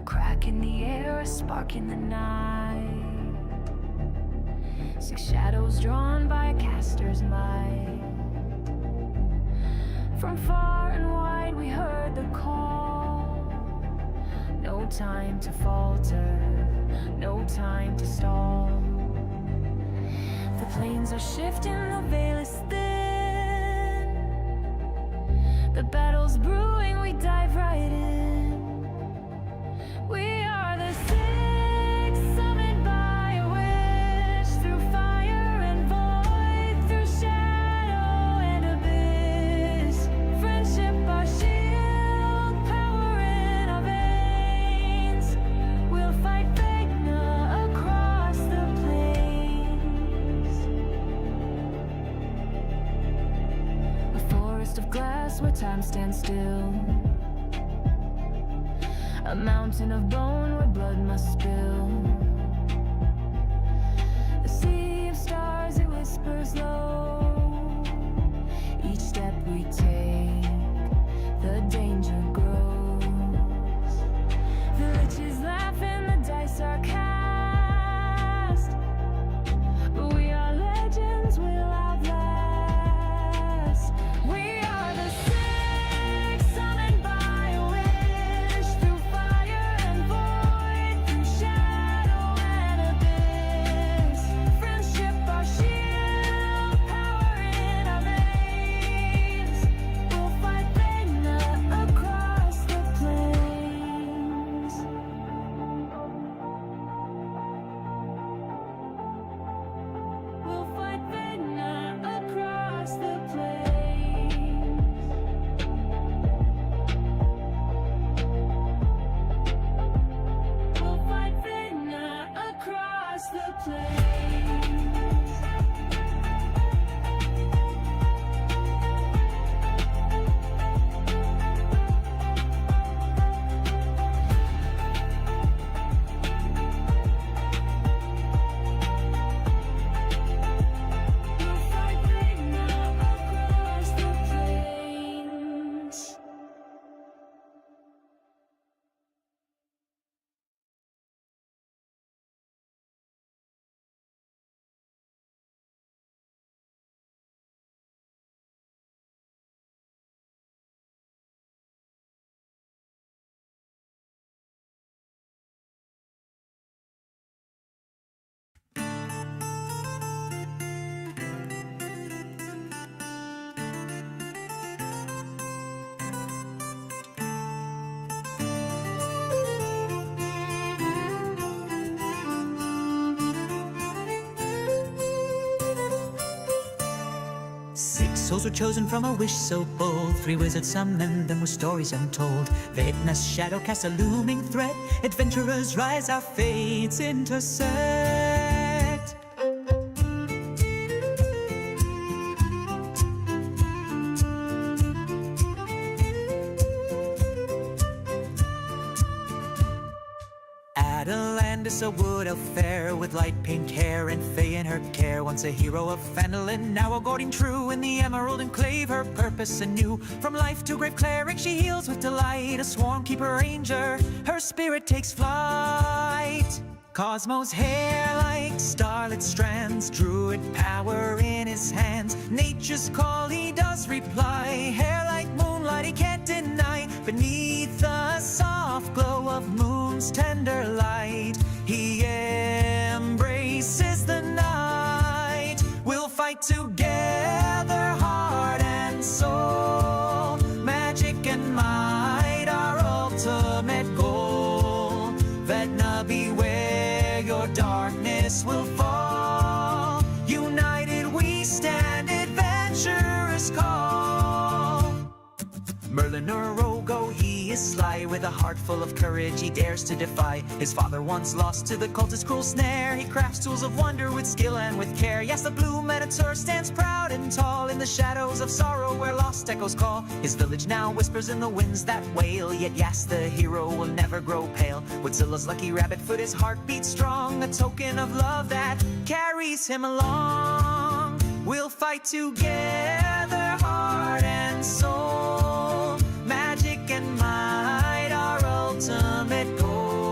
crack in the air, a spark in the night. 6 shadows drawn by a caster's might. From far and wide we heard the call. No time to falter, no time to stall. The plains are shifting, the veil is thin. The battle's brewing, we dive right in. We are the 6, summoned by a wish. Through fire and void, through shadow and abyss. Friendship our shield, power in our veins. We'll fight Vecna across the plains. A forest of glass where time stands still. A mountain of bone where blood must spill. A sea of stars, it whispers low. Each step we take, the danger grows. The witches laugh and the dice are cast. But we are legends, we'll outlast. We are the 6, summoned by a wish. Through fire and void, through shadow and abyss. Friendship our shield, power in our veins. We'll fight Vecna across the plains. We'll fight Vecna across the plains. We'll fight Vecna across the plains. We'll fight Vecna across the plains. Six souls were chosen from a wish so bold. 3 wizards summoned them with stories untold. Vecna's shadow casts a looming threat. Adventurers rise, our fates intersect. Adelandis, a wood elf fair, with light pink hair and fey in her care. Once a hero of Fandolin, now a guardian true. In the emerald enclave, her purpose anew. From life to grave cleric, she heals with delight. A swarm keeper ranger, her spirit takes flight. Cosmo's hair like starlit strands, druid power in his hands. Nature's call he does reply, hair like moonlight he can't deny. Beneath the soft glow of moon's tender light, he embraces the night. We'll fight together, heart and soul. Magic and might, our ultimate goal. Vecna, beware, your darkness will fall. United we stand, adventurers call. Merlin Orogo, he is sly. With a heart full of courage, he dares to defy his father once lost to the cultist's cruel snare. He crafts tools of wonder with skill and with care. Yes, the blue Minotaur stands proud and tall in the shadows of sorrow where lost echoes call. His village now whispers in the winds that wail. Yet yes, the hero will never grow pale. With Zilla's lucky rabbit foot, his heart beats strong, a token of love that carries him along. We'll fight together, heart and soul. Magic and might, our ultimate goal.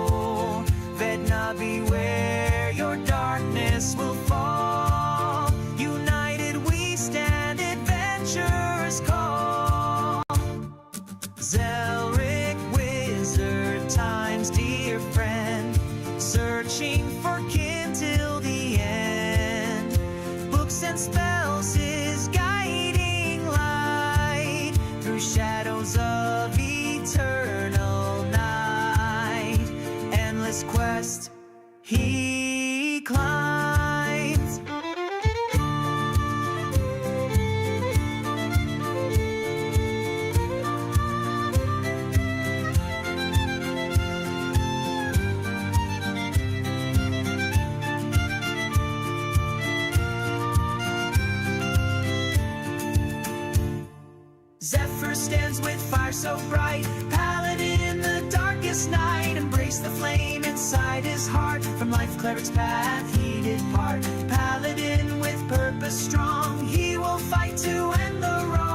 Zephyr stands with fire so bright, paladin in the darkest night. Embrace the flame inside his heart, from life cleric's path he did part. Paladin with purpose strong, he will fight to end the wrong.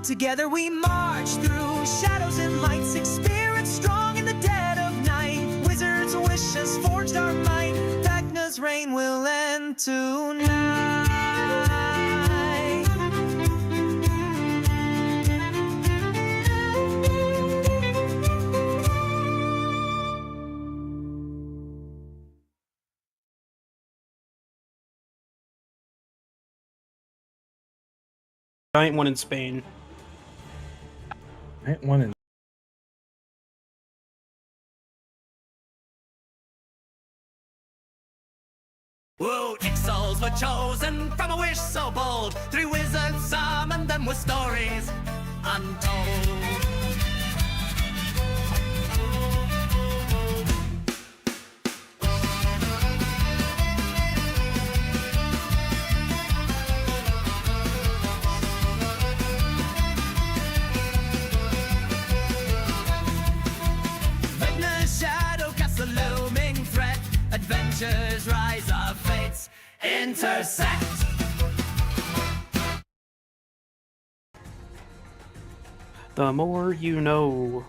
Together we march through shadows and light, six spirits strong in the dead of night. Wizards' wishes forged our might, Vecna's reign will end tonight. Giant one in Spain. Giant one in. Whoa, Ixals were chosen from a wish so bold. Three wizards summoned them with stories untold. Vecna's shadow casts a looming threat. Adventures rise, our fates intersect. The more you know.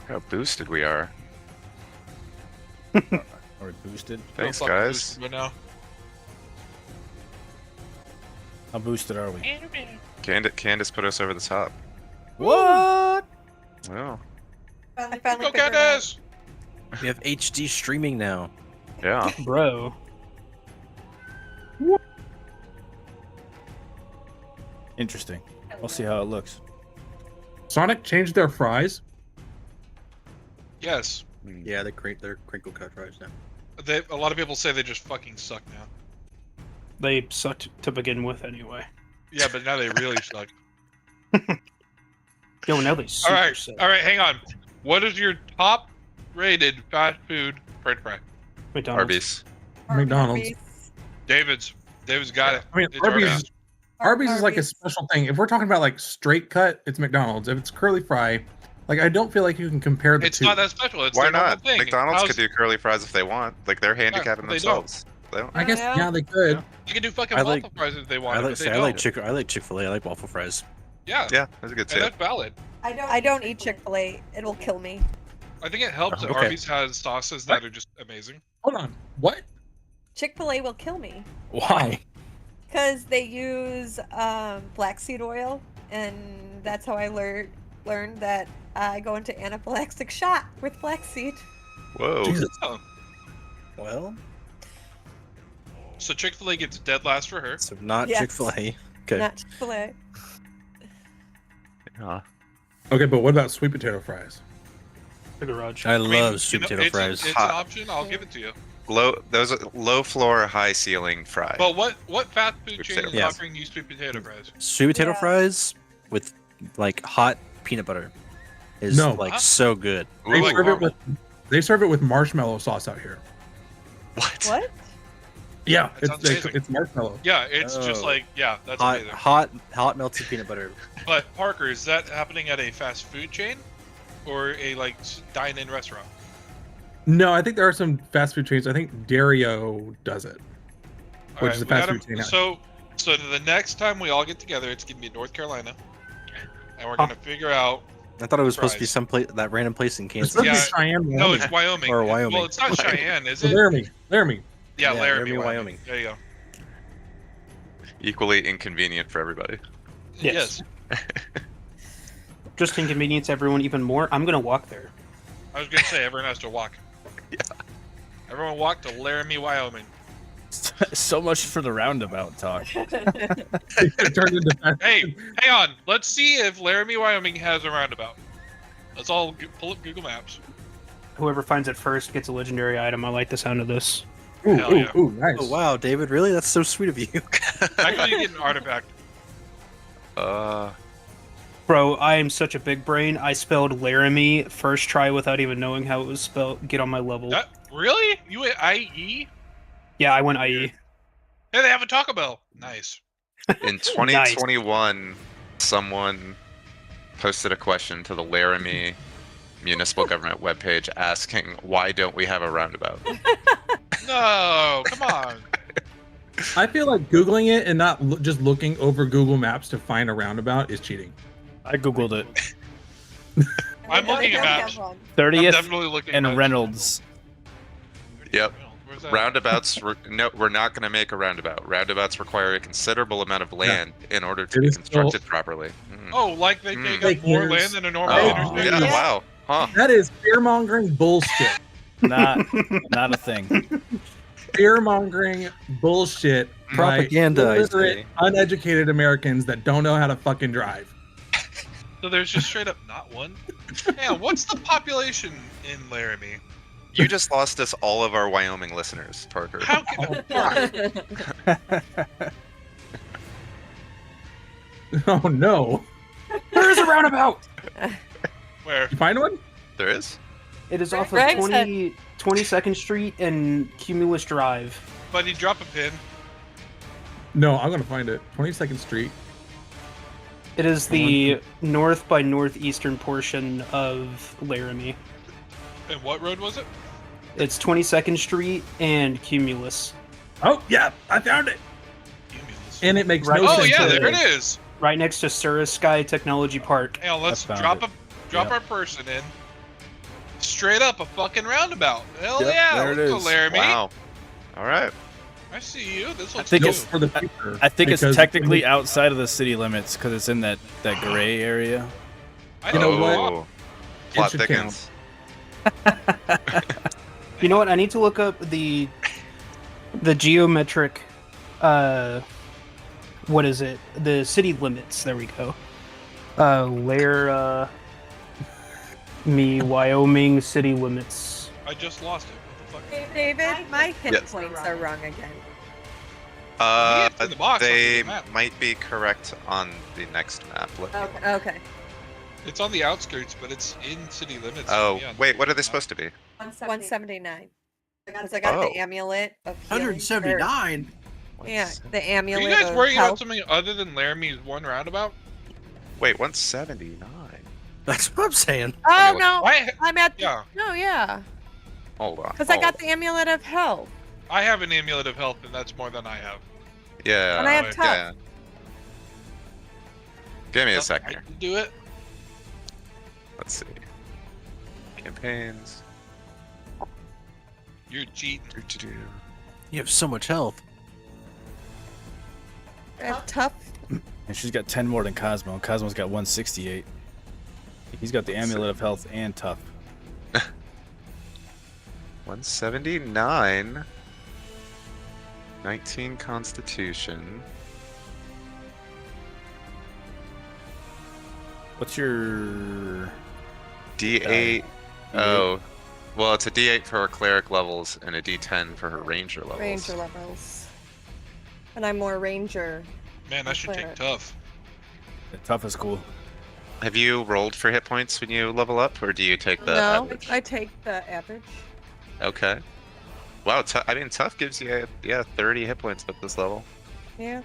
How boosted we are. Or boosted. Thanks, Oh, fuck, guys. boosted right now. How boosted are we? Candace put us over the top. What? Oh, I finally Go figured it out. Candace! We have HD streaming now. yeah. Bro. Interesting. We'll see how it looks. Sonic changed their fries. Yes. Yeah, they're crinkle cut fries now. A lot of people say they just fucking suck now. They sucked to begin with anyway. Yeah, but now they really suck. Yo, now they super Alright, suck. alright, hang on. What is your top rated fast food french fry? McDonald's. Arby's. McDonald's. David's got it. I mean, It's already out. Arby's is like a special thing. If we're talking about like straight cut, it's McDonald's. If it's curly fry, like I don't feel like you can compare the It's two. not that special. It's Why their normal not? thing. McDonald's How's- could do curly fries if they want. Like they're handicapping they don't. themselves. They don't. I guess Yeah. yeah, they could. They can do fucking I waffle like- fries if they want. I but like they I like don't. Chick-fil-A. I like waffle fries. Yeah, Yeah, that's a good and tip. that's valid. I don't eat Chick-fil-A. It'll kill me. I think it helps that Okay. Arby's has sauces that are just amazing. Hold on. What? Chick-fil-A will kill me Why? because they use black seed oil, and that's how I learned that I go into anaphylactic shock with black seed. Whoa. Jesus. Oh, Well, so Chick-fil-A gets dead last for her. so not Yes. Chick-fil-A. Okay. Not Chick-fil-A. Yeah. Okay, but what about sweet potato fries? The garage. I mean, love sweet potato it's fries. It's Hot. an option. I'll give it to you. Those are low floor, high ceiling fry. But what fast food Sweet chain potato is fries. offering you sweet potato fries? Sweet potato Yeah. fries with like hot peanut butter is No. like Huh? so good. They Ooh, like serve it caramel. with marshmallow sauce out here. what? What? Yeah, That sounds amazing. it's marshmallow. Yeah, it's just Oh. like that's Hot, amazing. hot melted peanut butter. But Parker, is that happening at a fast food chain, or a like dine-in restaurant? No, I think there are some fast food chains. I think Dario does it. All Which is a we fast gotta- food chain. So the next time we all get together, it's gonna be in North Carolina, and we're gonna figure out. I thought it was supposed to be Fries. some place, that random place in It's Kansas. supposed to be Yeah. Cheyenne, No, Wyoming. it's Wyoming. Or Wyoming. Well, it's not Cheyenne, is So it? Laramie. Yeah, Yeah, Laramie, Laramie, Wyoming. Wyoming. There you go. Equally inconvenient for everybody. Yes. Just to inconvenience everyone even more, I'm gonna walk there. I was gonna say everyone has to walk. Yeah. Everyone walk to Laramie, Wyoming. So much for the roundabout talk. It turned into fast Hey, food. hang on. Let's see if Laramie, Wyoming has a roundabout. Let's all pull up Google Maps. Whoever finds it first gets a legendary item. I like the sound of this. Ooh, Hell ooh, yeah. ooh, nice. Oh wow, David, really? That's so sweet of you. Actually, you get an artifact. Bro, I am such a big brain. I spelled Laramie first try without even knowing how it was spelled. Get on my level. That, really? You went IE? Yeah, I went IE. Hey, they have a Taco Bell. Nice. In 2021, someone posted a question to the Laramie municipal government webpage asking, why don't we have a roundabout? No, come on. I feel like Googling it and not just looking over Google Maps to find a roundabout is cheating. I googled it. I'm They looking don't at have maps. one. 30th definitely looking and at- Reynolds. Yep. Where's that? Roundabouts, no, we're not going to make a roundabout. Roundabouts require a considerable amount of land in order to It be is constructed properly. Oh, like they take Fake up more news. land than a normal Oh, interstate? yeah, wow. Huh. That is fear-mongering bullshit. Not a thing. Fear-mongering bullshit. by Propaganda, I illiterate, say. uneducated Americans that don't know how to fucking drive. So there's just straight up not one? Man, what's the population in Laramie? You just lost us all of our Wyoming listeners, Parker. How can... Oh no! There is a roundabout. Where? You find one? There is? It is off of Greg said- 22nd Street and Cumulus Drive. Buddy, drop a pin. No, I'm gonna find it. 22nd Street. It is the north by northeastern portion of Laramie. And what road was it? It's 22nd Street and Cumulus. Oh yeah, I found it. Cumulus. And it makes Right. no Oh sense. yeah, to there me. it is. Right next to Surrey Sky Technology Park. Hey, let's I found drop it. drop Yep. our person in. Straight up a fucking roundabout. Hell Yep, yeah, there it let's go is. Laramie. Wow. All right. I see you. This looks think cool. it's- for the future. I think it's because technically outside of the city limits because it's in that gray area. I You know know what? Oh. Plot should thickens. You know what? I need to look up the geometric. What is it? The city limits. There we go. Laramie, Wyoming city limits. I just lost it. What the fuck? David, my hit Yes. points are wrong again. Uh, it's in the box on they the map. might be correct on the next map. Let me- Okay. It's on the outskirts, but it's in city limits. Oh, Yeah. wait, what are they supposed to be? 179. Because I got Oh. the amulet of healing. 179. Yeah, the Are amulet you guys of worrying about health. something other than Laramie's one roundabout? Wait, 179. That's what I'm saying. Oh Okay, no, I I'm at the, yeah, no, yeah, Hold on. because I got the amulet of health. I have an amulet of health, and that's more than I have. Yeah. And I have yeah, tough. yeah. Give me a I second. can do it. Let's see. Campaigns. You're cheating. Do-do-do. You have so much health. I have tough. And she's got 10 more than Cosmo. Cosmo's got 168. He's got the amulet of health and tough. 179. 19 Constitution. What's your D8. Oh. Well, it's a D8 for her cleric levels and a D10 for her ranger levels. Ranger levels. And I'm more ranger. Man, I should take Cleric. tough. tough is cool? Have you rolled for hit points when you level up, or do you take the No, average? I take the average. Okay. Wow, I mean, tough gives you, 30 hit points at this level. Yeah.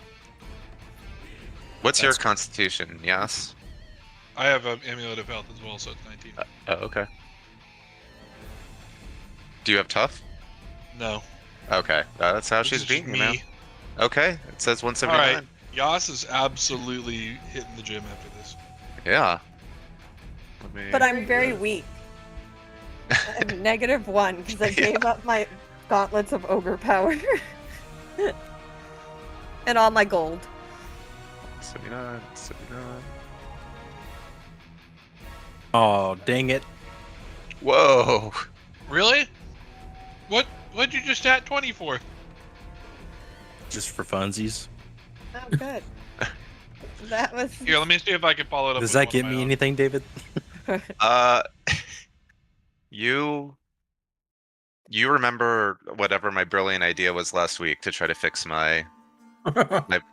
What's your That's- constitution? Yes? I have an amulet of health as well, so it's 19. Oh, okay. Do you have tough? No. Okay, that's how This she's is beating you, me. man. Okay, it says 179. Alright, Yas is absolutely hitting the gym after this. Yeah. Let me... But I'm very weak. I'm -1 because I gave up my gauntlets of ogre power. And all my gold. 79, 79. Oh, dang it. Whoa! Really? What'd you just at 20 for? Just for funsies. Oh, good. That was. Here, let me see if I can follow it up. Does with that one get of me my own. anything, David? You remember whatever my brilliant idea was last week to try to fix my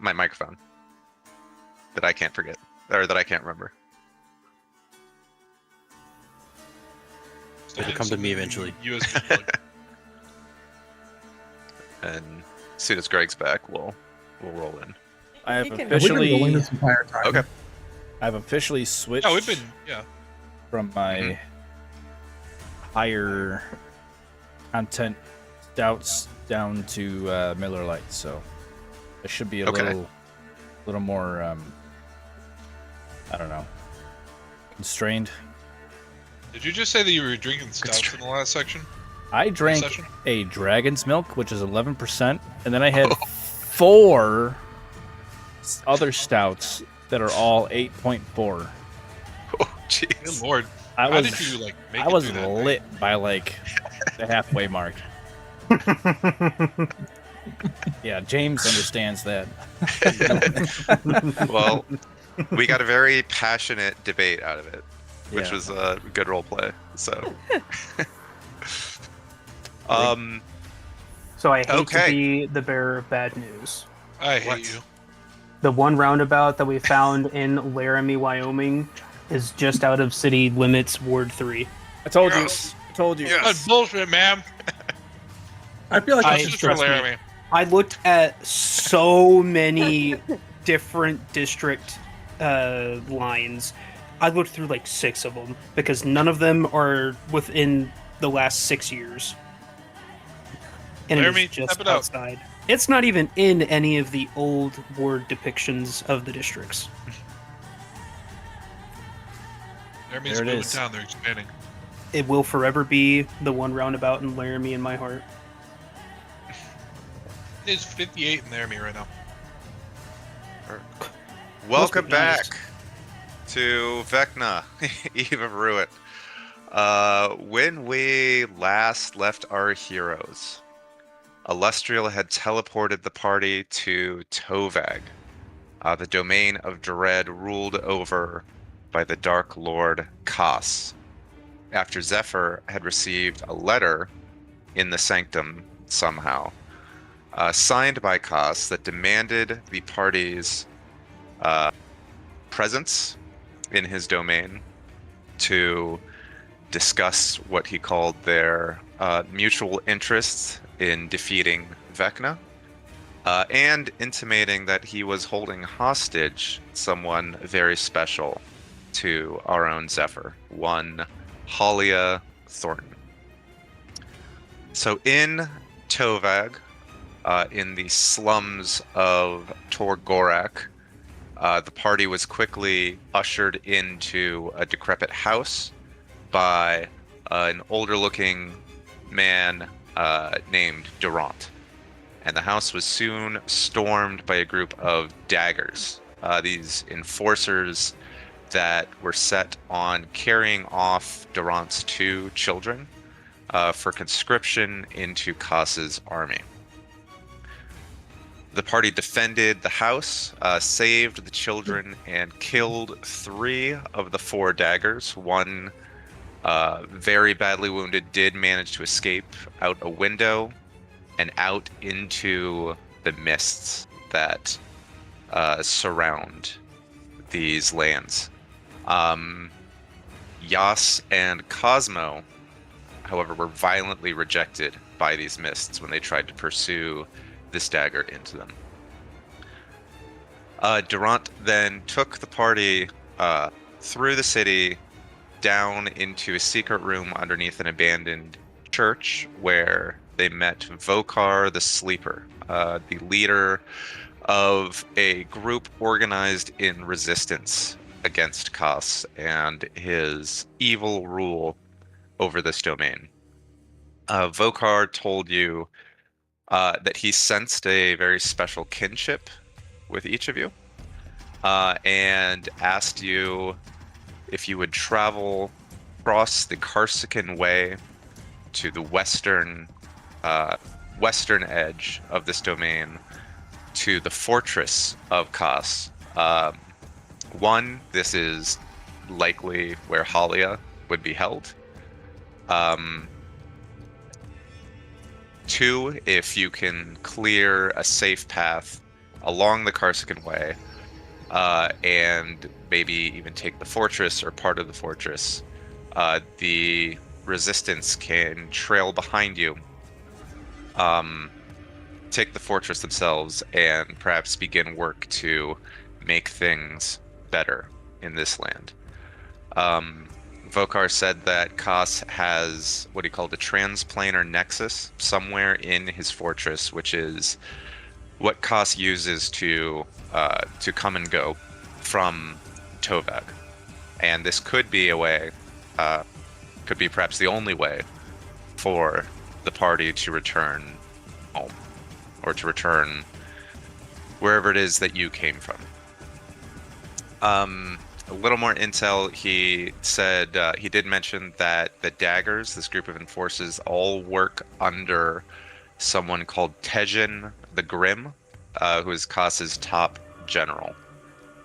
my microphone that I can't forget, or that I can't remember. So It'll come to me eventually. USB plug. And as soon as Greg's back, we'll roll in. I have You can- We've been rolling officially, this entire time. Okay. I've officially switched Yeah, we've been. Yeah. from my higher content stouts down to Miller Lite, so I should be a Okay. little more, I don't know, constrained. Did you just say that you were drinking stouts in the last section? I drank Session? a Dragon's Milk, which is 11%, and then I had 4 other stouts that are all 8.4. Oh, jeez. Good lord. I How was, did you like make I it was through that lit by like the halfway mark. Yeah, James understands that. Well, we got a very passionate debate out of it, which Yeah. was a good role play. So, So I hate Okay. to be the bearer of bad news. I hate What? you. The one roundabout that we found in Laramie, Wyoming, is just out of city limits, Ward 3. I told Yes. you. I told you. That's bullshit, man. I feel like I- I This should is for trust me. Laramie. I looked at so many different district lines. I looked through like 6 of them because none of them are within the last 6 years. And Laramie, it is just step it up. outside. It's not even in any of the old word depictions of the districts. Laramie's There it moving is. down. They're expanding. It will forever be the one roundabout in Laramie in my heart. It's 58 in Laramie right now. welcome be nice. back to Vecna, Eve of Ruin. When we last left our heroes, Illustrial had teleported the party to Tovag, the domain of Dread ruled over by the Dark Lord Kas, after Zephyr had received a letter in the Sanctum somehow, signed by Kas that demanded the party's presence in his domain to discuss what he called their mutual interests in defeating Vecna, and intimating that he was holding hostage someone very special to our own Zephyr, one Halia Thornton. So in Tovag, in the slums of Torgorak, the party was quickly ushered into a decrepit house by an older-looking man named Durant. And the house was soon stormed by a group of daggers, these enforcers that were set on carrying off Durant's 2 children for conscription into Kas's army. The party defended the house, saved the children, and killed 3 of the 4 daggers. One, very badly wounded, did manage to escape out a window and out into the mists that surround these lands. Yas and Cosmo, however, were violently rejected by these mists when they tried to pursue this dagger into them. Durant then took the party through the city, down into a secret room underneath an abandoned church where they met Vokar the Sleeper, the leader of a group organized in resistance against Kas and his evil rule over this domain. Vokar told you that he sensed a very special kinship with each of you, and asked you if you would travel across the Karsican Way to the western edge of this domain to the Fortress of Kas. One, this is likely where Halia would be held. 2, if you can clear a safe path along the Karsican Way, and maybe even take the fortress or part of the fortress, the resistance can trail behind you, take the fortress themselves and perhaps begin work to make things better in this land. Vokar said that Kas has what he called a transplanar nexus somewhere in his fortress, which is what Kas uses to come and go from Tovag. And this could be a way, could be perhaps the only way for the party to return home, or to return wherever it is that you came from. A little more intel, he said, he did mention that the Daggers, this group of enforcers, all work under someone called Tejin the Grim, who is Kas's top general,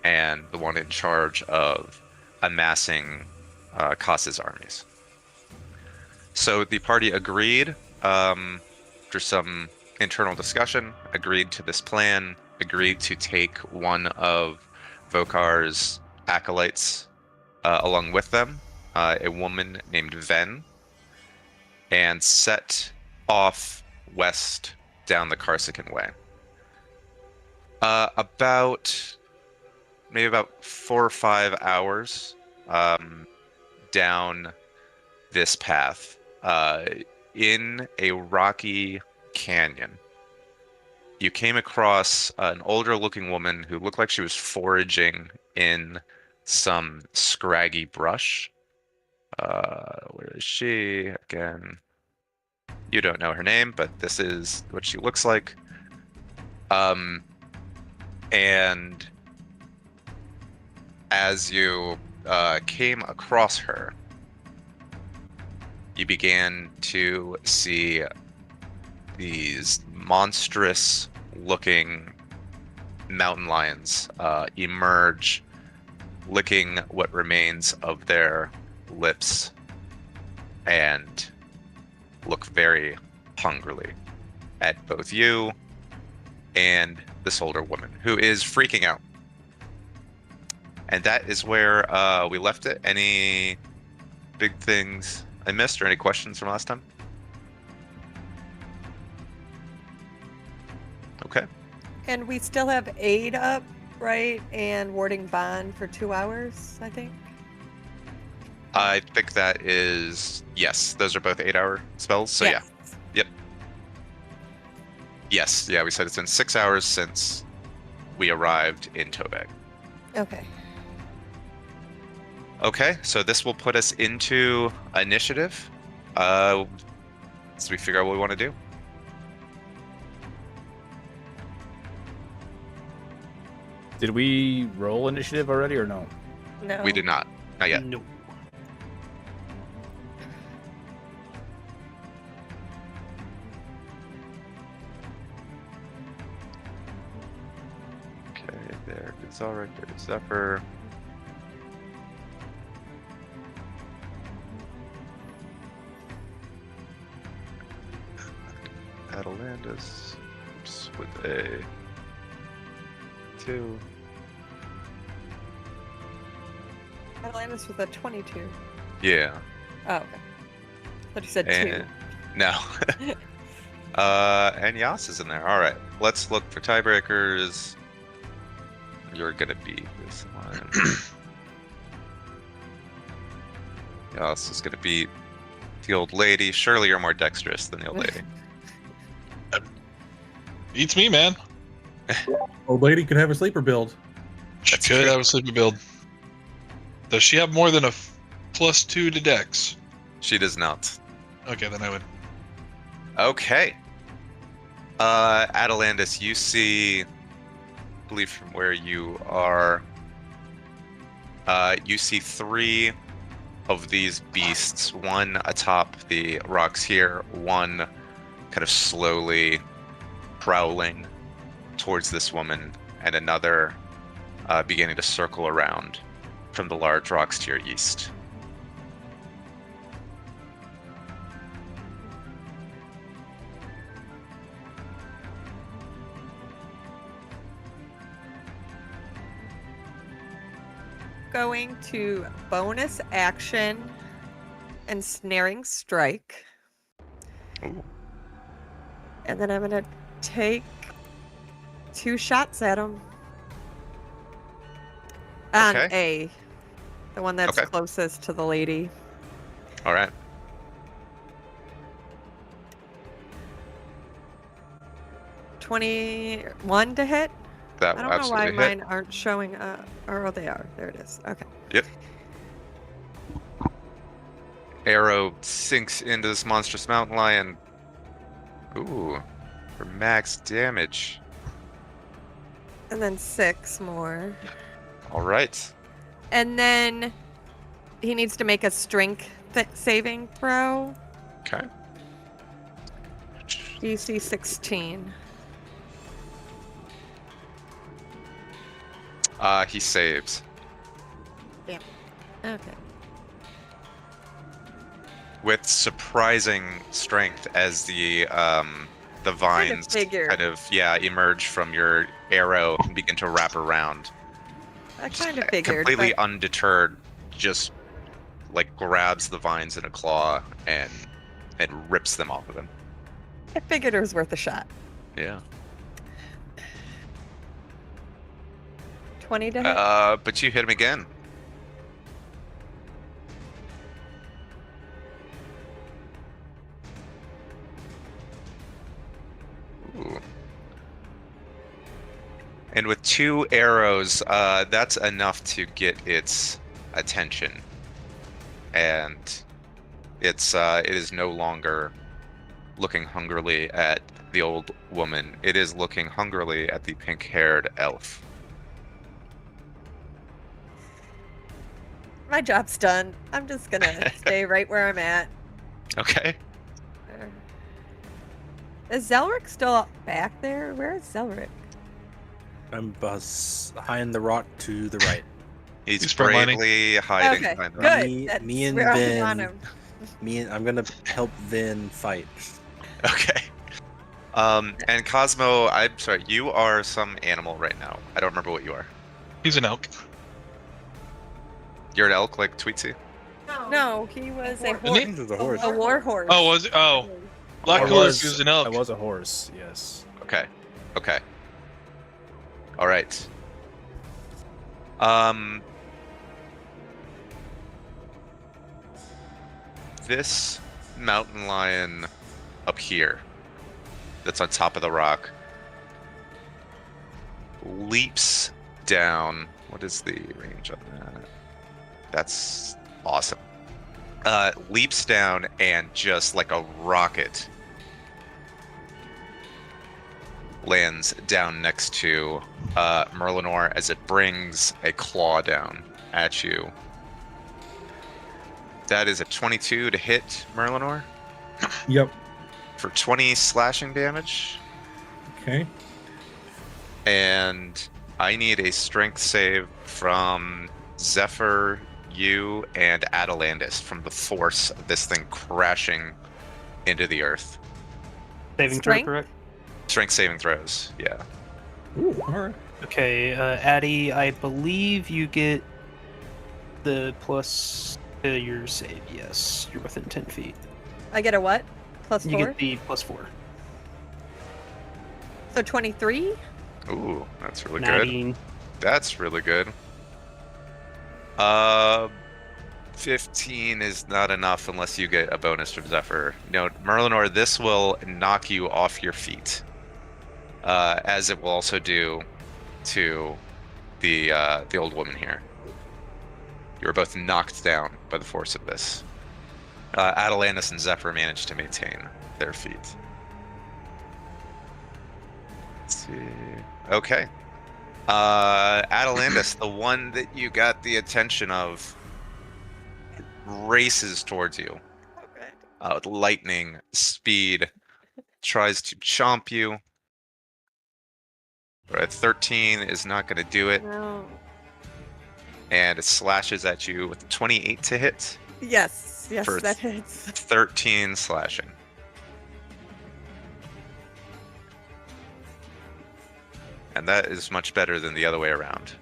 and the one in charge of amassing Kas's armies. So the party agreed, after some internal discussion, agreed to this plan, agreed to take one of Vokar's acolytes along with them, a woman named Ven, and set off west down the Karsican Way. Maybe about 4 or 5 hours down this path, in a rocky canyon, you came across an older looking woman who looked like she was foraging in some scraggy brush. Where is she? Again, you don't know her name, but this is what she looks like. And as you came across her, you began to see these monstrous looking mountain lions emerge, licking what remains of their lips, and look very hungrily at both you and this older woman, who is freaking out. And that is where we left it. Any big things I missed, or any questions from last time? Okay. And we still have aid up, right? And warding bond for 2 hours, I think. I think that is, yes, those are both 8-hour spells. So Yes. yeah. Yep. Yes, yeah, we said it's been 6 hours since we arrived in Tovag. Okay. Okay, so this will put us into initiative. So we figure out what we want to do. Did we roll initiative already or no? No. We did not yet. No. Okay, there goes Ulrich, there's Zephyr. Atalantis, oops, with a 2. Atlantis with a 22. Yeah. Oh, okay. Thought you said 2. And no. And Yas is in there. All right, let's look for tiebreakers. You're gonna be this one. Yas is gonna be the old lady. Surely you're more dexterous than the old lady. Beats me, man. Old lady could have a sleeper build. She That's could true. have a sleepy build. Does she have more than a +2 to dex? She does not. Okay, then I would. Okay. Atalantis, you see, I believe from where you are, you see 3 of these beasts, one atop the rocks here, one kind of slowly prowling towards this woman, and another beginning to circle around from the large rocks to your east. Going to bonus action and snaring strike. Ooh. And then I'm gonna take 2 shots at him. On Okay. A. The one that's Okay. closest to the lady. All right. 21 to hit? That I will don't know why absolutely hit. mine aren't showing up. Oh, they are. There it is. Okay. Yep. Arrow sinks into this monstrous mountain lion. Ooh, for max damage. And then 6 more. All right. And then he needs to make a strength saving throw. Okay. DC 16. He saves. Okay. With surprising strength as the vines figured. kind of emerge from your arrow and begin to wrap around. I kind of figured. Completely but undeterred, just like grabs the vines in a claw and rips them off of him. I figured it was worth a shot. Yeah. 20 to hit. But you hit him again. Ooh. And with 2 arrows, that's enough to get its attention. And it is no longer looking hungrily at the old woman. It is looking hungrily at the pink-haired elf. My job's done. I'm just gonna stay right where I'm at. Okay. Is Zelric still back there? Where is Zelric? I'm behind the rock to the right. He's frontlining. bravely hiding Okay, behind the good. rock. Me- That's me and where I Ben- want him. I'm gonna help Vin fight. Okay. And Cosmo, I'm sorry, you are some animal right now. I don't remember what you are. He's an elk. You're an elk like Tweetsy? No, he was a Isn't he? horse. This is a horse. A war horse. Oh, was it? Oh, Black I Coolest was an elk. I was a horse, yes. Okay. Okay. All right. This mountain lion up here that's on top of the rock leaps down. What is the range on that? That's awesome. Leaps down and just like a rocket lands down next to Merlinor as it brings a claw down at you. That is a 22 to hit Merlinor Yep. for 20 slashing damage. Okay. And I need a strength save from Zephyr, you, and Atalandis from the force of this thing crashing into the earth. Saving throw, Strength? correct? Strength saving throws, yeah. Ooh, all right. Okay, Addy, I believe you get the plus to your save. Yes, you're within 10 feet. I get a what? Plus You 4? get the plus 4. So 23? Ooh, that's really good. 19. That's really good. 15 is not enough unless you get a bonus from Zephyr. No, Merlinor, this will knock you off your feet. As it will also do to the old woman here. You are both knocked down by the force of this. Atalantis and Zephyr managed to maintain their feet. Let's see. Okay. Atalantis, the one that you got the attention of, races towards you with lightning speed, tries to chomp you. But a 13 is not going to do it, No. and it slashes at you with 28 to hit, Yes, For- that hits. 13 slashing. And that is much better than the other way around.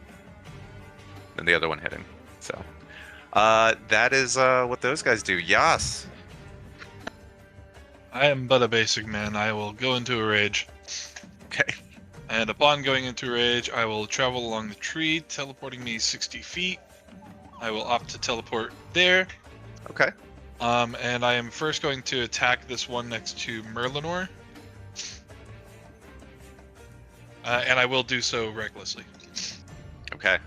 Than the other one hitting. So, that is what those guys do. Yas. I am but a basic man. I will go into a rage. Okay. And upon going into rage, I will travel along the tree, teleporting me 60 feet. I will opt to teleport there. Okay. And I am first going to attack this one next to Merlinor. And I will do so recklessly. Okay.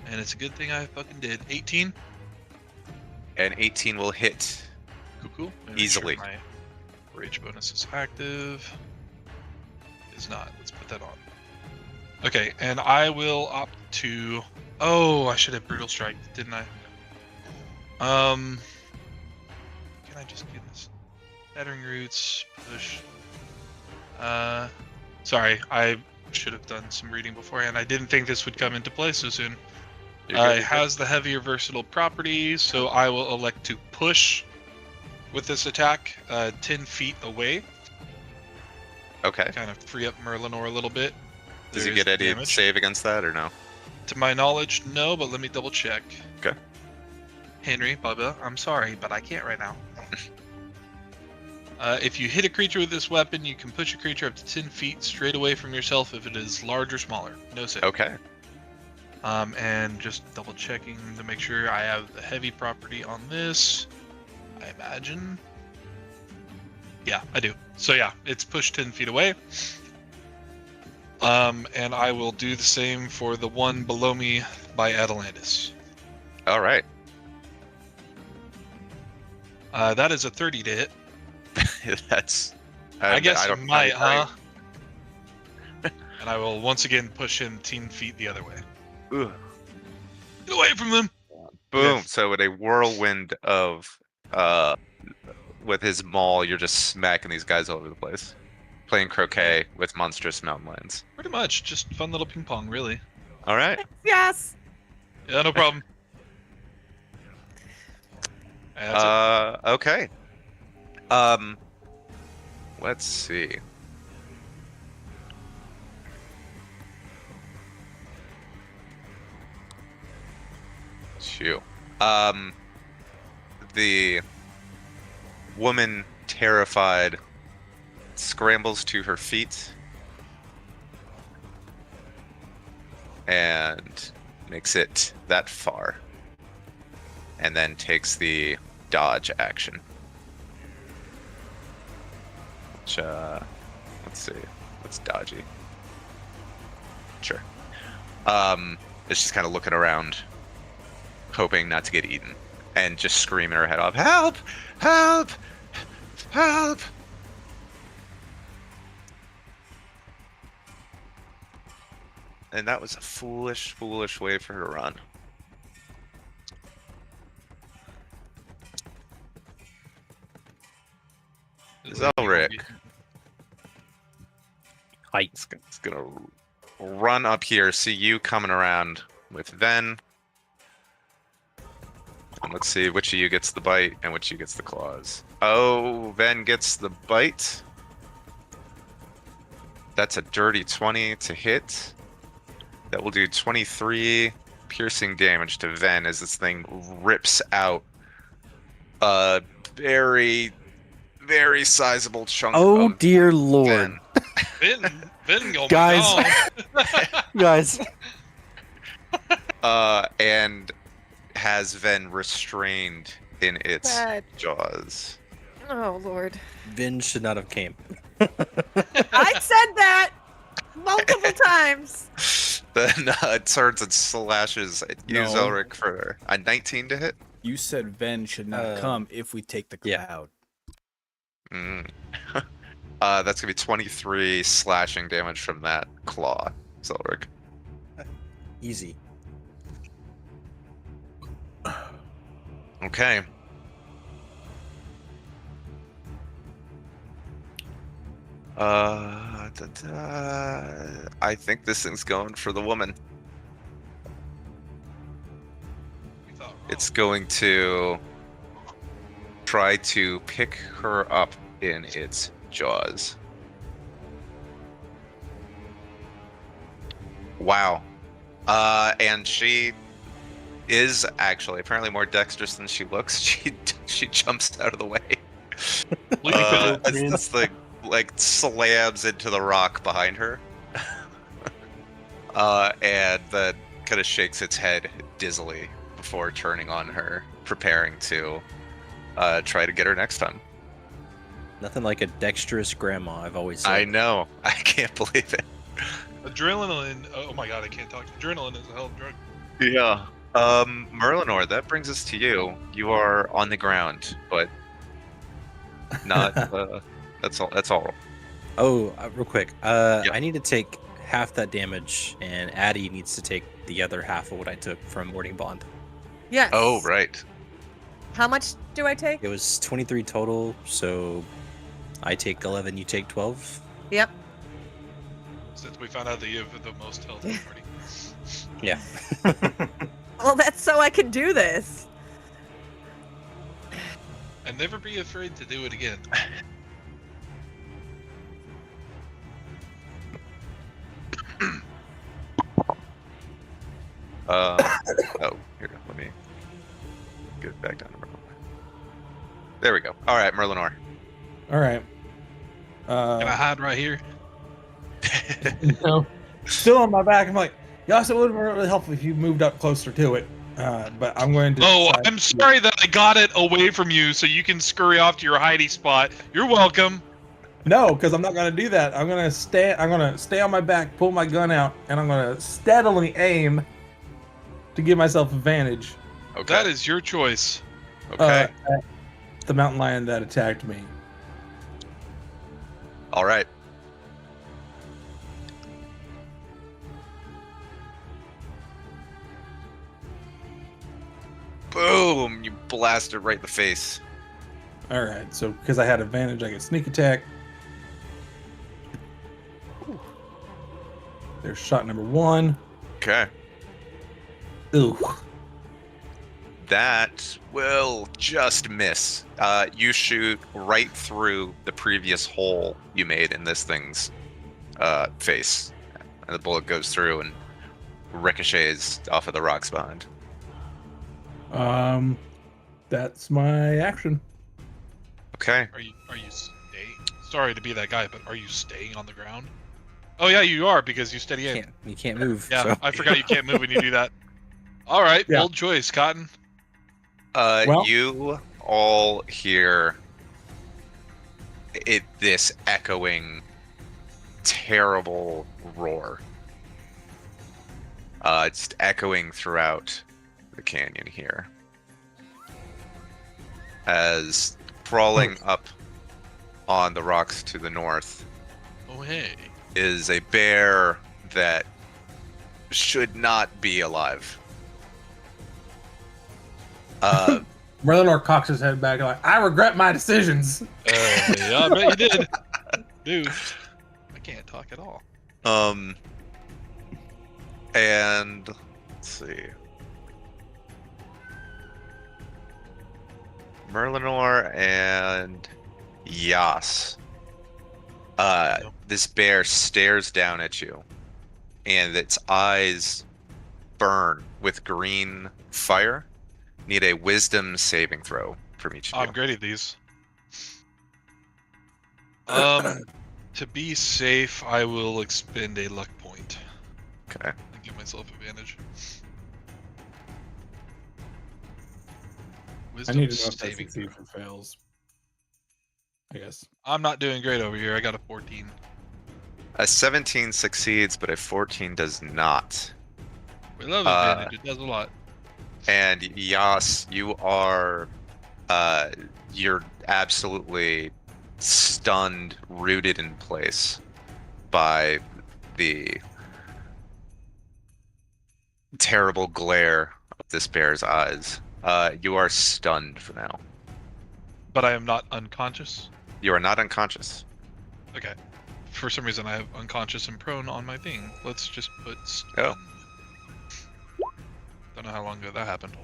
And it's a good thing I fucking did. 18. And 18 will hit. Cool. Make sure Easily. my rage bonus is active. Is not. Let's put that on. Okay, and I will opt to. Oh, I should have brutal strike, didn't I? Can I just get this? Battering roots, push. Sorry, I should have done some reading beforehand. I didn't think this would come into play so soon. It has the heavier versatile property, so I will elect to push with this attack 10 feet away. Okay. Kind of free up Merlinor a little bit. Does he There's get any damage. save against that or no? To my knowledge, no, but let me double check. Okay. Henry, Bubba, I'm sorry, but I can't right now. If you hit a creature with this weapon, you can push a creature up to 10 feet straight away from yourself if it is large or smaller. No save. Okay. And just double checking to make sure I have the heavy property on this. I imagine. Yeah, I do. So yeah, it's pushed 10 feet away. And I will do the same for the one below me by Atalantis. All right. That is a 30 to hit. That's. I guess I you don't- might, I- huh? And I will once again push him 10 feet the other way. Ugh. Get away from them! Boom. Yeah. So with a whirlwind of with his maul, you're just smacking these guys all over the place. Playing croquet with monstrous mountain lions. Pretty much, just fun little ping pong, really. All right. Yes. Yeah, no problem. That's it. Okay. Let's see. Shoo. The woman, terrified, scrambles to her feet and makes it that far, and then takes the dodge action. Which, let's see, what's dodgy? Sure. It's just kind of looking around, hoping not to get eaten, and just screaming her head off, "Help! Help! Help!" And that was a foolish, foolish way for her to run. Zelric. It's gonna run up here, see you coming around with Ven. And let's see which of you gets the bite and which of you gets the claws. Oh, Ven gets the bite. That's a dirty 20 to hit. That will do 23 piercing damage to Ven as this thing rips out a very, very sizable chunk Oh of dear lord. Ven. Vin gonna be Guys. gone. Guys. And has Ven restrained in its Bad. jaws. Oh Lord. Vin should not have came. I said that multiple times. Then it turns and slashes at you, No. Zelric, for a 19 to hit. You said Ven should not come if we take the yeah. cloud. Mm. That's gonna be 23 slashing damage from that claw, Zelric. Easy. Okay. I think this thing's going for the woman. We thought wrong. It's going to try to pick her up in its jaws. Wow. And she is actually apparently more dexterous than she looks. She jumps out of the way. Bleeding As man. this thing like slams into the rock behind her, and then kind of shakes its head dizzily before turning on her, preparing to try to get her next time. Nothing like a dexterous grandma, I've always said. I know. I can't believe it. Adrenaline. Oh my god, I can't talk. Adrenaline is a hell of a drug. Yeah. Merlinor, that brings us to you. You are on the ground, but not. That's all. That's all. Oh, real quick. I need to take half that damage, and Addie needs to take the other half of what I took from Warding Bond. Yes. Oh, right. How much do I take? It was 23 total, so I take 11, you take 12. Yep. Since we found out that you have the most health in the party. Yeah. Well, that's so I can do this. And never be afraid to do it again. Oh, here. Let me get it back down to Merlinor. There we go. All right, Merlinor. All right. Can I hide right here? Still on my back. I'm like, Yas, it would have been really helpful if you moved up closer to it. But I'm going to. Oh, decide I'm to- sorry that I got it away from you so you can scurry off to your hidey spot. You're welcome. No, because I'm not going to do that. I'm going to stay. I'm going to stay on my back, pull my gun out, and I'm going to steadily aim to give myself advantage. Okay. That is your choice. Okay. At the mountain lion that attacked me. All right. Boom! You blasted right in the face. All right. So because I had advantage, I get sneak attack. There's shot number 1. Okay. Ooh. That will just miss. You shoot right through the previous hole you made in this thing's face. And the bullet goes through and ricochets off of the rocks behind. That's my action. Okay. Are you staying? Sorry to be that guy, but are you staying on the ground? Oh yeah, you are because you steady aim. You can't move. Yeah, so. I forgot you can't move when you do that. All right, Yeah. bold choice, Cotton. Well- You all hear this echoing, terrible roar. It's echoing throughout the canyon here. As crawling up on the rocks to the north Oh hey. is a bear that should not be alive. Merlinor cocks his head back like, I regret my decisions. Yeah, I bet you did. Dude, I can't talk at all. And let's see. Merlinor and Yas. This bear stares down at you, and its eyes burn with green fire. Need a wisdom saving throw from each of I'm you. great at these. To be safe, I will expend a luck point Okay. and give myself advantage. I Wisdom need to know if that saving throw. succeeds or fails. I guess. I'm not doing great over here. I got a 14. A 17 succeeds, but a 14 does not. We love advantage. It does a lot. And Yas, you are, you're absolutely stunned, rooted in place by the terrible glare of this bear's eyes. You are stunned for now. But I am not unconscious. You are not unconscious. Okay. For some reason, I have unconscious and prone on my thing. Let's just put stunned. Oh. Don't know how long ago that happened.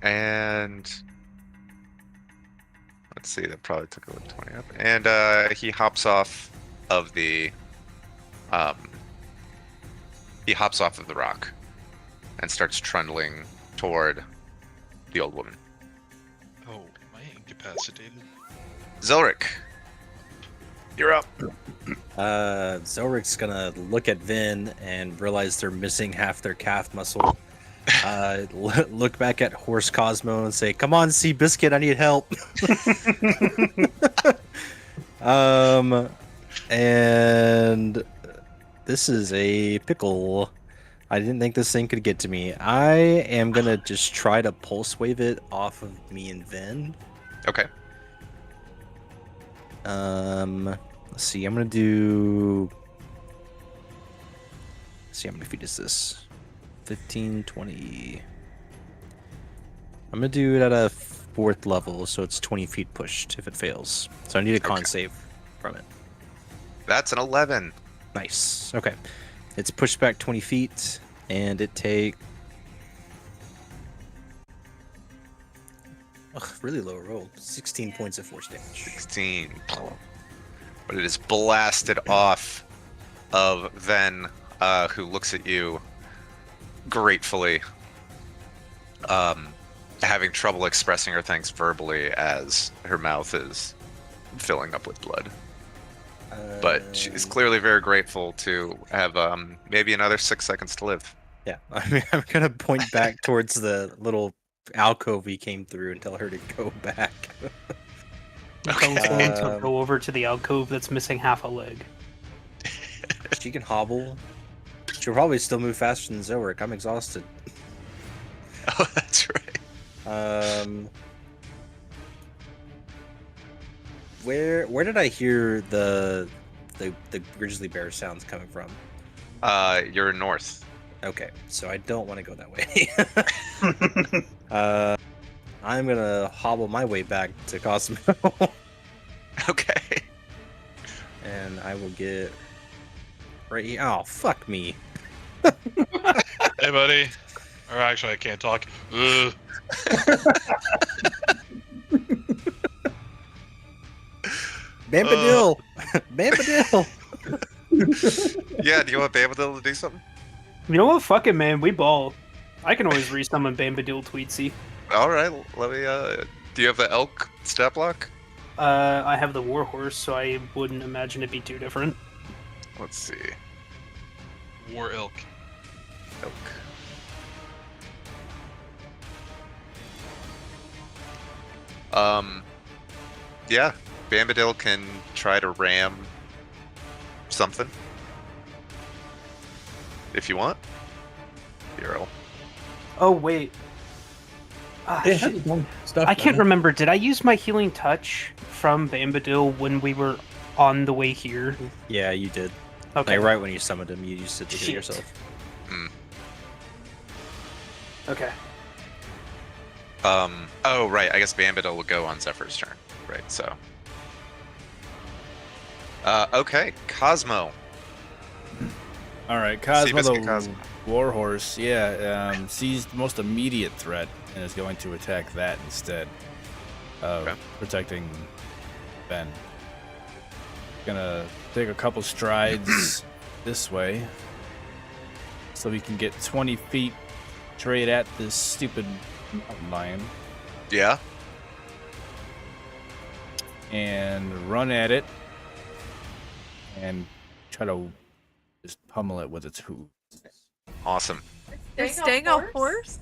And let's see, that probably took a little 20 up. And he hops off of the rock and starts trundling toward the old woman. Oh, am I incapacitated? Zelric, you're up. Zelric's gonna look at Vin and realize they're missing half their calf muscle. Look back at Horse Cosmo and say, "Come on, Sea Biscuit, I need help." And this is a pickle. I didn't think this thing could get to me. I am gonna just try to pulse wave it off of me and Vin. Okay. Let's see. I'm gonna do. Let's see how many feet is this? 15, 20. I'm gonna do it at a 4th level, so it's 20 feet pushed if it fails. So I need a con save from it. That's an 11. Nice. Okay. It's pushed back 20 feet, and it take. Ugh, really low roll. 16 points of force damage. 16. But it is blasted off of Ven, who looks at you gratefully, having trouble expressing her thanks verbally as her mouth is filling up with blood. But she's clearly very grateful to have maybe another 6 seconds to live. Yeah, I mean, I'm gonna point back towards the little alcove he came through and tell her to go back. Okay. To go over to the alcove that's missing half a leg. She can hobble. She'll probably still move faster than Zelric. I'm exhausted. Oh, that's right. Where did I hear the grizzly bear sounds coming from? You're north. Okay, so I don't want to go that way. I'm gonna hobble my way back to Cosmo. Okay. And I will get right here. Oh, fuck me. Hey, buddy. Or actually, I can't talk. Ugh. Bambadil! Bambadil! Yeah, do you want Bambadil to do something? You know what? Fuck it, man. We ball. I can always resummon Bambadil Tweetsy. All right, let me. Do you have the elk stat block? I have the warhorse, so I wouldn't imagine it'd be too different. Let's see. War elk. Elk. Yeah, Bambadil can try to ram something if you want. Hero. Oh wait. Ah, It shit. has its own stuff. I can't though. remember. Did I use my healing touch from Bambadil when we were on the way here? Yeah, you did. Okay. Like right when you summoned him, you used it to Shit. heal yourself. Okay. Oh, right. I guess Bambadil will go on Zephyr's turn. Right, so. Okay. Cosmo. All right, Cosmo Seabiscuit the Cosmo. Warhorse, yeah, sees the most immediate threat and is going to attack that instead of Okay. protecting Ben. Gonna take a couple strides this way so we can get 20 feet straight at this stupid mountain lion Yeah. and run at it and try to just pummel it with its hooves. Awesome. You're staying a horse?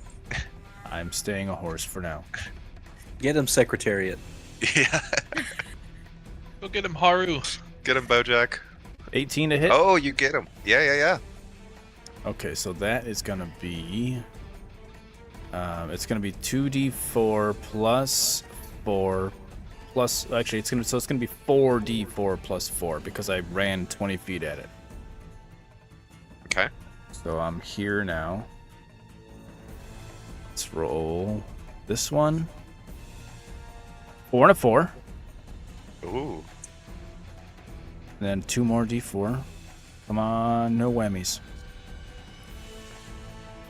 I'm staying a horse for now. Get him, Secretariat. Yeah. Go get him, Haru. Get him, Bojack. 18 to hit. Oh, you get him. Yeah. Okay, so that is gonna be it's gonna be 2d4 plus 4 plus actually it's gonna be 4d4 plus 4 because I ran 20 feet at it. Okay. So I'm here now. Let's roll this one. 4 and a 4. Ooh. And then 2 more d4. Come on, no whammies.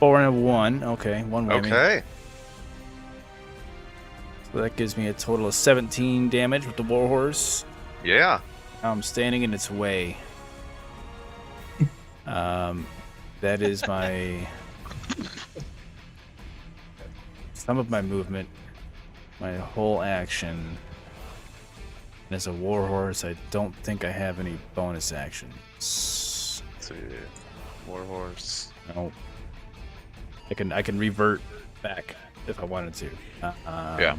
4 and a 1. Okay, 1 whammy. Okay. So that gives me a total of 17 damage with the warhorse. Yeah. Now I'm standing in its way. That is my some of my movement, my whole action. As a warhorse, I don't think I have any bonus actions. So, Warhorse. No. I can revert back if I wanted to. Yeah.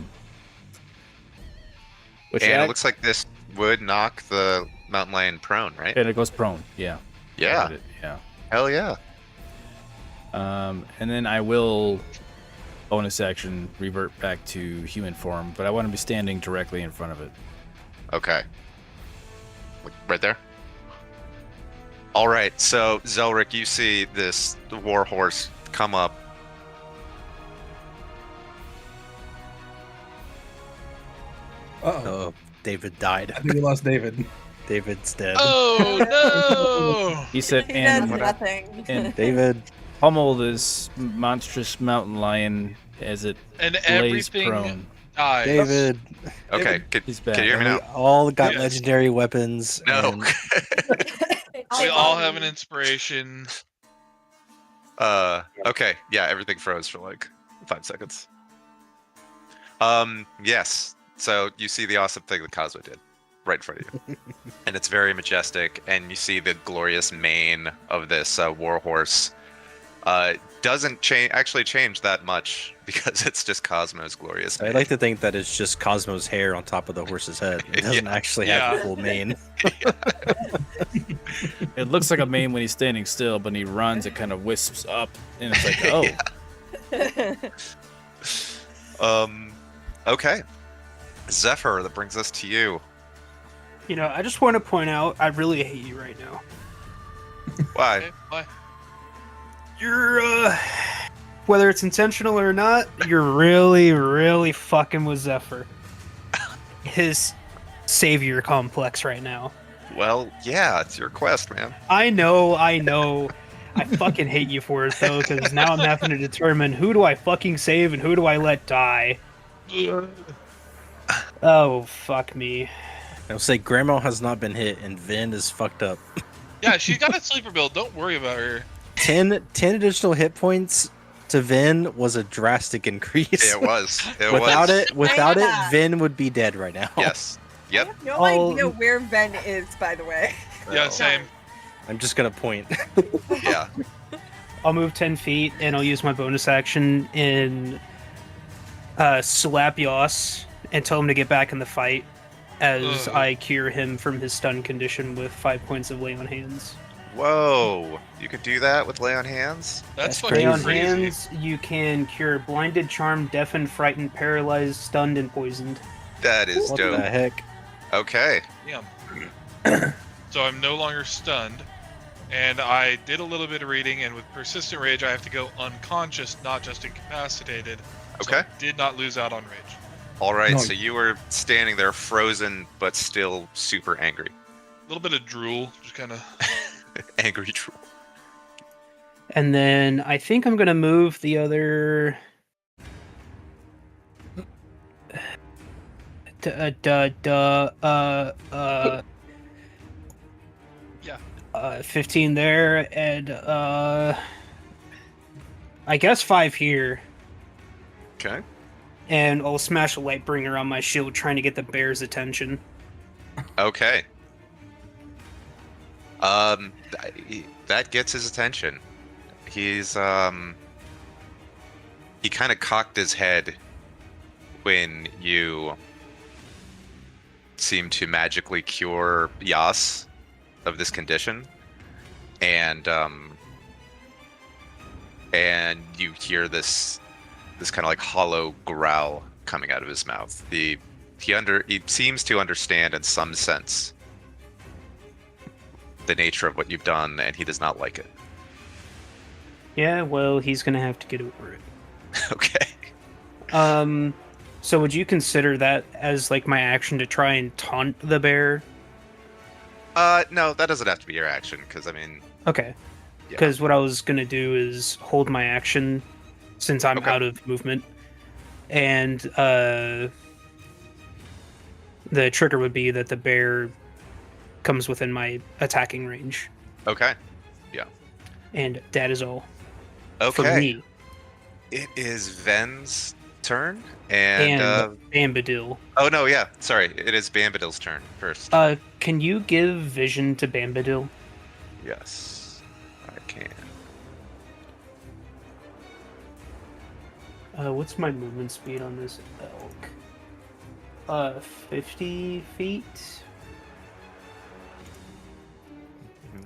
Which And it looks like this would knock the mountain lion prone, right? and it goes prone. Yeah. Yeah. I did it, yeah. Hell yeah. And then I will bonus action revert back to human form, but I want to be standing directly in front of it. Okay. Like, right there? All right, so Zelric, you see this warhorse come up. Uh-oh. Oh, David died. I think we lost David. David's dead. Oh no! He said, He and does nothing. and David. pummel this monstrous mountain lion as it And lays everything prone. dies. David. Okay, He's can back. you hear me And now? we all got Yes. legendary weapons. No. and We all have an inspiration. Okay, yeah, everything froze for like 5 seconds. Yes. So you see the awesome thing that Kazuo did right in front of you. And it's very majestic, and you see the glorious mane of this warhorse. Doesn't change that much because it's just Cosmo's glorious mane. I like to think that it's just Cosmo's hair on top of the horse's head. It doesn't actually have Yeah. a full mane. It looks like a mane when he's standing still, but when he runs, it kind of wisps up, and it's like, oh. Okay. Zephyr, that brings us to you. You know, I just want to point out, I really hate you right now. Why? Okay, bye. You're, whether it's intentional or not, you're really, really fucking with Zephyr. His savior complex right now. Well, yeah, it's your quest, man. I know. I fucking hate you for it, though, because now I'm having to determine who do I fucking save and who do I let die. Oh, fuck me. I'll say Grandma has not been hit, and Vin is fucked up. Yeah, she's got a sleeper build. Don't worry about her. 10 additional hit points to Vin was a drastic increase. It was. without Diana. it, Vin would be dead right now. Yes. I Yep. have no Oh. idea where Ben is, by the way. Yeah, same. I'm just gonna point. Yeah. I'll move 10 feet, and I'll use my bonus action in slap Yos and tell him to get back in the fight as Ugh. I cure him from his stun condition with 5 points of lay on hands. Whoa. You could do that with lay on hands? That's Lay fucking on crazy. hands, you can cure blinded, charmed, deafened, frightened, paralyzed, stunned, and poisoned. That is What dope. the heck? Okay. Damn. So I'm no longer stunned, and I did a little bit of reading, and with persistent rage, I have to go unconscious, not just incapacitated. So Okay. I did not lose out on rage. All right. No. So you were standing there frozen, but still super angry. A little bit of drool, just kind of. Angry troll. And then I think I'm gonna move the other. Yeah. 15 there, and I guess 5 here, Okay. and I'll smash a Lightbringer on my shield, trying to get the bear's attention. Okay. That gets his attention. He's he kind of cocked his head when you seem to magically cure Yas of this condition, and you hear this kind of like hollow growl coming out of his mouth. He seems to understand in some sense the nature of what you've done, and he does not like it. Yeah, well, he's gonna have to get over it. Okay. So would you consider that as like my action to try and taunt the bear? No, that doesn't have to be your action, because I mean, Okay. Yeah. Because what I was gonna do is hold my action since I'm Okay. out of movement, and the trigger would be that the bear comes within my attacking range, okay, and that is all okay. for me. It is Ven's turn, and Bambadil. oh no, yeah, sorry, it is Bambadil's turn first. Can you give vision to Bambadil? Yes, I can. What's my movement speed on this elk? 50 feet.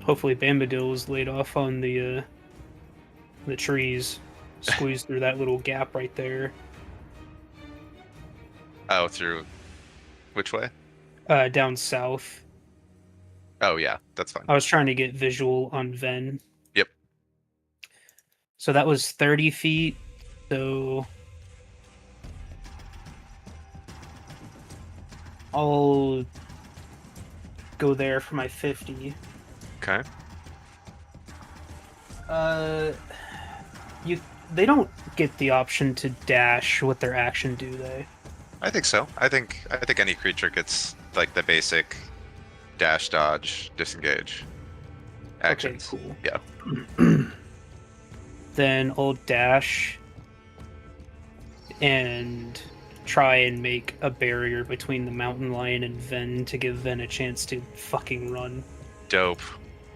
Hopefully, Bambadil is laid off on the trees. Squeeze through that little gap right there. Oh, through which way? Down south. Oh yeah, that's fine. I was trying to get visual on Ven. Yep. So that was 30 feet. So I'll go there for my 50. Okay. They don't get the option to dash with their action, do they? I think so. I think any creature gets like the basic dash, dodge, disengage actions. Okay, cool. Yeah. Then I'll dash and try and make a barrier between the mountain lion and Ven to give Ven a chance to fucking run. Dope.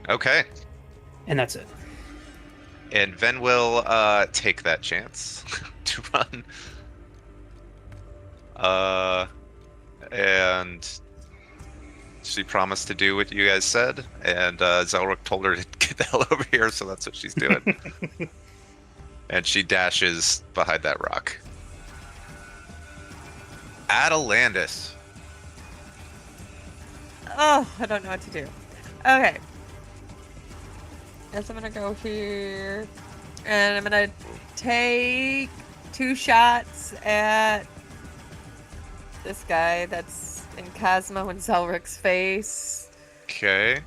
Okay. And that's it. And Ven will take that chance to run. And she promised to do what you guys said, and Zelric told her to get the hell over here, so that's what she's doing. And she dashes behind that rock. Atalandis. Oh, I don't know what to do. Okay. Guess I'm gonna go here, and I'm gonna take 2 shots at this guy that's in Cosmo and Zelric's face. Okay.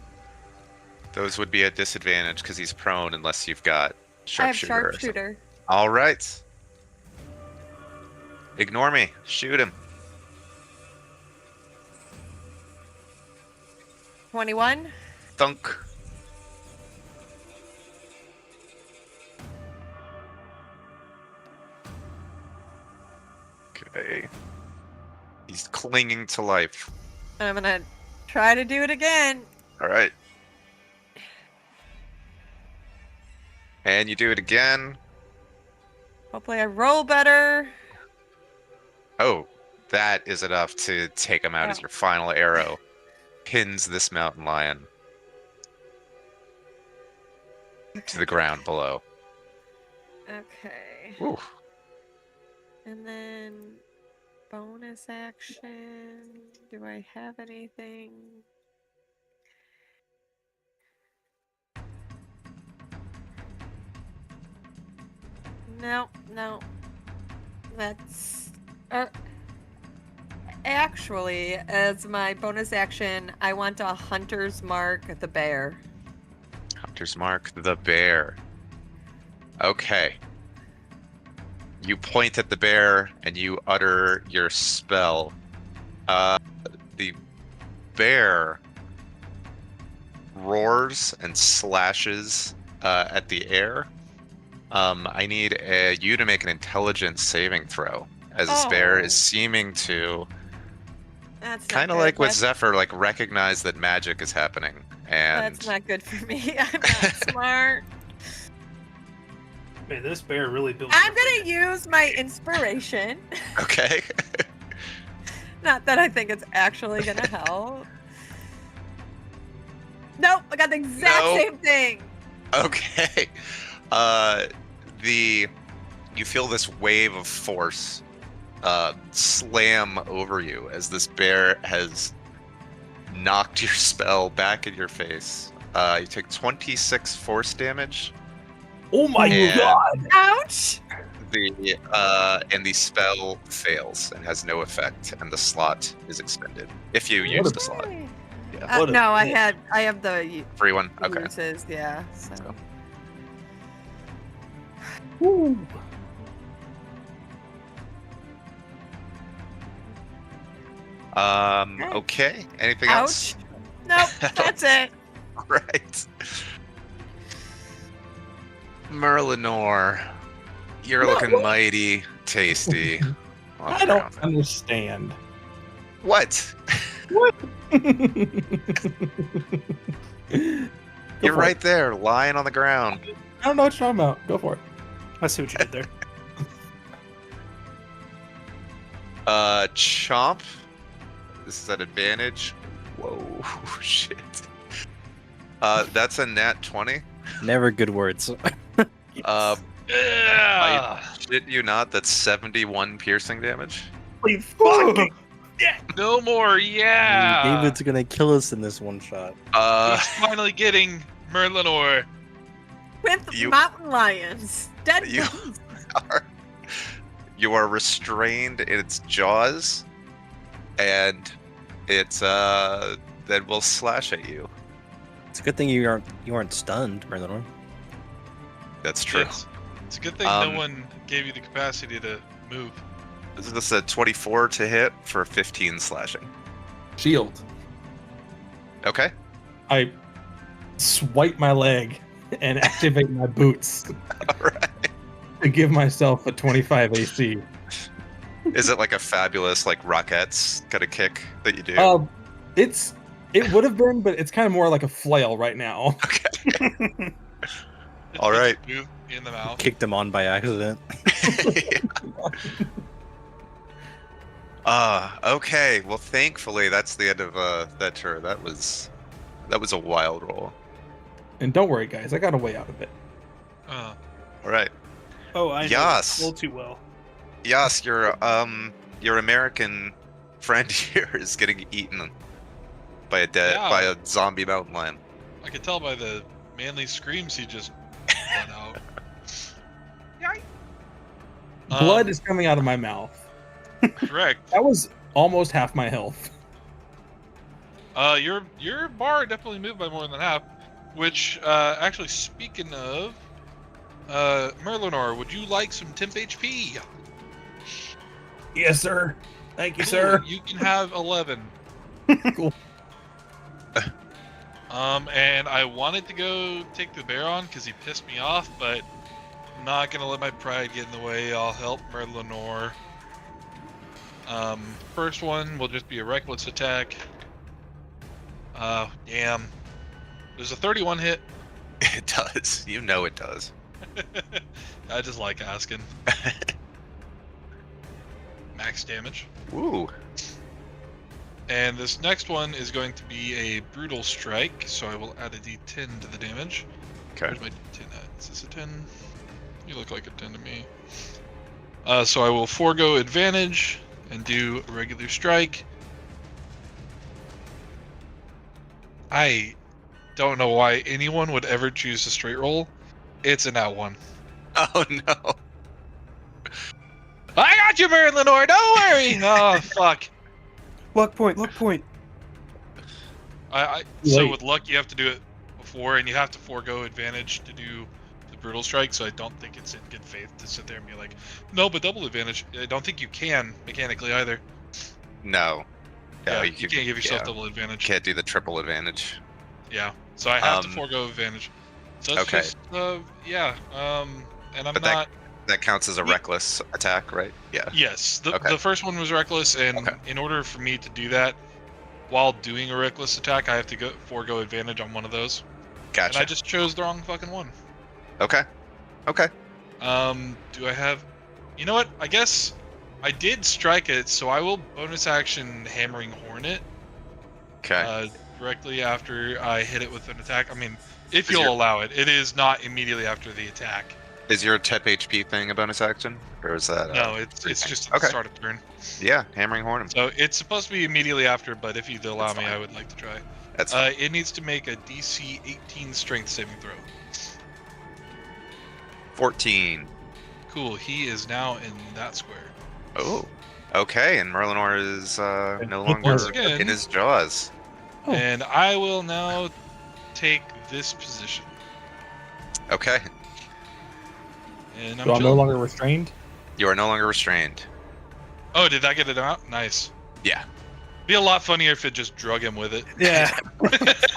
Those would be at disadvantage because he's prone unless you've got sharpshooter. I have or something. sharpshooter. All right. Ignore me. Shoot him. 21. Thunk. Okay. He's clinging to life. I'm gonna try to do it again. All right. And you do it again. Hopefully I roll better. Oh, that is enough to take him out as your final arrow. Pins this mountain lion to the ground below. Okay. Ooh. And then bonus action. Do I have anything? No, no. That's actually, as my bonus action, I want a hunter's mark the bear. Hunter's mark the bear. Okay. You point at the bear and you utter your spell. The bear roars and slashes at the air. I need you to make an intelligence saving throw, as this bear is seeming to, kind of like with Zephyr, like recognize that magic is happening. And that's not good for me. I'm not smart. Man, this bear really built. I'm gonna use my inspiration. Okay. Not that I think it's actually gonna help. Nope, I got the exact same thing. Okay. You feel this wave of force slam over you as this bear has knocked your spell back in your face. You take 26 force damage. Oh my god! Ouch! The spell fails and has no effect, and the slot is expended if you use the slot. Yeah. No, I have the Free one. Okay. uses, yeah. So. Let's go. Woo. Okay. Anything Ouch. else? Nope, that's it. Right. Merlinor, You're No, looking what? mighty tasty. on I the don't ground. understand. What? What? You're right there, lying on the ground. I don't know what you're talking about. Go for it. I see what you did there. Chomp. This is an advantage. Whoa, shit. That's a nat 20. Never good words. I Yeah. shit you not, that's 71 piercing damage. Holy fucking No more. Yeah. David's gonna kill us in this one shot. He's finally getting Merlinor. With You- mountain lions. Dead You- bees. you are restrained in its jaws, and it's then will slash at you. It's a good thing you aren't stunned, Merlinor. That's true. It's a good thing Um, no one gave you the capacity to move. This is a 24 to hit for 15 slashing. Shield. Okay. I swipe my leg and activate my boots Alright. to give myself a 25 AC. Is it like a fabulous like Rockettes kind of kick that you do? It would have been, but it's kind of more like a flail right now. Okay. All right. Move in the mouth. Kicked him on by accident. Okay. Well, thankfully, that's the end of that turn. That was a wild roll. And don't worry, guys, I got a way out of it. Uh, All right. Oh, I know Yas. all too well. Yas, your American friend here is getting eaten by by a zombie mountain lion. I could tell by the manly screams he just let out. Blood is coming out of my mouth. Correct. That was almost half my health. Your bar definitely moved by more than half. Which, actually, speaking of, Merlinor, would you like some temp HP? Yes, sir. Thank you, Cool, sir. You can have 11. Cool. And I wanted to go take the bear on because he pissed me off, but I'm not gonna let my pride get in the way. I'll help Merlinor. First one will just be a reckless attack. Damn. There's a 31 hit. It does. You know it does. I just like asking. Max damage. Woo. And this next one is going to be a brutal strike, so I will add a d10 to the damage. Okay. Where's my d10 at? Is this a 10? You look like a 10 to me. So I will forego advantage and do a regular strike. I don't know why anyone would ever choose a straight roll. It's an at one. Oh no. I got you, Merlinor. Don't worry. Oh fuck. Luck point, luck point. So Wait. with luck, you have to do it before, and you have to forego advantage to do the brutal strike. So I don't think it's in good faith to sit there and be like, no, but double advantage. I don't think you can mechanically either. No. Yeah, No, you can't give yourself yeah. double advantage. Can't do the triple advantage. Yeah, so I have to Um, forego advantage. So it's okay. just, yeah. And I'm But not. That counts as a Yeah. reckless attack, right? Yeah. Yes, the Okay. first one was reckless, and Okay. in order for me to do that, while doing a reckless attack, I have to forego advantage on one of those. Gotcha. And I just chose the wrong fucking one. Okay. Okay. Do I have? You know what? I guess I did strike it, so I will bonus action Hammering Hornet Okay. directly after I hit it with an attack. I mean, if Is you'll your- allow it. It is not immediately after the attack. Is your tep HP thing a bonus action, or is that? No, it's just at the Okay. start of turn. Yeah, hammering horn him. So it's supposed to be immediately after, but if you'd allow That's me, fine. I would like to try. That's fine. It needs to make a DC 18 Strength saving throw. 14. Cool. He is now in that square. Oh. Okay, and Merlinor is no longer Once again- in his jaws. Oh. And I will now take this position. Okay. And So I'm no chilling. longer restrained. You are no longer restrained. Oh, did that get it out? Nice. Yeah. Be a lot funnier if it just drug him with it. Yeah, I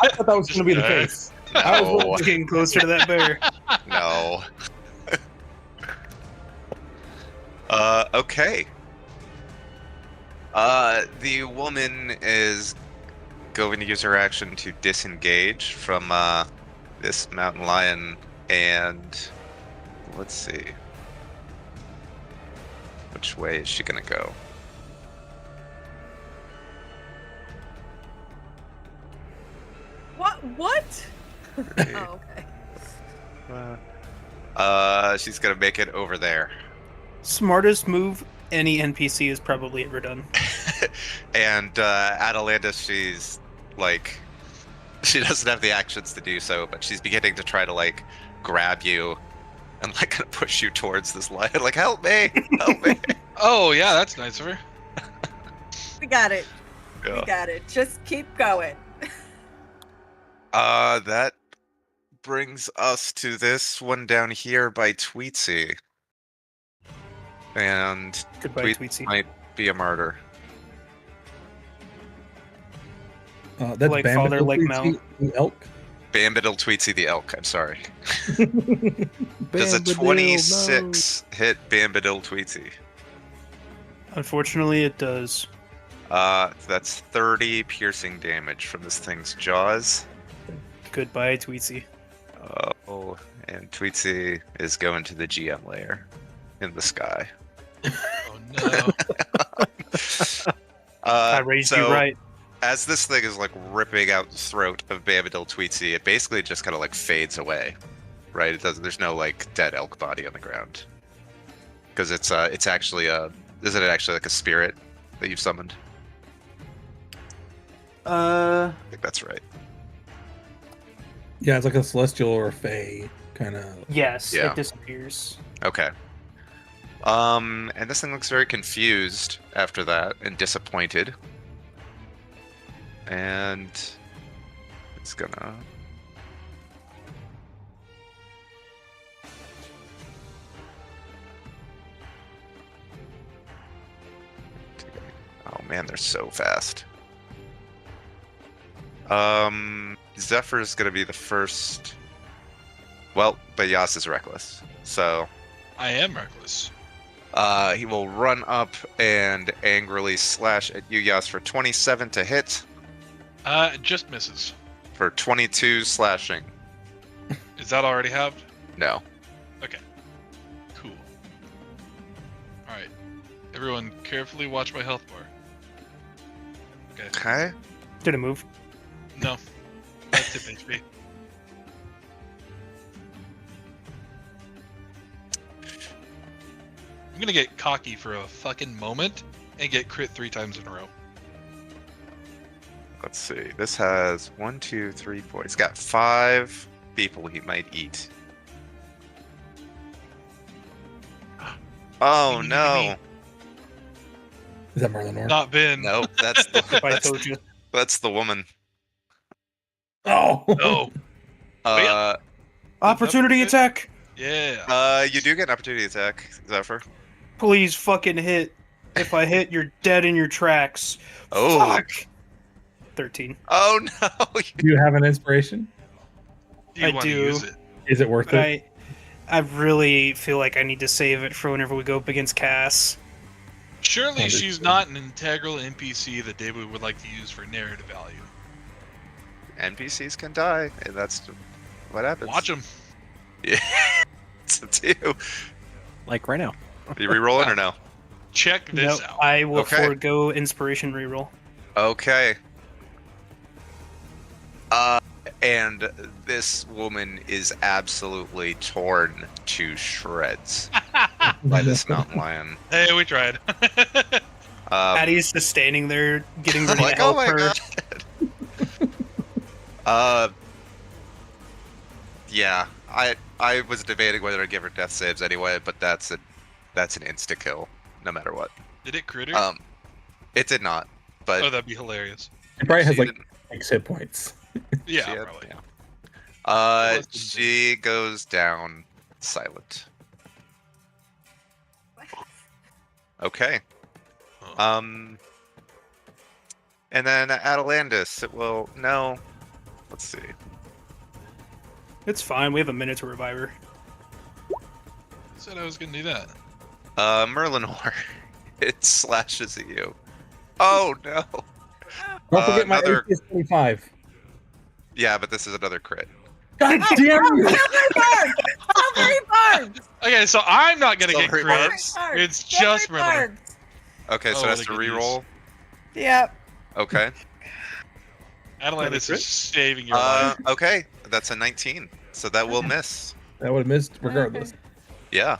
thought that was going to be the case. I was No. getting closer to that bear. No. Okay. The woman is going to use her action to disengage from this mountain lion, and let's see. Which way is she gonna go? What? Three. Oh, okay. She's gonna make it over there. Smartest move any NPC has probably ever done. And Atalantis, she's like, she doesn't have the actions to do so, but she's beginning to try to like grab you and like gonna push you towards this lion. Like, help me, help me. Oh yeah, that's nice of her. We got it. Yeah. We got it. Just keep going. That brings us to this one down here by Tweetsy. And Goodbye, Tweetsy. might be a martyr. That's Like Bambadil father, like Tweetsy, the elk. Bambadil Tweetsy the elk, I'm sorry. Does a 26 hit Bambadil Tweetsy? Unfortunately, it does. That's 30 piercing damage from this thing's jaws. Goodbye, Tweetsy. Oh, and Tweetsy is going to the GM layer in the sky. Oh no. I raised so you right. As this thing is like ripping out the throat of Bambadil Tweetsy, it basically just kind of like fades away, right? It doesn't. There's no like dead elk body on the ground because it's actually isn't it actually like a spirit that you've summoned? I think that's right. Yeah, it's like a celestial or a fae kind of. Yes, Yeah. it disappears. Okay. And this thing looks very confused after that and disappointed. And it's gonna oh man, they're so fast. Zephyr's gonna be the first. Well, but Yas is reckless, so I am reckless. he will run up and angrily slash at you, Yas, for 27 to hit, It just misses. for 22 slashing. Is that already halved? No. Okay. Cool. Alright. Everyone carefully watch my health bar. Okay. Okay. Did it move? No. That's tip HP. I'm gonna get cocky for a fucking moment and get crit 3 times in a row. Let's see. This has 1, 2, 3, 4. It's got 5 people he might eat. Oh no! Is that Marlon Orr? Not been. No, that's I told you. that's the woman. Oh. No. Opportunity Nope. attack! Yeah. You do get an opportunity attack, Zephyr. Please fucking hit. If I hit, you're dead in your tracks. Oh. Fuck! 13. Oh no! Do you have an inspiration? Do you I want do. to use it? Is it worth But it? I really feel like I need to save it for whenever we go up against Kas. Surely Understood. she's not an integral NPC that David would like to use for narrative value. NPCs can die, and that's what happens. Watch them. Yeah, it's up to you. Like right now. Are you re-rolling or no? Check this Nope, out. I will Okay. forego inspiration reroll. Okay. And this woman is absolutely torn to shreds by this mountain lion. Hey, we tried. Addie's just standing there getting ready like, to help oh my her. god. Yeah, I was debating whether to give her death saves anyway, but that's an insta kill, no matter what. Did it crit her? It did not, but Oh, that'd be hilarious. It probably has she like didn't- 6 hit points. Yeah, she had- probably. yeah. She goes down silent. Okay. Oh. And then Atalantis, it will no. Let's see. It's fine. We have a minute to revive her. Said I was gonna do that. Merlinor, it slashes at you. Oh no! Don't forget my another- AC is 25. Yeah, but this is another crit. God damn you! Silvery barbs! Silvery barbs! Okay, so I'm not gonna get Silvery crit. barbs? It's just Silvery Merlin. barbs. Okay, so Oh, that's what to a good reroll. Yep. Okay. Atlantis crit? is saving your life. Okay, that's a 19, so that will miss. That would have missed regardless. Yeah.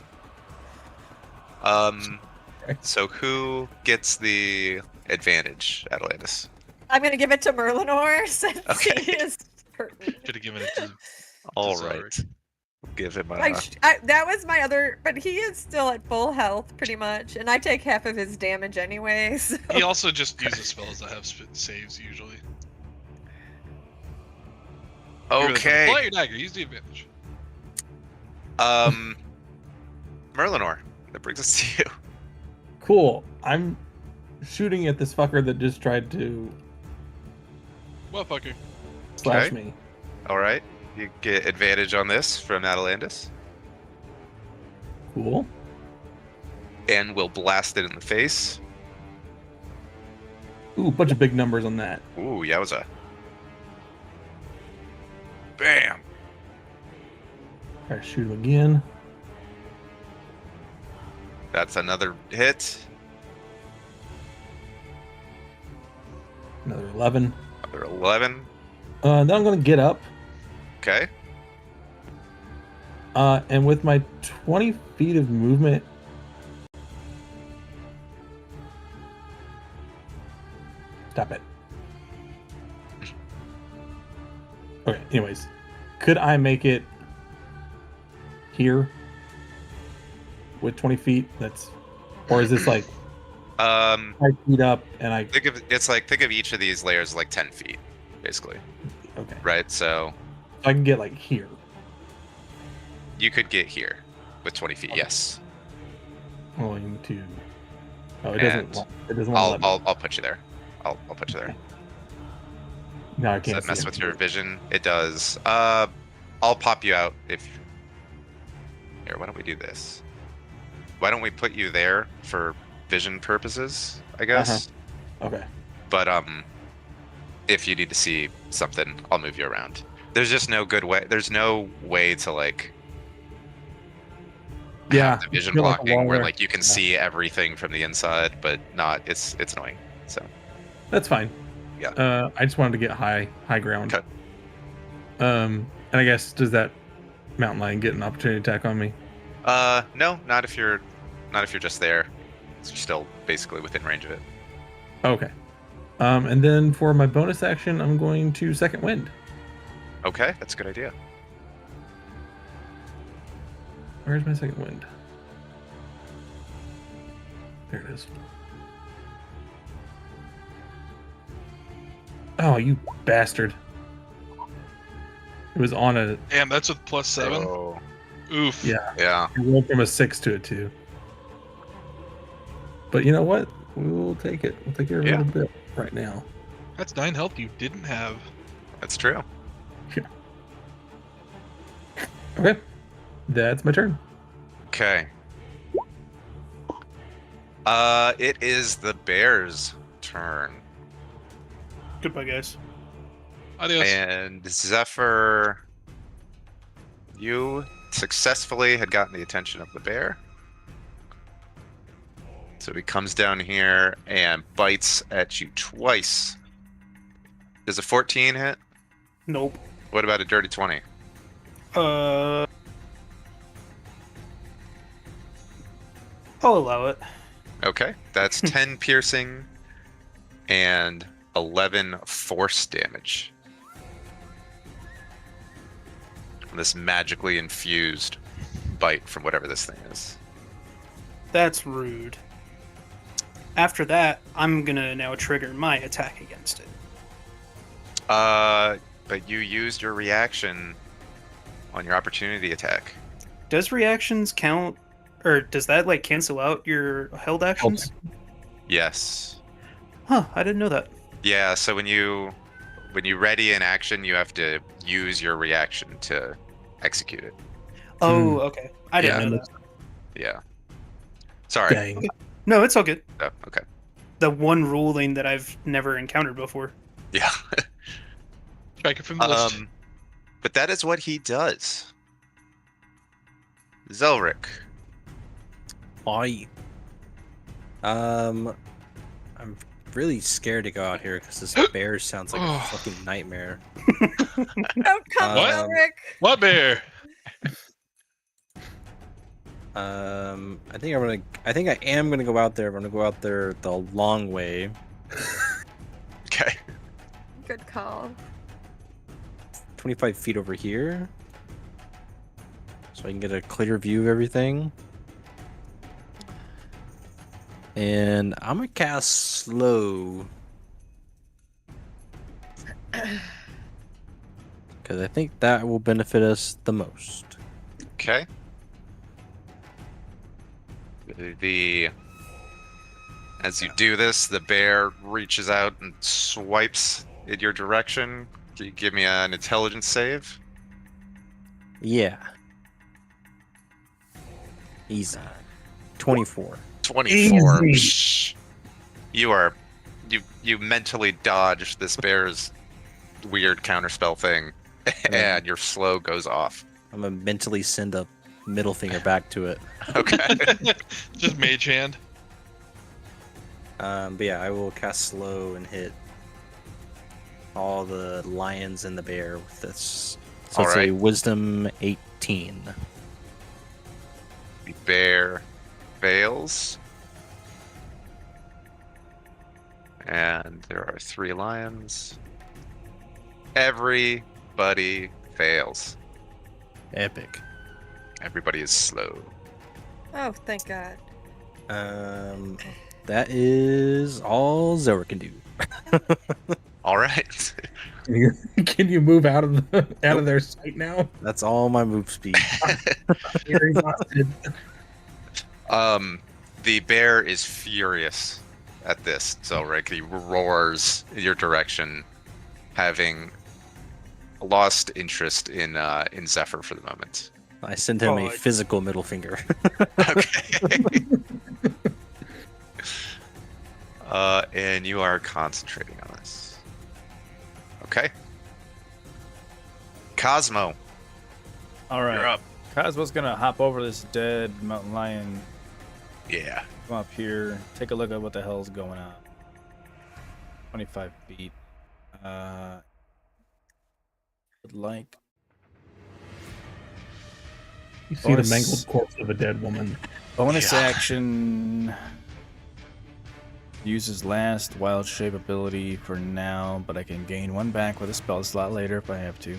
So who gets the advantage, Atlantis? I'm gonna give it to Merlinor since Okay. he is hurting. Should have given it to. All Sorry. right. Give him a. That was my other, but he is still at full health pretty much, and I take half of his damage anyway. So. He also just uses spells that have saves usually. Okay. Pull out your dagger. Use the advantage. Merlinor, that brings us to you. Cool. I'm shooting at this fucker that just tried to Well, fucker. slash Okay. me. All right. You get advantage on this from Atalantis, Cool. and we'll blast it in the face. Ooh, bunch of big numbers on that. Ooh, yowza. Bam. Try to shoot him again. That's another hit. Another 11. Another 11. Then I'm gonna get up. Okay. And with my 20 feet of movement, stop it. Okay, anyways, could I make it here with 20 feet? Or is this like Um, 5 feet up and I, think of each of these layers as like 10 feet, basically, okay, right? So I can get like here. you could get here with 20 feet. Yes. Going to, oh, it And doesn't want to let me. I'll put you there. I'll put you there. No, I Does can't that mess see with it. your vision? It does. I'll pop you out if. Here, why don't we do this? Why don't we put you there for vision purposes? I guess. Okay. But if you need to see something, I'll move you around. There's just no good way. There's no way to like. Yeah. Have the vision feel like a blocking wall where there. like you can Yeah. see everything from the inside, but not. It's annoying. So. That's fine. Yeah. I just wanted to get high ground. Okay. And I guess does that mountain lion get an opportunity attack on me? No, not if you're just there. You're still basically within range of it. Okay. And then for my bonus action, I'm going to second wind. Okay, that's a good idea. Where's my second wind? There it is. Oh, you bastard. It was on a, Damn, that's with +7. Oh, Oof. yeah, yeah. it went from a 6 to a 2. But you know what? We'll take it. We'll take care of it a bit right now. That's 9 health you didn't have. That's true. Okay. That's my turn. Okay. It is the bear's turn. Goodbye, guys. Adios. And Zephyr, you successfully had gotten the attention of the bear. So he comes down here and bites at you twice. Does a 14 hit? Nope. What about a dirty 20? I'll allow it. Okay, that's 10 piercing and 11 force damage. This magically infused bite from whatever this thing is. That's rude. After that, I'm gonna now trigger my attack against it. But you used your reaction on your opportunity attack. Does reactions count, or does that like cancel out your held actions? Yes. Huh, I didn't know that. Yeah, so when you ready an action, you have to use your reaction to execute it. Oh, okay. I didn't Yeah. know that. Yeah. Sorry. Dang. No, it's all good. Oh, okay. The one ruling that I've never encountered before. Yeah. Strike it from the list. But that is what he does. Zelric. I'm really scared to go out here because this bear sounds like a fucking nightmare. Oh, come What? on, Rick. What bear? I think I am gonna go out there. I'm gonna go out there the long way. Okay. Good call. 25 feet over here. So I can get a clear view of everything. And I'm gonna cast slow. Because I think that will benefit us the most. Okay. As you do this, the bear reaches out and swipes in your direction. Can you give me an intelligence save? Yeah. Easy. 24. 24. Easy. Shh. You mentally dodge this bear's weird counterspell thing, and your slow goes off. I'm gonna mentally send a middle finger back to it. Okay. Just mage hand. But yeah, I will cast slow and hit all the lions and the bear with this. So it's a Alright. wisdom 18. The bear fails. And there are 3 lions. Everybody fails. Epic. Everybody is slow. Oh, thank God. That is all Zora can do. All right. Can you move out of their sight now? That's all my move speed. You're exhausted. The bear is furious at this. So Rick, he roars in your direction, having lost interest in Zephyr for the moment. I send him Oh, a physical middle finger. Okay. And you are concentrating on this. Okay. Cosmo, All right. you're up. Cosmo's gonna hop over this dead mountain lion. Yeah. Come up here. Take a look at what the hell's going on. 25 feet. Would like. You see the Bonus- mangled corpse of a dead woman. Bonus Yeah. action. Uses last wild shape ability for now, but I can gain 1 back with a spell slot later if I have to.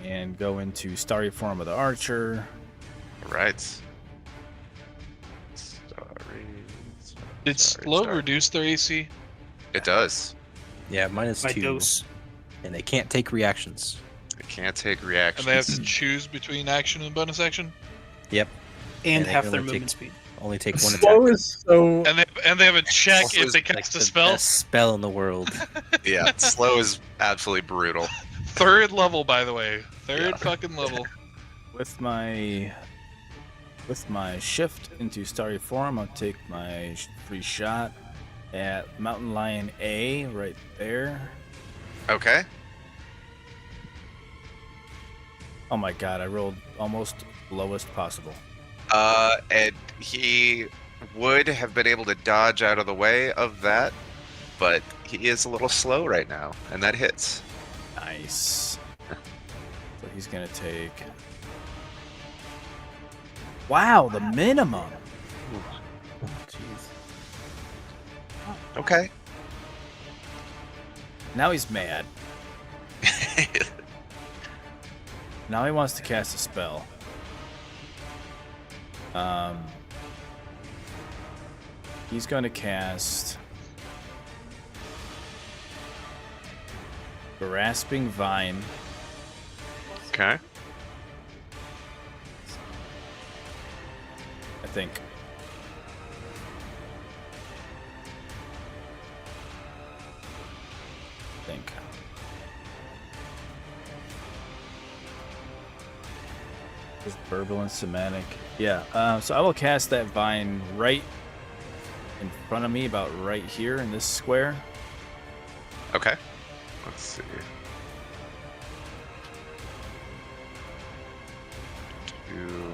And go into starry form of the archer. All right. Did slow reduce their AC? It does. Yeah, minus My 2. dose. And they can't take reactions. It can't take And reactions. they have to choose between action and bonus action? Yep. And And they half can their only movement take- speed. Only take 1 attack. Slow is so. And they have a check Also if is they Like cast a the spell. best spell in the world. Yeah, slow is absolutely brutal. 3rd level, by the way. 3rd Yeah. fucking level. With my shift into starry form, I'll take my free shot at Mountain Lion A right there. Okay. Oh my god, I rolled almost lowest possible. And he would have been able to dodge out of the way of that, but he is a little slow right now, and that hits. Nice. So he's gonna take. Wow, the minimum. Jeez. Okay. Now he's mad. Now he wants to cast a spell. He's going to cast Grasping Vine. Okay. I think. Just verbal and somatic. Yeah. So I will cast that vine right in front of me, about right here in this square. Okay. Let's see. Two.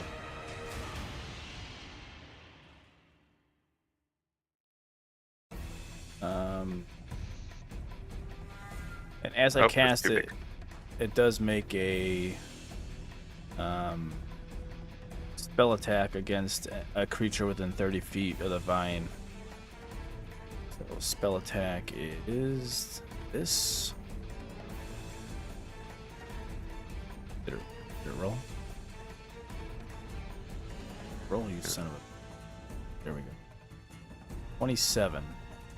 And as I Oh, it's cast too it, big. it does make a spell attack against a creature within 30 feet of the vine. So spell attack is this. Did it roll? Roll, you son of a. There we go. 27.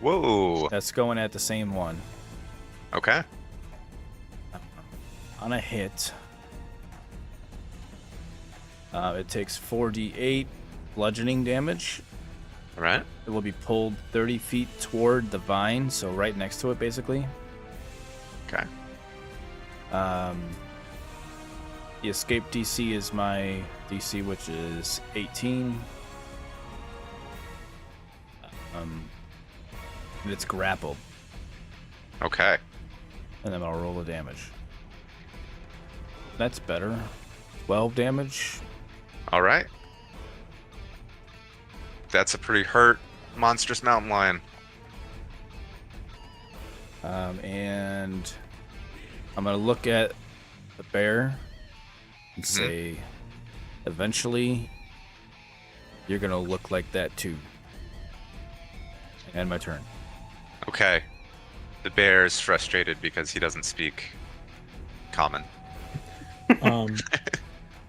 Whoa. That's going at the same one. Okay. On a hit, it takes 4d8 bludgeoning damage. All right. It will be pulled 30 feet toward the vine, so right next to it, basically. Okay. The escape DC is my DC, which is 18. And it's grappled, Okay. and then I'll roll the damage. That's better. 12 damage. All right. That's a pretty hurt monstrous mountain lion. And I'm gonna look at the bear and say, eventually, you're gonna look like that too. And my turn. Okay. The bear is frustrated because he doesn't speak common.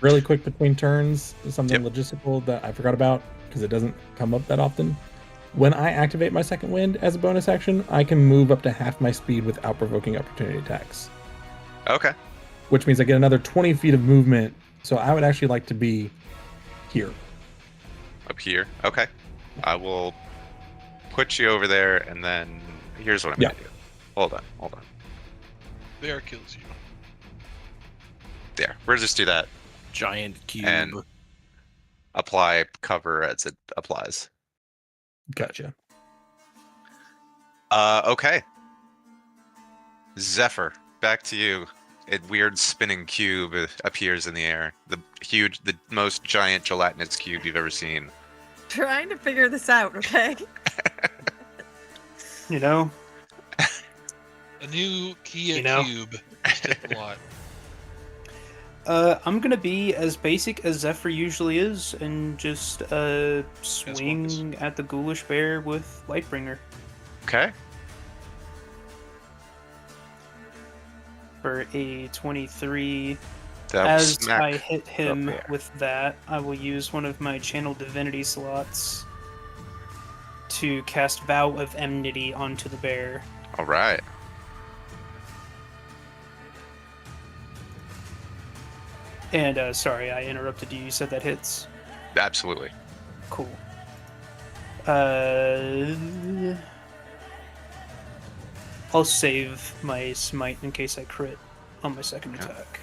Really quick between turns, something Yep. logistical that I forgot about because it doesn't come up that often. When I activate my second wind as a bonus action, I can move up to half my speed without provoking opportunity attacks, Okay. which means I get another 20 feet of movement. So I would actually like to be here. Up here. Okay. I will put you over there, and then here's what I'm Yeah. gonna do. Hold on. Bear kills you. There. We'll just do that. Giant cube. And apply cover as it applies. Gotcha. Okay. Zephyr, back to you. A weird spinning cube appears in the air. The most giant gelatinous cube you've ever seen. Trying to figure this out, okay? You know, A new Kia You know? Cube. Just take a lot. I'm gonna be as basic as Zephyr usually is and just swing at the ghoulish bear with Lightbringer Okay. for a 23. That will As smack I hit him the bear. with that, I will use one of my Channel Divinity slots to cast Vow of Enmity onto the bear. All right. And sorry, I interrupted you. You said that hits. Absolutely. Cool. I'll save my smite in case I crit on my second Okay. attack.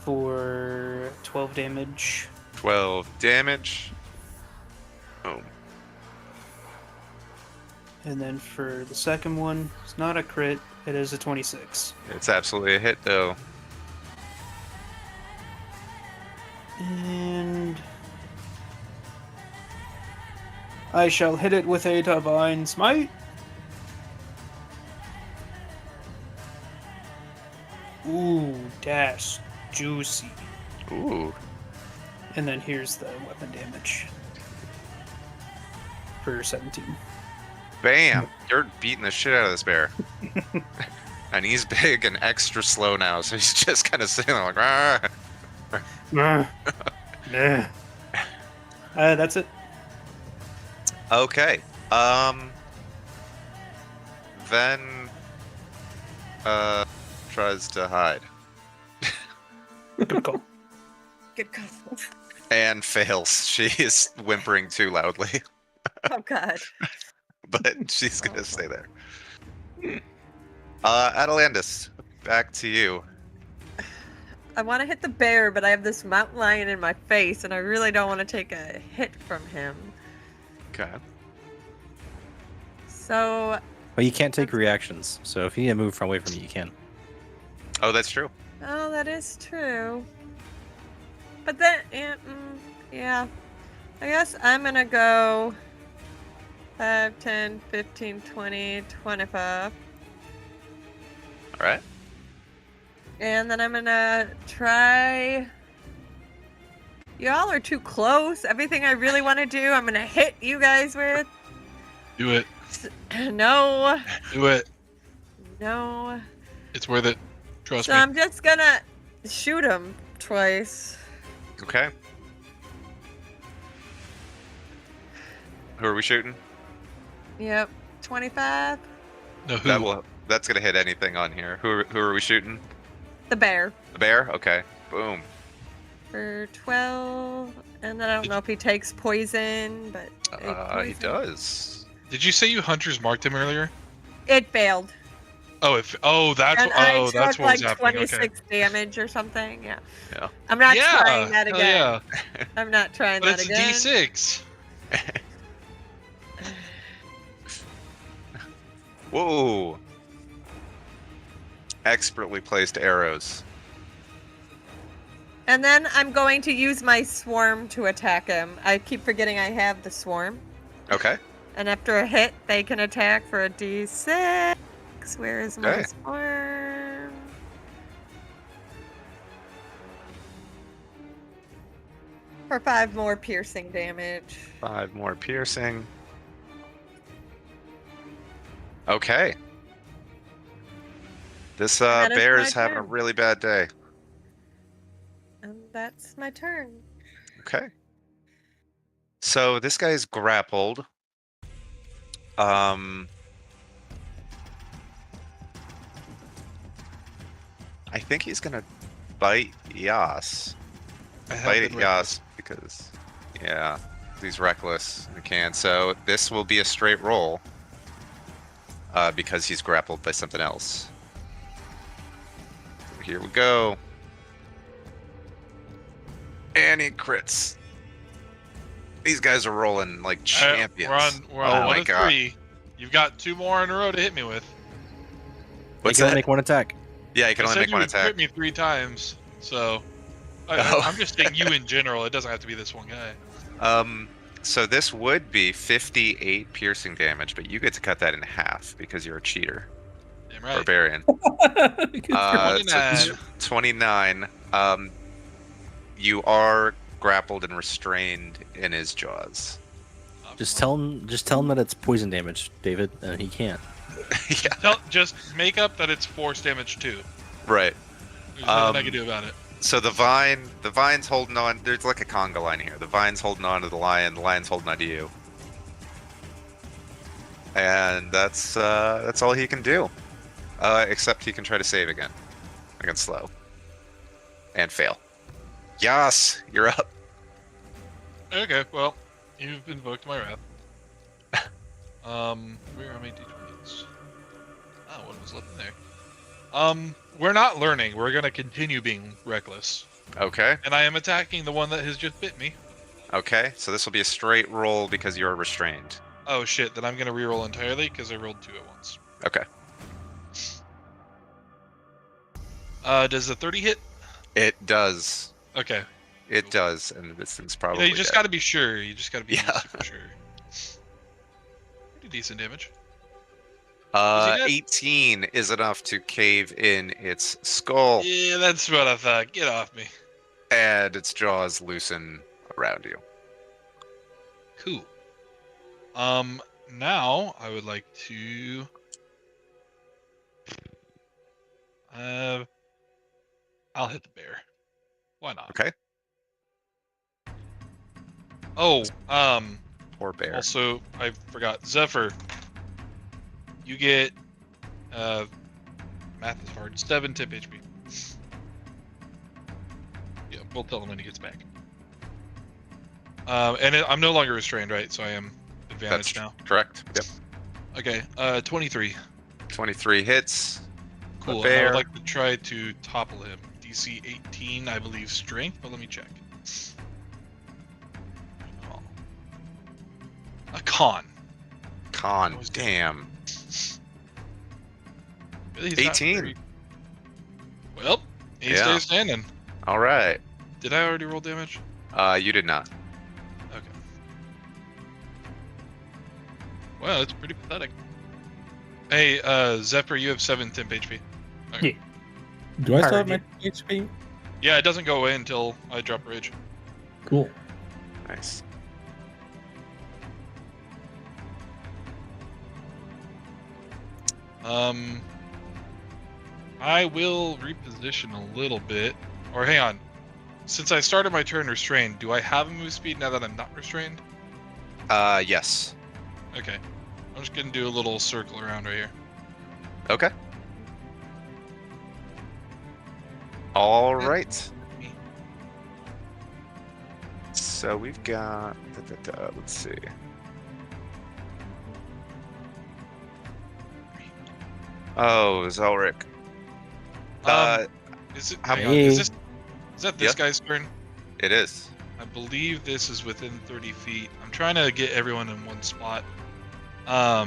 For 12 damage. 12 damage. Boom. And then for the second one, it's not a crit, it is a 26. It's absolutely a hit, though. And I shall hit it with a divine smite. Ooh, that's juicy. Ooh. And then here's the weapon damage for 17. Bam! You're beating the shit out of this bear. And he's big and extra slow now, so he's just kind of sitting there like, "Rah." Nah. Nah. That's it. Okay. Then tries to hide Good call. Good call. and fails. She is whimpering too loudly, Oh god. but she's gonna stay there. Atalandis, back to you. I want to hit the bear, but I have this mountain lion in my face, and I really don't want to take a hit from him. Okay. So, Well, you can't take reactions, so if you need to move from away from you, you can. Oh, that's true. oh, that is true. But then, yeah. I guess I'm going to go 5, 10, 15, 20, 25. All right. And then I'm going to try... Y'all are too close. Everything I really want to do, I'm going to hit you guys with. Do it. No. Do it. No. It's worth it. Trust So me. I'm just going to shoot him twice. Okay. Who are we shooting? Yep. 25. No, who? That's gonna hit anything on here. Who are we shooting? The bear. The bear? Okay. Boom. For 12. And then I don't know if he takes poison, but... He does. Did you say you hunters marked him earlier? It failed. Oh, that's And I took what like was happening. 26 damage or something. Yeah. Yeah. I'm not Yeah, trying that hell again. yeah. I'm not trying But that it's again. a D6. Whoa. Expertly placed arrows. And then I'm going to use my swarm to attack him. I keep forgetting I have the swarm. Okay. And after a hit, they can attack for a D6. Where is my Okay. swarm? For 5 more piercing damage. 5 more piercing. Okay. This that is bear my is having a turn. really bad day. And that's my turn. Okay. So this guy is grappled. I think he's gonna bite Yas. I have Bite at been Yas because, yeah, he's reckless. He can. So this will be a straight roll. Because he's grappled by something else. Here we go. And he crits. These guys are rolling like champions. We're on Oh one my of god. 3. You've got 2 more in a row to hit me with. You What's can only that? make one attack. Yeah, you can I only said make you one would crit attack. me 3 times, so Oh. I'm just saying you in general. It doesn't have to be this one guy. So this would be 58 piercing damage, but you get to cut that in half because you're a cheater. Damn right. Barbarian. So 29. 29. You are grappled and restrained in his jaws. Just tell him that it's poison damage, David, and he can't. Yeah, Just make up that it's force damage too. right. There's nothing I can do about it. So the vine's holding on. There's like a conga line here. The vine's holding on to the lion's holding on to you. And that's all he can do. Except he can try to save again. Against slow. And fail. Yas, you're up. Okay, well, you've invoked my wrath. Where are my d20s? Oh, what was left in there? We're not learning. We're gonna continue being reckless. Okay. And I am attacking the one that has just bit me. Okay. So this will be a straight roll because you're restrained. Oh shit, then I'm gonna reroll entirely because I rolled 2 at once. Okay. Does the 30 hit? It does. Okay. It does, and this thing's You probably. know, you just dead. gotta be sure. You just gotta be Yeah. super sure. Pretty decent damage. Does he hit? 18 is enough to cave in its skull, Yeah, that's what I thought. Get off me. and its jaws loosen around you. Cool. Now I would like to I'll hit the bear. Why not? Okay. Oh, Poor bear. also I forgot. Zephyr. You get math is hard. 7 tip HP. Yeah, we'll tell him when he gets back. I'm no longer restrained, right? So I am advantaged now. Correct. Yep. Okay, 23. 23 hits. Cool. The And I bear. would like to try to topple him. D6 DC 18, I believe, strength, but let me check. Oh. A con. Con. was- Damn. Really, he's not 18. very- Well, he Yeah. stays standing. All right. Did I already roll damage? You did not. Okay. Wow, that's pretty pathetic. Hey, Zephyr, you have 7 temp HP. Okay. Yeah. Do I still have Alright, my HP? Yeah, it doesn't go away until I drop rage. Cool. Nice. I will reposition a little bit. Or hang on. Since I started my turn restrained, do I have a move speed now that I'm not restrained? Yes. Okay. I'm just gonna do a little circle around right here. Okay. All right. Me. So we've got. Let's see. Oh, Zelric. Is it? how- Hang on, is that this Yeah. guy's turn? It is. I believe this is within 30 feet. I'm trying to get everyone in one spot. I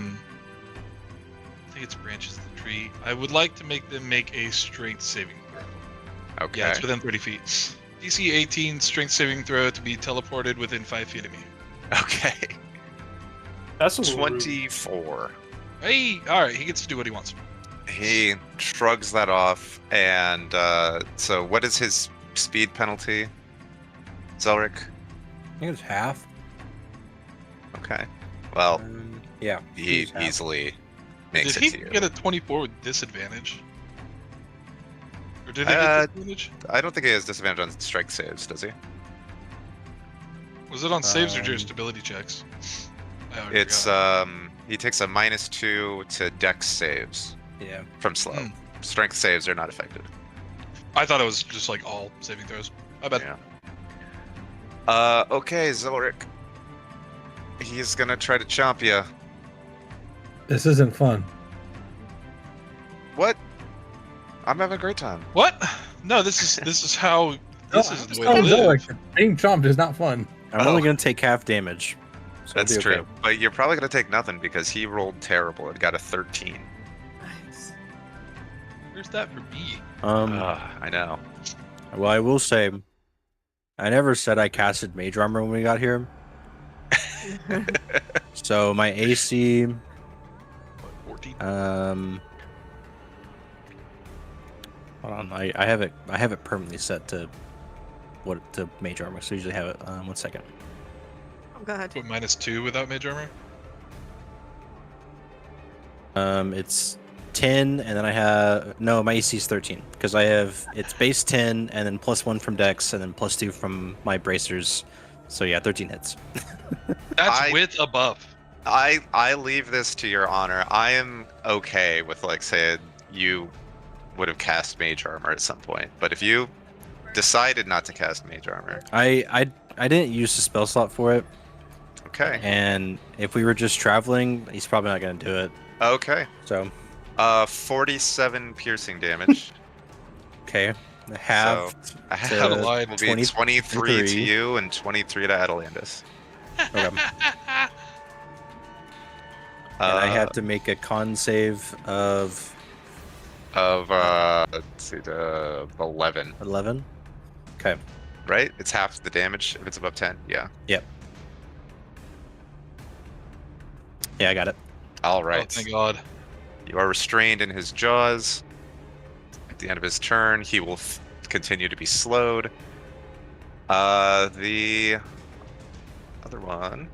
think it's branches of the tree. I would like to make them make a strength saving throw. Okay. Yeah, it's within 30 feet. DC 18 strength saving throw to be teleported within 5 feet of me. Okay. That's a little rude. 24. Hey, all right, he gets to do what he wants. He shrugs that off, and so what is his speed penalty, Zelric? I think it's half. Okay. Well, Yeah. he it's half. easily makes Did it he to you. get a 24 with disadvantage? Or did he Uh, get disadvantage? I don't think he has disadvantage on strike saves, does he? Was it on saves or um, just ability checks? I already It's forgot. he takes a -2 to Dex saves Yeah. from slow. Hmm. Strength saves are not affected. I thought it was just like all saving throws. I bet. Yeah. Okay, Zelric. He's gonna try to chomp you. This isn't fun. What? I'm having a great time. What? No, this is how this No, is I'm the just way to telling live. Zolik, being chomped is not fun. I'm Oh. only going to take half damage. So it'll That's be true. okay. But you're probably gonna take nothing because he rolled terrible and got a 13. Nice. Where's that for me? I know. Well, I will say, I never said I casted Mage Armor when we got here. So my AC, What, 14? hold on, I have it permanently set to Mage Armor. So I usually have it. 1 second. Oh god. What, -2 without mage armor? It's 10, and then I have my AC is 13 because it's base 10, and then +1 from Dex, and then +2 from my bracers. So yeah, 13 hits. That's I- with a buff. I leave this to your honor. I am okay with like saying you would have cast Mage Armor at some point, but if you decided not to cast Mage Armor, I didn't use the spell slot for it, okay, and if we were just traveling, he's probably not going to do it. okay. So 47 piercing damage. okay, half. Half to will be 23 to 23. you and 23 to Atalandis. Okay. And I have to make a con save of let's see, the 11, 11. Okay. right? It's half the damage if it's above 10. Yeah. Yep. Yeah, I got it. All Oh, right. thank God. You are restrained in his jaws. At the end of his turn, he will continue to be slowed. The other one.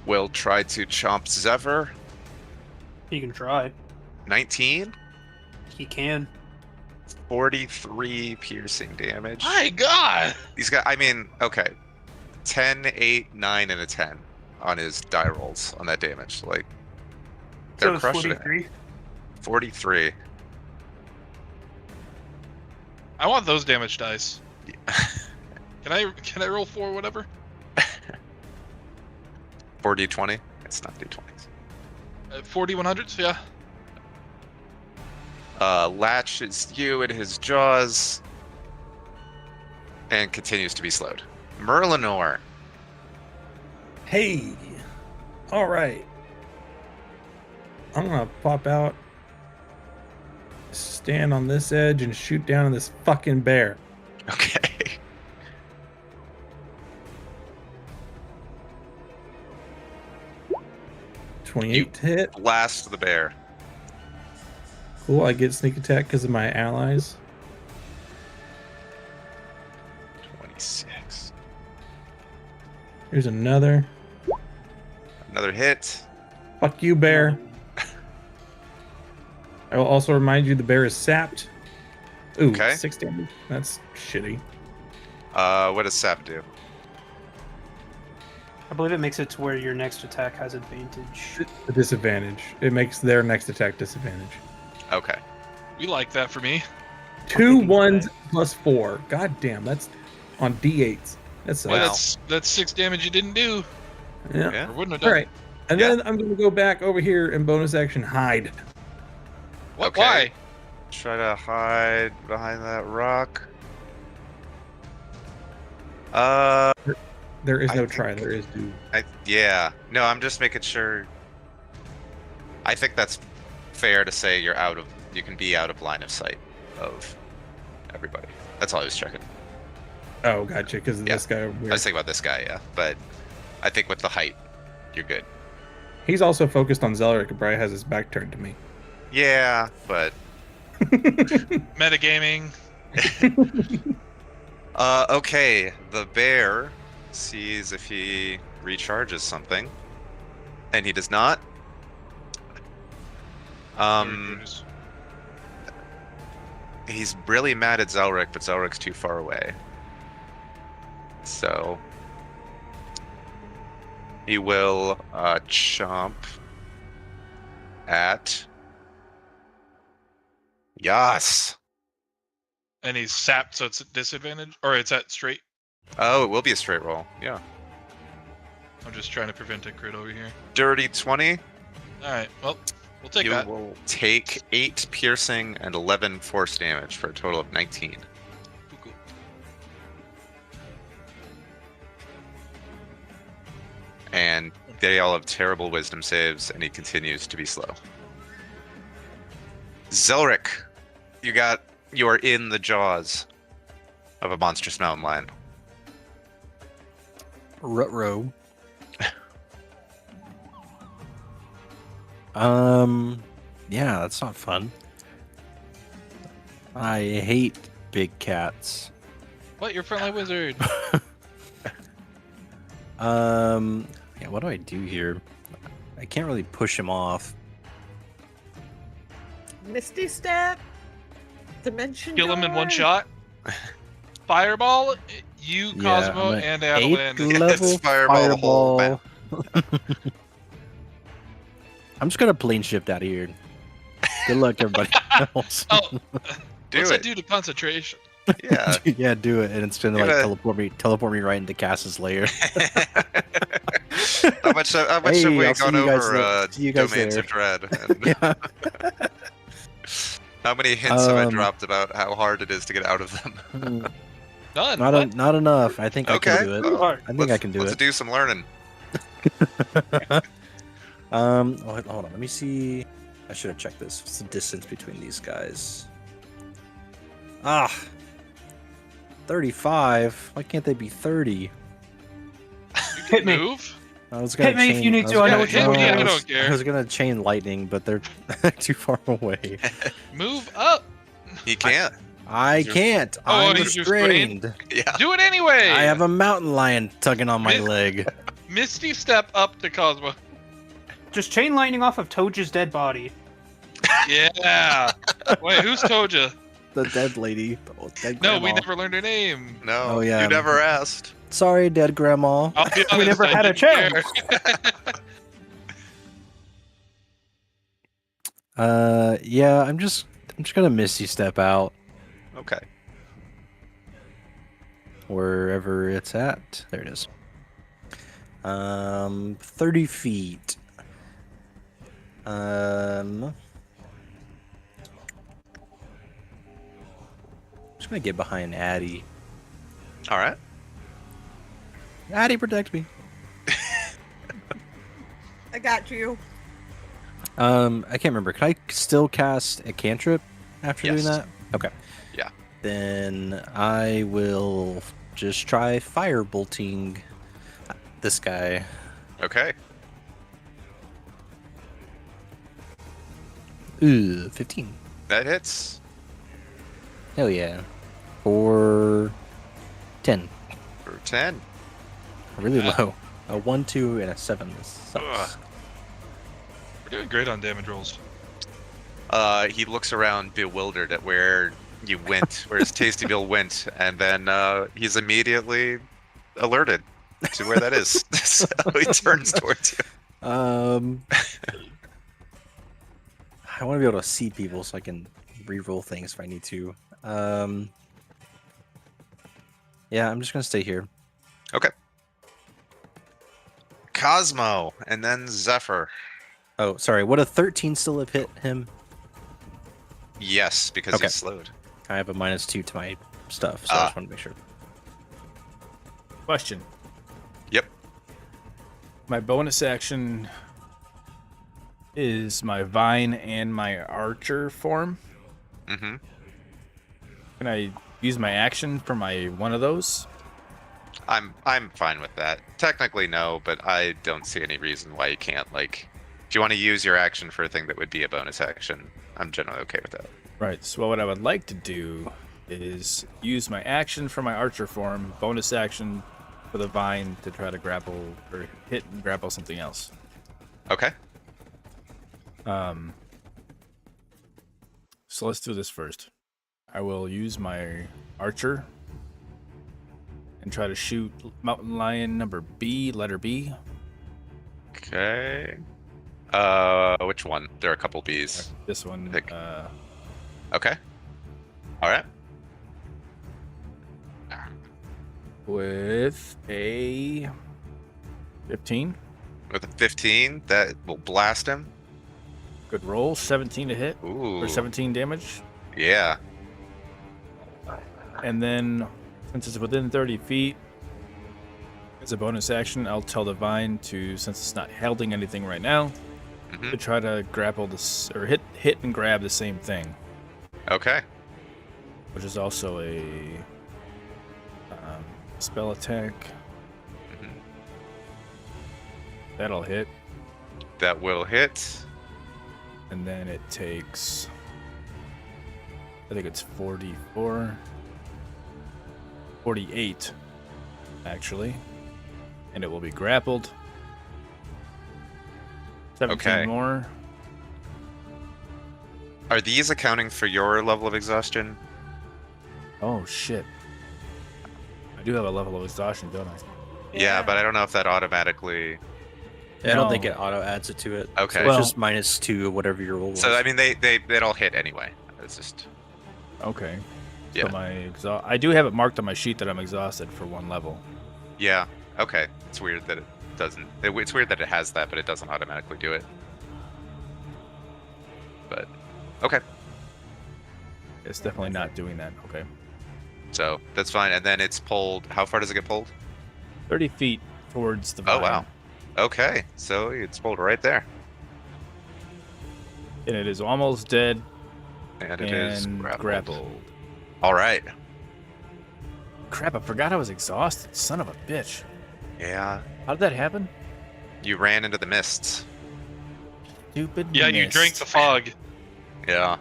Will try to chomp Zephyr. He can try. 19, He can. 43 piercing damage. My God. He's got, I mean, okay. 10, 8, 9, and a 10 on his die rolls on that damage. Like, So they're it's crushing it. 43. 43. I want those damage dice. Can I roll 4 whatever? 4d20? It's not d20s. 40 100s, yeah. Latches you in his jaws and continues to be slowed. Merlinor. Hey, all right. I'm gonna pop out, stand on this edge, and shoot down on this fucking bear. Okay. 28 to hit. Blast the bear. Cool. I get sneak attack because of my allies. 26. Here's another. Another hit. Fuck you, bear. I will also remind you the bear is sapped. Ooh, Okay. 6 damage. That's shitty. What does Sap do? I believe it makes it to where your next attack has advantage. A disadvantage. It makes their next attack disadvantage. Okay. We like that for me. 2 thinking 1s that. plus 4. God damn, that's on D8s. That's Well, Wow. that's 6 damage you didn't do. yeah. Yeah. Or wouldn't have All done. right. And Yeah. then I'm going to go back over here and bonus action hide. What? Okay. Why? Try to hide behind that rock. There is I no think- try. There is do. Yeah. No, I'm just making sure. I think that's fair to say you can be out of line of sight of everybody. That's all I was checking. Oh, gotcha. Because of Yeah. this guy over I here. was thinking about this guy, yeah. But I think with the height, you're good. He's also focused on Zelric and probably has his back turned to me. Yeah, but Metagaming. okay. The bear sees if he recharges something, and he does not. He's really mad at Zelric, but Zelric's too far away. So he will chomp at Yas. And he's sapped, so it's at disadvantage, or it's at straight. Oh, it will be a straight roll. Yeah. I'm just trying to prevent a crit over here. Dirty 20. All right, well, we'll take You that. will take 8 piercing and 11 force damage for a total of 19. Cool, cool. And they all have terrible wisdom saves, and he continues to be slow. Zelric, you are in the jaws of a monstrous mountain lion. Rutro. Yeah, that's not fun. I hate big cats. What? You're a friendly wizard. Yeah, what do I do here? I can't really push him off. Misty Step. Dimension. Kill him in one Door? shot. Fireball. You, Yeah, Cosmo, I'm and at Adeline. 8th level Yes, fireball the whole map. I'm just gonna plane shift out of here. Good luck, everybody else. Oh, Do what's it. that do to concentration? Yeah. Yeah, do it, and it's gonna like Give it- teleport me right into Cass's lair. How much have Hey, we I'll see gone you guys over there. See you guys Domains there. of Dread? And Yeah. how many hints have I Um, dropped about how hard it is to get out of them? None. Not What? not enough. I think I Okay. can do it. Oh, Hard. I think I can do let's it. do some learning. Hold on. Let me see. I should have checked this. What's the distance between these guys? 35. Why can't they be 30? You Hit can me. move. I was gonna Hit me if chain- you need I to, was I know gonna- what you're no, doing. I was- don't care. I was gonna chain lightning, but they're too far away. Move up. He can't. I You're- can't. Oh, I'm you're restrained? restrained. Yeah. Oh. Do it anyway. I have a mountain lion tugging on my Miss- leg. Misty Step up to Cosmo. Just chain lightning off of Toja's dead body. Yeah. Wait, who's Toja? The dead lady. Oh, dead No, we grandma. never learned her name. No. Oh, yeah. You never asked. Sorry, dead grandma. I'll be honest, never I had a didn't chance. care. Yeah, I'm just gonna Misty Step out Okay. wherever it's at. There it is. 30 feet. I'm just gonna get behind Addy. All right. Addy, protect me. I got you. I can't remember. Can I still cast a cantrip after doing Yes. that? Okay. Yeah. Then I will just try firebolting this guy. Okay. Ooh, 15. That hits. Hell yeah. For 10. For 10. Really low. A 1, 2, and a 7. This sucks. Ugh. We're doing great on damage rolls. He looks around bewildered at where you went, where his tasty meal went, and then he's immediately alerted to where that is. So he turns towards you. I want to be able to see people so I can re-roll things if I need to. Yeah, I'm just gonna stay here. Okay. Cosmo, and then Zephyr. Oh, sorry. Would a 13 still have hit him? Yes, because Okay. he's slowed. I have a -2 to my stuff, so I just want to make sure. Question. Yep. My bonus action is my vine and my archer form. Mm-hmm. Can I use my action for my one of those? I'm fine with that. Technically, no, but I don't see any reason why you can't. Like, if you want to use your action for a thing that would be a bonus action, I'm generally okay with that. Right. So what I would like to do is use my action for my archer form, bonus action for the vine to try to grapple or hit and grapple something else. Okay. So let's do this first. I will use my archer and try to shoot mountain lion number B, letter B. Okay. Which one? There are a couple B's. This one. Pick. Okay. All right. With a 15. With a 15, that will blast him. Good roll. 17 to hit. Ooh. For 17 damage. Yeah. And then, since it's within 30 feet, as a bonus action, I'll tell the vine to, since it's not holding anything right now, Mm-hmm. to try to grapple this or hit and grab the same thing, Okay. which is also a spell attack. Mhm. That'll hit, That will hit. and then it takes, I think it's 44, 48, actually, and it will be grappled. 17 Okay. more. Are these accounting for your level of exhaustion? Oh shit. I do have a level of exhaustion, don't I? Yeah, but I don't know if that automatically. Yeah, I don't think No. it auto adds it to it. Okay. So Well- it's just -2 whatever your roll was. So I mean, they'd all hit anyway. It's just Okay. Yeah. So I do have it marked on my sheet that I'm exhausted for one level. yeah. Okay. It's weird that it doesn't. It's weird that it has that, but it doesn't automatically do it. But okay. It's definitely not doing that. Okay. So that's fine. And then it's pulled. How far does it get pulled? 30 feet towards the Oh vine. wow. Okay. So it's pulled right there, And it is almost dead and it is and grappled. grappled. All right. Crap, I forgot I was exhausted. Son of a bitch. Yeah. How did that happen? You ran into the mists. Stupid Yeah, you drank mist. the fog. Yeah.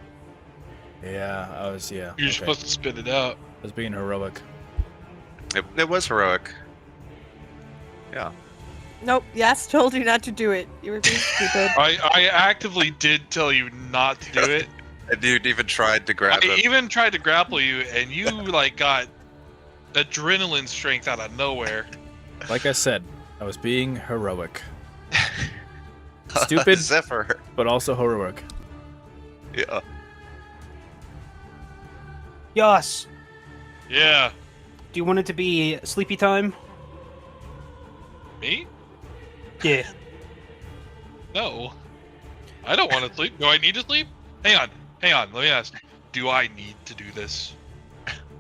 Yeah, I was, yeah. You're okay. supposed to spit it out. I was being heroic. It was heroic. Yeah. Nope. Yes, told you not to do it. You were being stupid. I actively did tell you not to do it. And you'd even tried to grab I him. even tried to grapple you, and you like got adrenaline strength out of nowhere. Like I said, I was being heroic. Stupid. Zephyr. But also heroic. Yeah. Yas, Yeah. do you want it to be sleepy time? Me? Yeah. No. I don't want to sleep. Do I need to sleep? Hang on. Let me ask. Do I need to do this?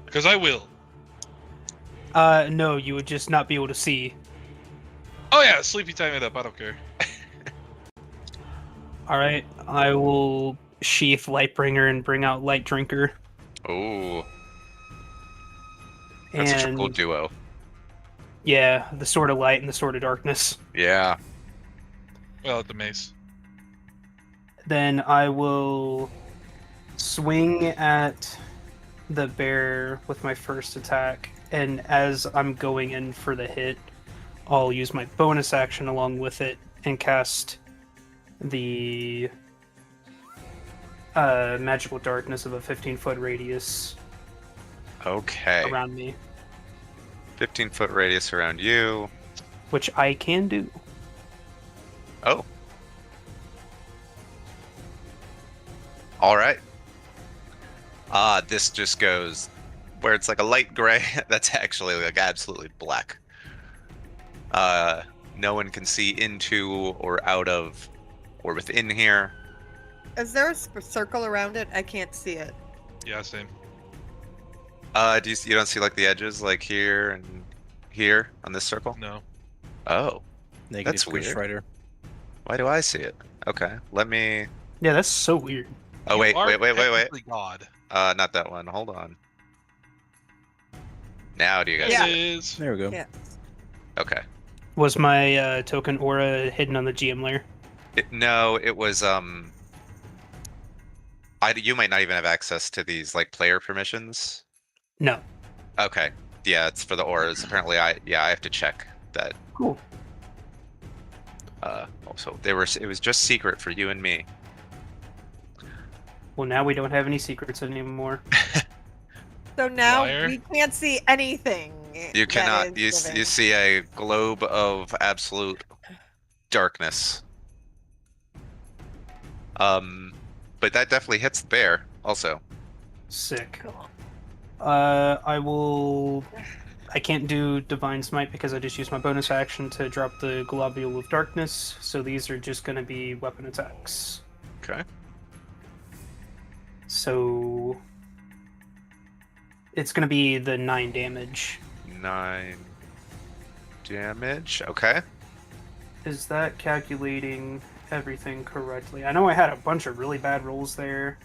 Because I will. No, you would just not be able to see. Oh yeah, sleepy time it up. I don't care. All right, I will sheath Lightbringer and bring out Light Drinker. Oh, that's such a cool And duo. yeah, the Sword of Light and the Sword of Darkness. Yeah. Well, at the mace. Then I will swing at the bear with my first attack, and as I'm going in for the hit, I'll use my bonus action along with it and cast the magical darkness of a 15-foot radius Okay. around me, 15-foot radius around you. which I can do. Oh. All right. This just goes where it's like a light gray. That's actually like absolutely black. No one can see into or out of or within here. Is there a circle around it? I can't see it. Yeah, same. You don't see like the edges like here and here on this circle? No. Oh, Negative That's Ghost weird. Rider. why do I see it? Okay, let me. Yeah, that's so weird. Oh You wait. are technically God. Not that one. Hold on. Now do you guys? Yeah. It See it? is. There we go. Yeah. Okay. Was my token aura hidden on the GM layer? No, it was you might not even have access to these like player permissions. No. Okay. Yeah, it's for the auras. Apparently, I have to check that. Cool. Also, it was just secret for you and me. Well, now we don't have any secrets anymore. So now Liar. we can't see anything. You that cannot. is You given. see a globe of absolute darkness. But that definitely hits the bear. Also, Sick. Cool. I can't do Divine Smite because I just used my bonus action to drop the Globule of Darkness, so these are just going to be weapon attacks. okay. So it's going to be the 9 damage. 9 damage. Okay. Is that calculating everything correctly? I know I had a bunch of really bad rolls there.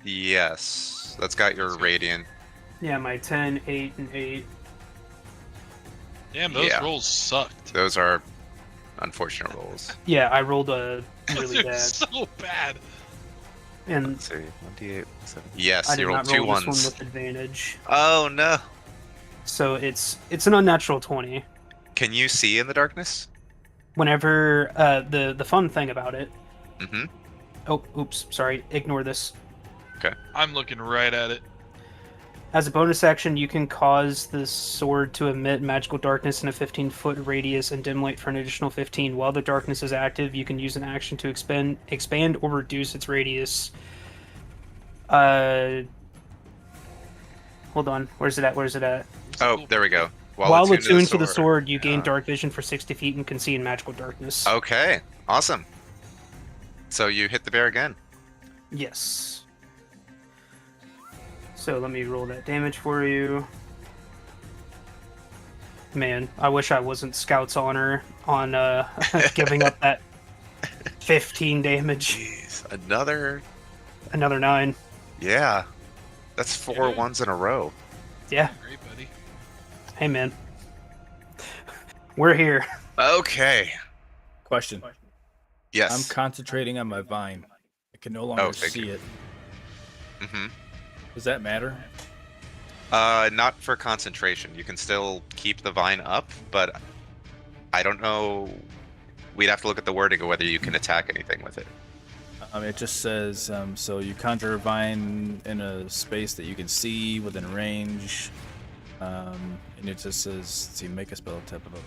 Yes. That's got your radiant. Yeah, my 10, 8, and 8. Damn, those Yeah. rolls sucked. Those are unfortunate rolls. Yeah, I rolled a Those really are bad. so bad. And Let's see. 1d8, 7. Yes, I you did rolled not 2 roll ones. this one with advantage. Oh no. So it's an unnatural 20. Can you see in the darkness? Whenever the fun thing about it. Mm-hmm. Oh, oops, sorry. Ignore this. I'm looking right at it. As a bonus action, you can cause the sword to emit magical darkness in a 15-foot radius and dim light for an additional 15. While the darkness is active, you can use an action to expand or reduce its radius. Hold on. Where's it at? Oh, there we go. While attuned to the sword. sword, you gain Yeah. dark vision for 60 feet and can see in magical darkness. Okay, awesome. So you hit the bear again. Yes. So let me roll that damage for you. Man, I wish I wasn't Scout's Honor on giving up that 15 damage. Jeez, another. Another 9. Yeah, that's 4 Yeah. ones in a row. Yeah. Great, buddy. Hey, man. We're here. Okay. Question. Yes. I'm concentrating on my vine. I can no longer thank see you. it. Mm-hmm. Does that matter? Not for concentration. You can still keep the vine up, but I don't know. We'd have to look at the wording of whether you can attack anything with it. It just says, so you conjure a vine in a space that you can see within range. And it just says, see, make a spell type of a...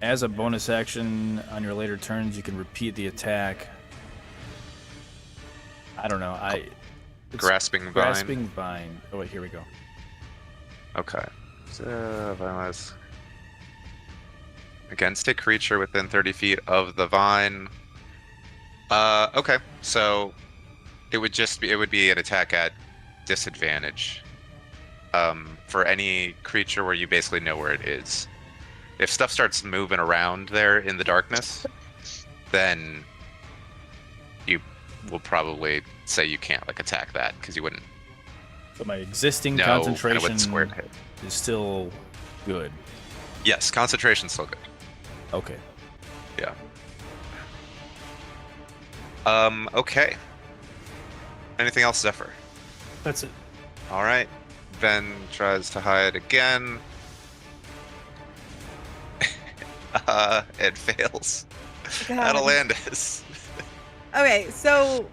As a bonus action on your later turns, you can repeat the attack. I don't know. It's Grasping vine. Grasping vine. Oh wait, here we go. Okay. So, violence. Against a creature within 30 feet of the vine. Okay. So it would be an attack at disadvantage. For any creature where you basically know where it is. If stuff starts moving around there in the darkness, then you will probably say you can't like attack that because you wouldn't So my existing know concentration what square to hit. is still good. Yes, concentration's still good. Okay. Yeah. Okay. Anything else, Zephyr? That's it. All right. Ben tries to hide again. It fails. God. Atalandis. Okay, so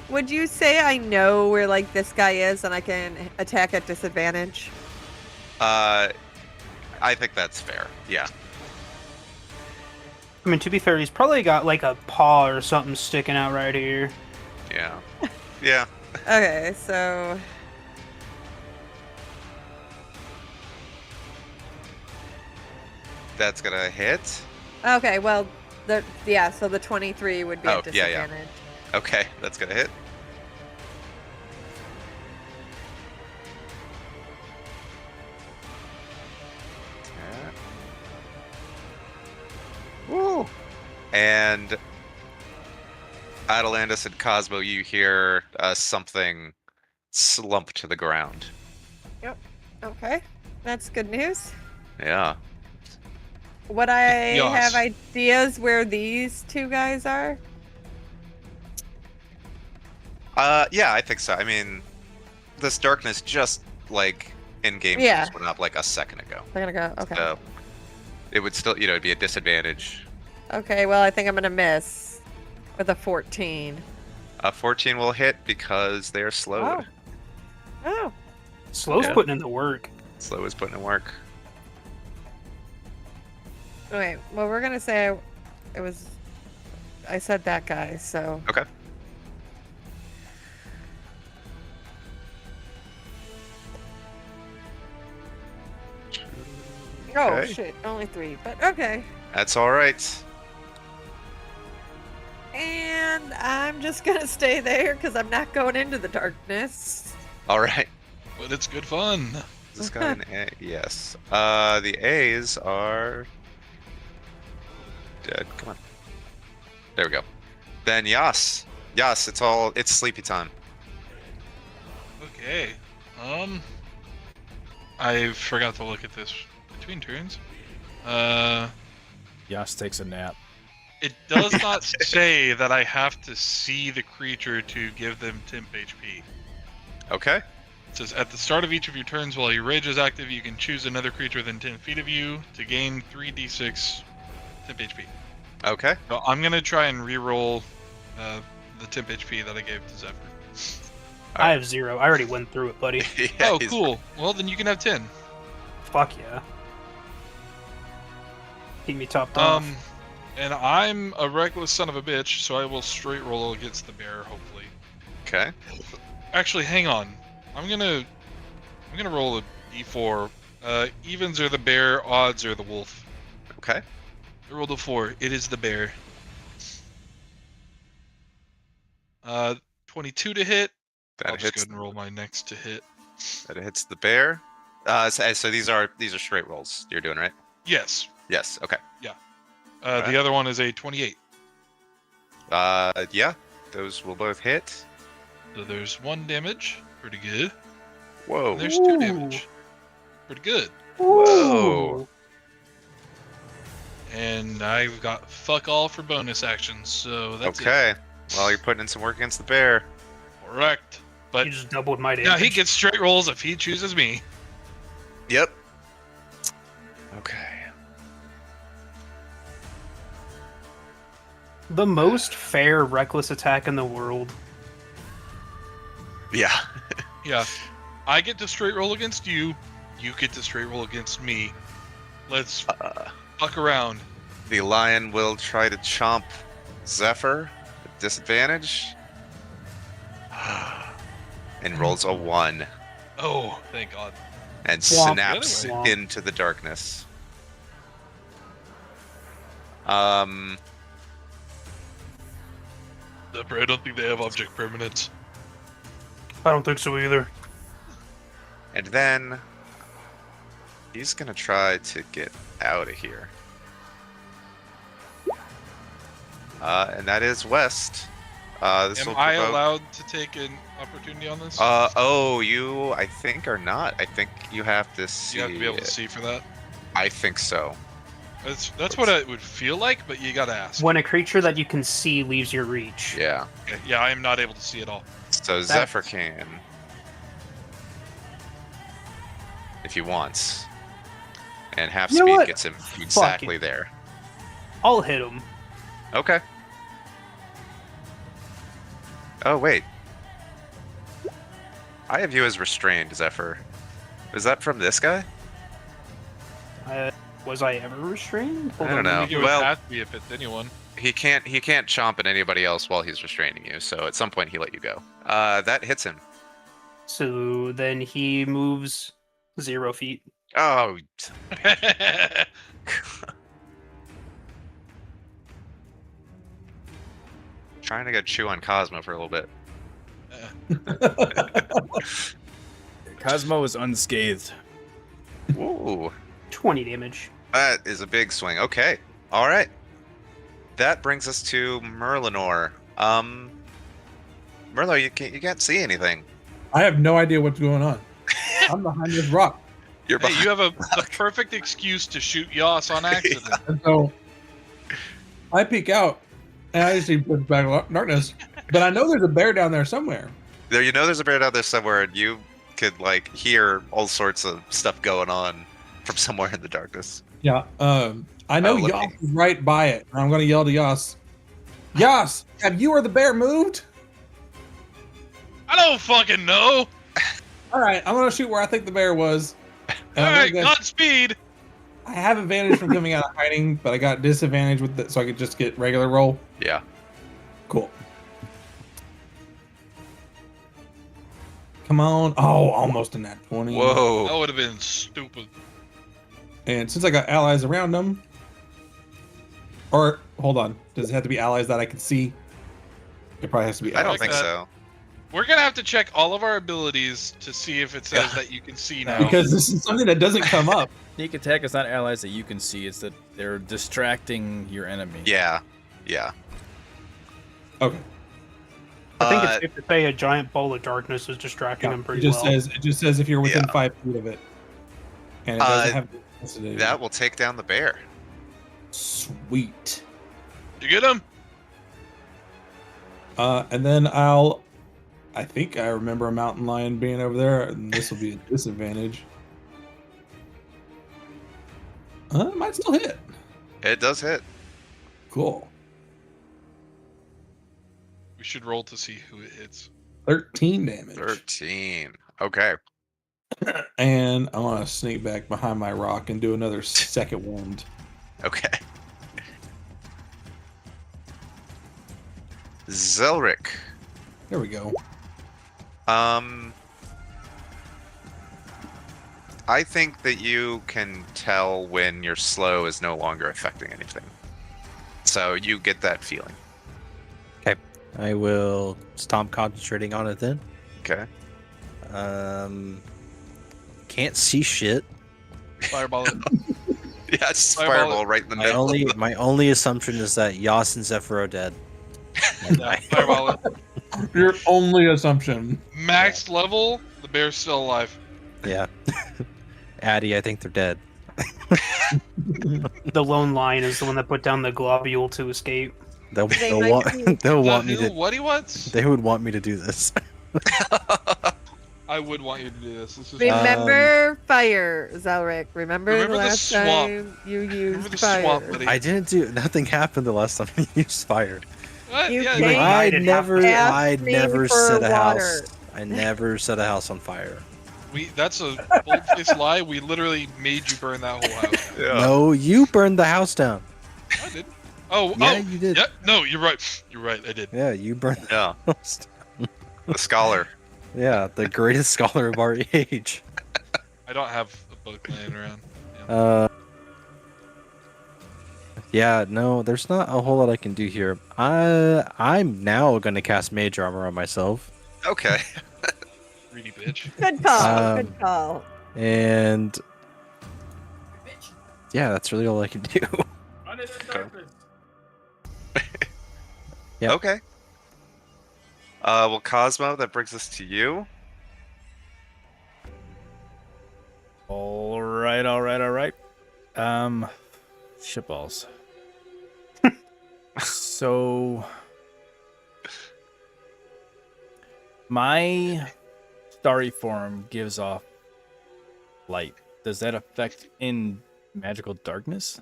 would you say I know where like this guy is and I can attack at disadvantage? I think that's fair. Yeah. I mean, to be fair, he's probably got like a paw or something sticking out right here. Yeah. Yeah. Okay, so That's gonna hit. okay, well so the 23 would be Oh, at yeah, yeah. disadvantage. Okay, that's gonna hit. Woo! And Atalandis and Cosmo, you hear something slump to the ground. Okay, that's good news. Yeah. Would I Yes. have ideas where these two guys are? Yeah, I think so. I mean, this darkness just like in game Yeah. just went up like a second ago. They're gonna go. Okay. So it would still, it'd be a disadvantage. Okay, well, I think I'm gonna miss with a 14. 14 will hit because they're slowed. Oh. Slow's Yeah. putting in the work. Slow is putting in work. Okay, well, we're gonna say I said that guy, so. Okay. Oh, Okay. shit, only 3, but okay. That's all right. And I'm just gonna stay there because I'm not going into the darkness. All right. But it's good fun. Is this guy an A? Yes. The A's are dead. Come on. There we go. Then Yas. Yas, it's sleepy time. Okay. I forgot to look at this between turns. Yas takes a nap. It does not say that I have to see the creature to give them temp HP. Okay. It says, at the start of each of your turns while your rage is active, you can choose another creature within 10 feet of you to gain 3d6 temp HP. Okay. So I'm going to try and reroll the temp HP that I gave to Zephyr. I have 0. I already went through it, buddy. Yeah, Oh, he's- cool. Well, then you can have 10. Fuck yeah. Keep me topped off. And I'm a reckless son of a bitch, so I will straight roll against the bear, hopefully. Okay. Actually, hang on. I'm gonna roll a d4. Evens are the bear, odds are the wolf. Okay. I rolled a 4. It is the bear. 22 to hit. I'll That just go hits. ahead and roll my next to hit. That hits the bear. So these are straight rolls you're doing, right? Yes. Yes. Okay. The other one is a 28. Yeah. Those will both hit. So there's 1 damage. Pretty good. Whoa. And there's 2 damage. Pretty good. Whoa. And I've got fuck all for bonus actions, so that's Okay. Well, you're putting in some work against the bear. it. Correct. But You just doubled my damage. yeah, he gets straight rolls if he chooses me. Yep. Okay. The most fair reckless attack in the world. Yeah. Yeah. I get to straight roll against you. You get to straight roll against me. Let's fuck around. The lion will try to chomp Zephyr at disadvantage. And rolls a 1. Oh, thank God. and Womp. snaps Womp. into the darkness. I don't think they have object permanence. I don't think so either. And then he's gonna try to get out of here. And that is west. This Am will I provoke- allowed to take an opportunity on this? Oh, you, I think, are not. I think you have to see. You have to be able to see for that. I think so. That's what it would feel like, but you gotta ask. When a creature that you can see leaves your reach. Yeah. Okay, yeah, I am not able to see at all. So Zephyr can, if he wants, and half You know speed what? gets him Fuck exactly it. there. I'll hit him. Okay. Oh wait, I have you as restrained, Zephyr. Is that from this guy? Was I ever restrained? I don't on, know. let I me think it would Well- have to be if it's anyone. He can't chomp at anybody else while he's restraining you. So at some point he let you go. That hits him. So then he moves 0 feet. Oh, trying to go chew on Cosmo for a little bit. Cosmo is unscathed. Ooh. 20 damage. That is a big swing. Okay. All right. That brings us to Merlinor. Merlo, you can't see anything. I have no idea what's going on. I'm behind this rock. You're Hey, behind. you have a perfect excuse to shoot Yas on accident. And so I peek out and I see pitch black darkness. But I know there's a bear down there somewhere. There, you know, there's a bear out there somewhere, and you could like hear all sorts of stuff going on from somewhere in the darkness. Yeah. I know Oh, let Yas me- is right by it. And I'm gonna yell to Yas. Yas, have you or the bear moved? I don't fucking know. Alright, I'm gonna shoot where I think the bear was. And I'm Alright, gonna go- Godspeed. I have advantage from coming out of hiding, but I got disadvantage with it, so I could just get regular roll. Yeah. Cool. Come on. Oh, almost in that 20. That Whoa. would have been stupid. And since I got allies around them, or hold on, does it have to be allies that I can see? It probably has to be I don't allies. think that. so. We're gonna have to check all of our abilities to see if it says that you can see now. Because this is something that doesn't come up. Sneak attack is not allies that you can see. It's that they're distracting your enemy. Yeah. Yeah. Okay. I think it's safe to say a giant ball of darkness is distracting him It pretty just well. says if you're within Yeah. 5 feet of it. And it doesn't have the That will take down the bear. Sweet. You get him? And then I think I remember a mountain lion being over there, and this will be a disadvantage. It might still hit. It does hit. Cool. We should roll to see who it hits. 13 damage. 13. Okay. And I want to sneak back behind my rock and do another second wound. Okay. Zelric. There we go. I think that you can tell when your slow is no longer affecting anything. So you get that feeling. I will stomp concentrating on it then. Okay. Can't see shit. Fireball it. Yeah, it's just Fireball fireball right in the middle. My only assumption is that Yas and Zephyr are dead. Yeah, fireball it. Your only assumption. Max level, the bear's still alive. Yeah. Addy, I think they're dead. The lone lion is the one that put down the globule to escape. They'll might want be- they'll want me Who? to What he wants? they would want me to do this. I would want you to do this. This is Remember fire, Zelric. Remember Remember the the last swamp. time you Remember used the fire. swamp, buddy. I didn't do nothing happened the last time I used fire. What? You Yeah, can't- I ignited never half- I Ask me never for set a house. water. I never set a house on fire. that's a bold-faced lie. We literally made you burn that whole house. Yeah. No, you burned the house down. I did. Oh, Yeah, oh, you did. Yeah, no, you're right. You're right. I did. Yeah, you burned the Yeah. house down. The scholar. Yeah, the greatest scholar of our age. I don't have a book laying around. Yeah. Yeah, no, there's not a whole lot I can do here. I'm now gonna cast Mage Armor on myself. Okay. Greedy bitch. Good call. Um, Good call. And yeah, that's really all I can do. Yep. Okay. Well, Cosmo, that brings us to you. All right, all right, all right. Shitballs. So, my starry form gives off light. Does that affect in magical darkness?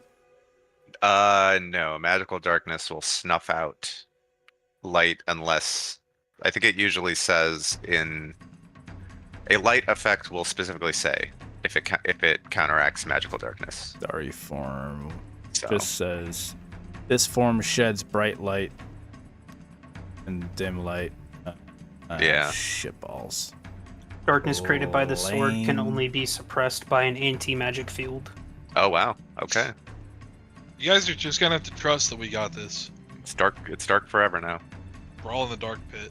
No. Magical darkness will snuff out light unless I think it usually says in a light effect will specifically say if it counteracts magical darkness. Starry form So just says this form sheds bright light and dim light. Yeah. Shitballs. Darkness created by the sword can Lame. only be suppressed by an anti-magic field. oh wow. Okay. You guys are just gonna have to trust that we got this. It's dark. It's dark forever now. We're all in the dark pit.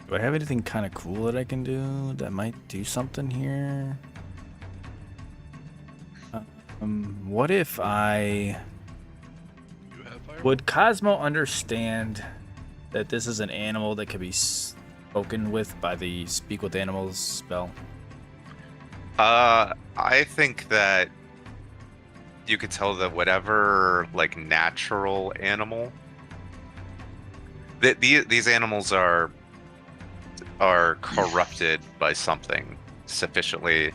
Do I have anything kind of cool that I can do that might do something here? What if I... You have fire? Would Cosmo understand that this is an animal that could be spoken with by the Speak with Animals spell? I think that you could tell that whatever like natural animal that these animals are corrupted by something sufficiently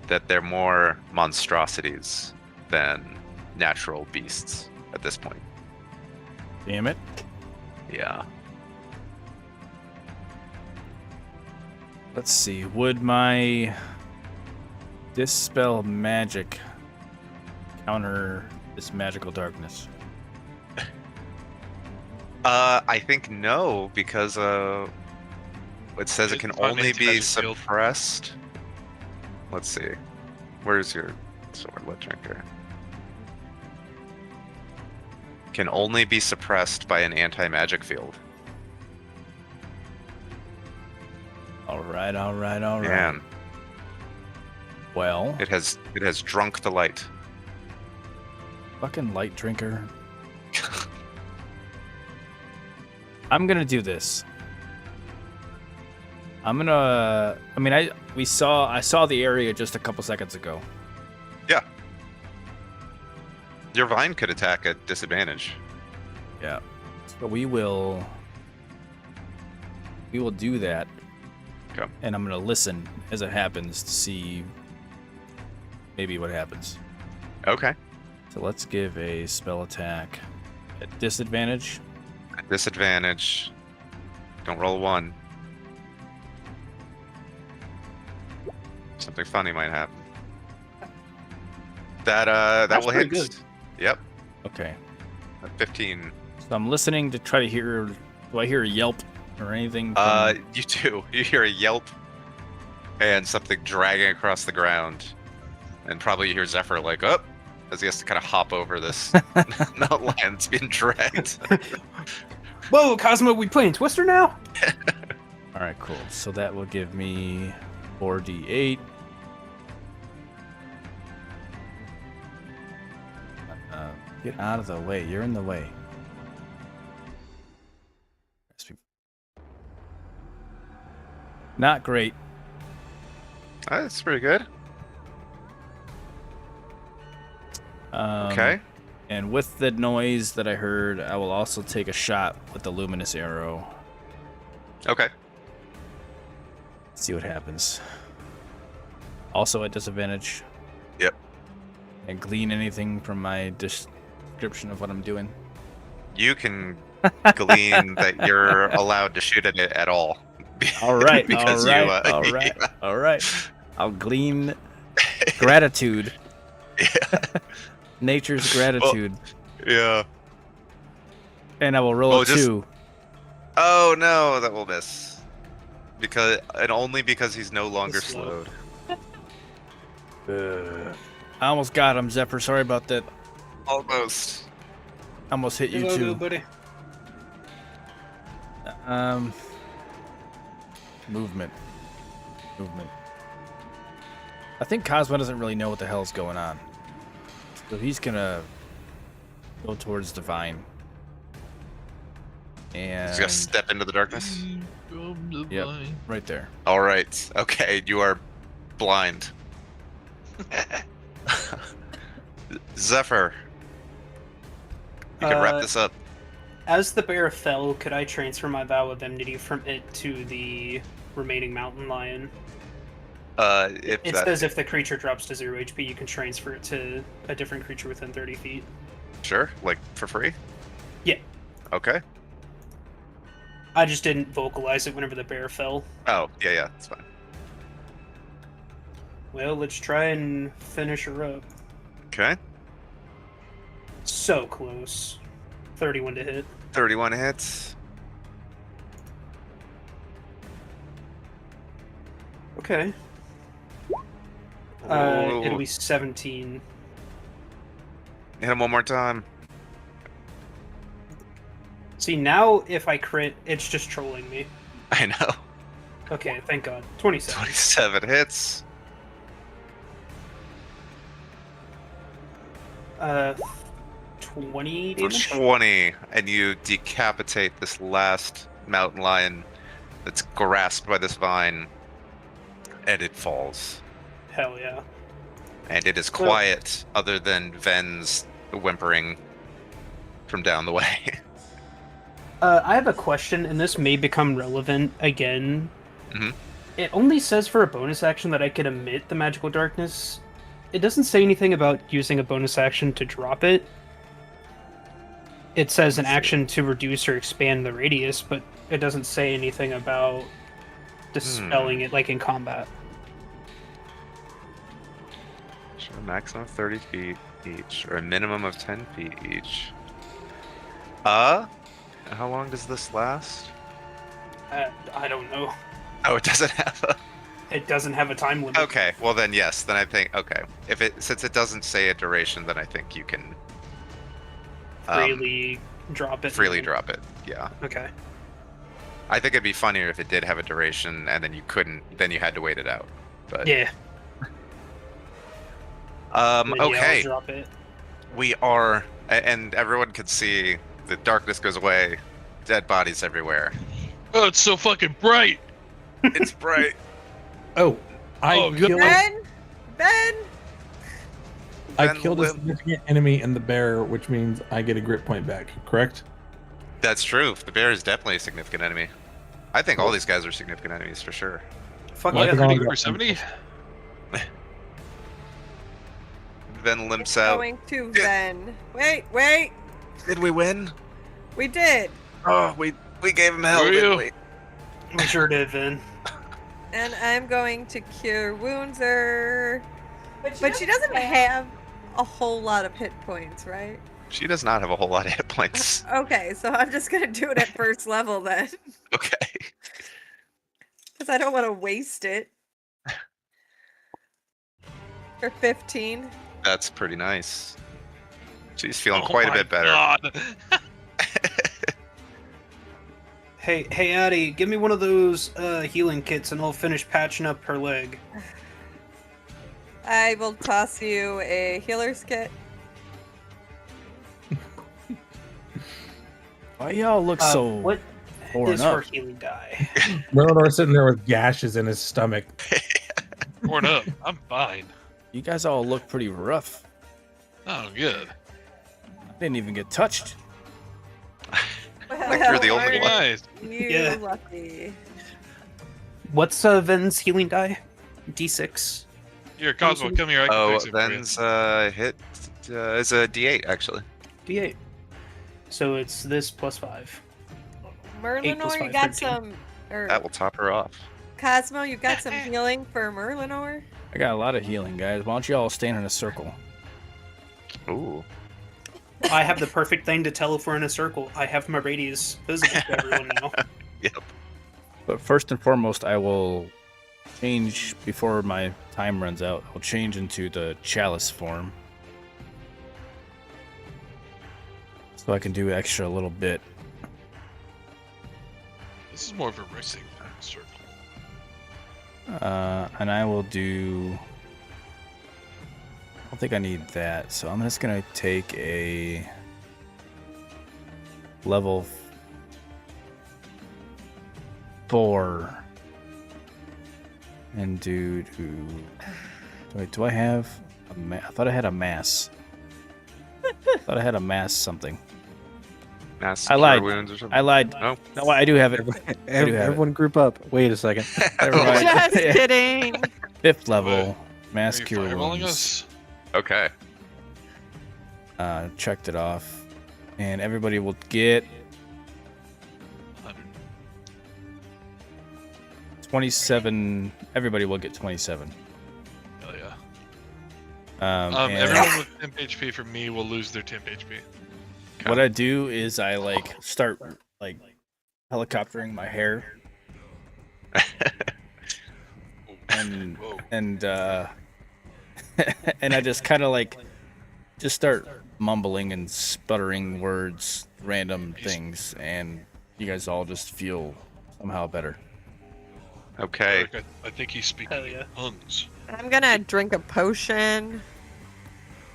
that they're more monstrosities than natural beasts at this point. Damn it. Yeah. Let's see. Would my Dispel Magic counter this magical darkness? I think no, because it says it can It's not only be anti-magic field. suppressed. Let's see. Where's your sword, Lit Drinker? Can only be suppressed by an anti-magic field. Alright, alright, alright. Man, Well, it has drunk the light. fucking light drinker. I'm gonna do this. I'm gonna. I mean, I saw the area just a couple seconds ago. Yeah. Your vine could attack at disadvantage. Yeah. So we will do that. Okay. And I'm gonna listen as it happens to see maybe what happens. Okay. So let's give a spell attack at disadvantage. At disadvantage. Don't roll a 1. Something funny might happen. That That's will pretty hit. good. Yep. Okay. At 15. So I'm listening to try to hear. Do I hear a yelp or anything? From... You do. You hear a yelp and something dragging across the ground, and probably you hear Zephyr like, "Up," as he has to kind of hop over this nut line that's being dragged. Whoa, Cosmo, we playing Twister now? All right, cool. So that will give me 4d8. Get out of the way. You're in the way. Not great. That's pretty good. Okay. And with the noise that I heard, I will also take a shot with the luminous arrow. Okay. See what happens. Also at disadvantage. Yep. And glean anything from my description of what I'm doing. You can glean that you're allowed to shoot at it at all. All right, Because all right, you, all right, yeah. all right. I'll glean gratitude. Yeah. Nature's gratitude. Yeah. And I will roll Oh, a just- 2. Oh no, that will miss. Only because he's no longer slowed. I almost got him, Zephyr. Sorry about that. Almost. Almost hit you Hello, too. buddy. Movement. I think Cosmo doesn't really know what the hell's going on. So he's gonna go towards Divine. And He's gonna step into the darkness. Yep, right there. All right. Okay, you are blind. Zephyr, you can wrap this up. As the bear fell, could I transfer my vow of enmity from it to the remaining mountain lion? It says if the creature drops to 0 HP, you can transfer it to a different creature within 30 feet. Sure, like for free. Yeah. Okay. I just didn't vocalize it whenever the bear fell. Oh, yeah, that's fine. Well, let's try and finish her up. Okay. So close. 31 to hit. 31 hits. Okay. Ooh. It'll be 17. Hit him one more time. See, now if I crit, it's just trolling me. I know. Okay, thank God. 27. 27 hits. 20 damage? 20, and you decapitate this last mountain lion that's grasped by this vine, and it falls. Hell yeah. And it is quiet, other than Ven's whimpering from down the way. I have a question, and this may become relevant again. Mhm. It only says for a bonus action that I can emit the magical darkness. It doesn't say anything about using a bonus action to drop it. It says an action to reduce or expand the radius, but it doesn't say anything about dispelling it like in combat. Sure, maximum of 30 feet each, or a minimum of 10 feet each. How long does this last? I don't know. Oh, it doesn't have a... It doesn't have a time limit. Okay, well then yes, then I think, okay. Since it doesn't say a duration, then I think you can... Freely drop it. freely drop it, yeah. Okay. I think it'd be funnier if it did have a duration, and then you couldn't, then you had to wait it out. But Yeah. Then, yeah, I'll okay. drop it. We are, and everyone can see the darkness goes away, dead bodies everywhere. Oh, it's so fucking bright. It's bright. Oh, I Oh, good killed, Ben! I Ben killed a lived. significant enemy in the bear, which means I get a grit point back, correct? That's true. The bear is definitely a significant enemy. I think all these guys are significant enemies for sure. Fuck What? yeah. I think I'll 30 go- for 70? Then limps out. Going to Ven. Wait! Did we win? We did! Oh, we gave him hell, Were didn't you? we? We sure did, Vin. And I'm going to cure wounds her. But she doesn't have a whole lot of hit points, right? She does not have a whole lot of hit points. Okay, so I'm just gonna do it at first level then. Okay. Because I don't want to waste it. For 15. That's pretty nice. She's feeling Oh quite a my bit better. God. Hey, Addie, give me one of those healing kits and I'll finish patching up her leg. I will toss you a healer's kit. Why y'all look so What torn is up? her healing die? Merlinor sitting there with gashes in his stomach. Torn up. I'm fine. You guys all look pretty rough. Oh, good. I didn't even get touched. Like you're the only Very one. nice. You Yeah. lucky. What's Ven's healing die? D6. Here, Cosmo, come here. I can Oh, fix it for you. Ben's hit is a D8 actually. D8. So it's this plus 5. Merlinor, plus you 5, got 13. some. Or That will top her off. Cosmo, you got some healing for Merlinor? I got a lot of healing, guys. Why don't you all stand in a circle? Ooh. I have the perfect thing to tell if we're in a circle. I have my radius visible to everyone now. Yep. But first and foremost, I will change before my time runs out. I'll change into the chalice form, so I can do extra a little bit. This is more of a racing circle. And I will do. I don't think I need that, so I'm just gonna take a level 4 and do. Wait, do I have? I thought I had a mass. I thought I had a mass something. Mass I cure lied. wounds or something. I lied. No. No, I do have it. Everyone group up. Wait a second. Never mind. Just kidding. 5th level mass Are you cure fireballing wounds. us? Okay. Checked it off, and everybody will get 27. Everybody will get 27. Hell yeah. And Everyone with temp HP from me will lose their temp HP. what I do is I like start like helicoptering my hair, and Whoa. and and I just kind of like just start mumbling and sputtering words, random things, and you guys all just feel somehow better. Okay. Eric, I think he's speaking Hell yeah. in tongues. I'm gonna drink a potion.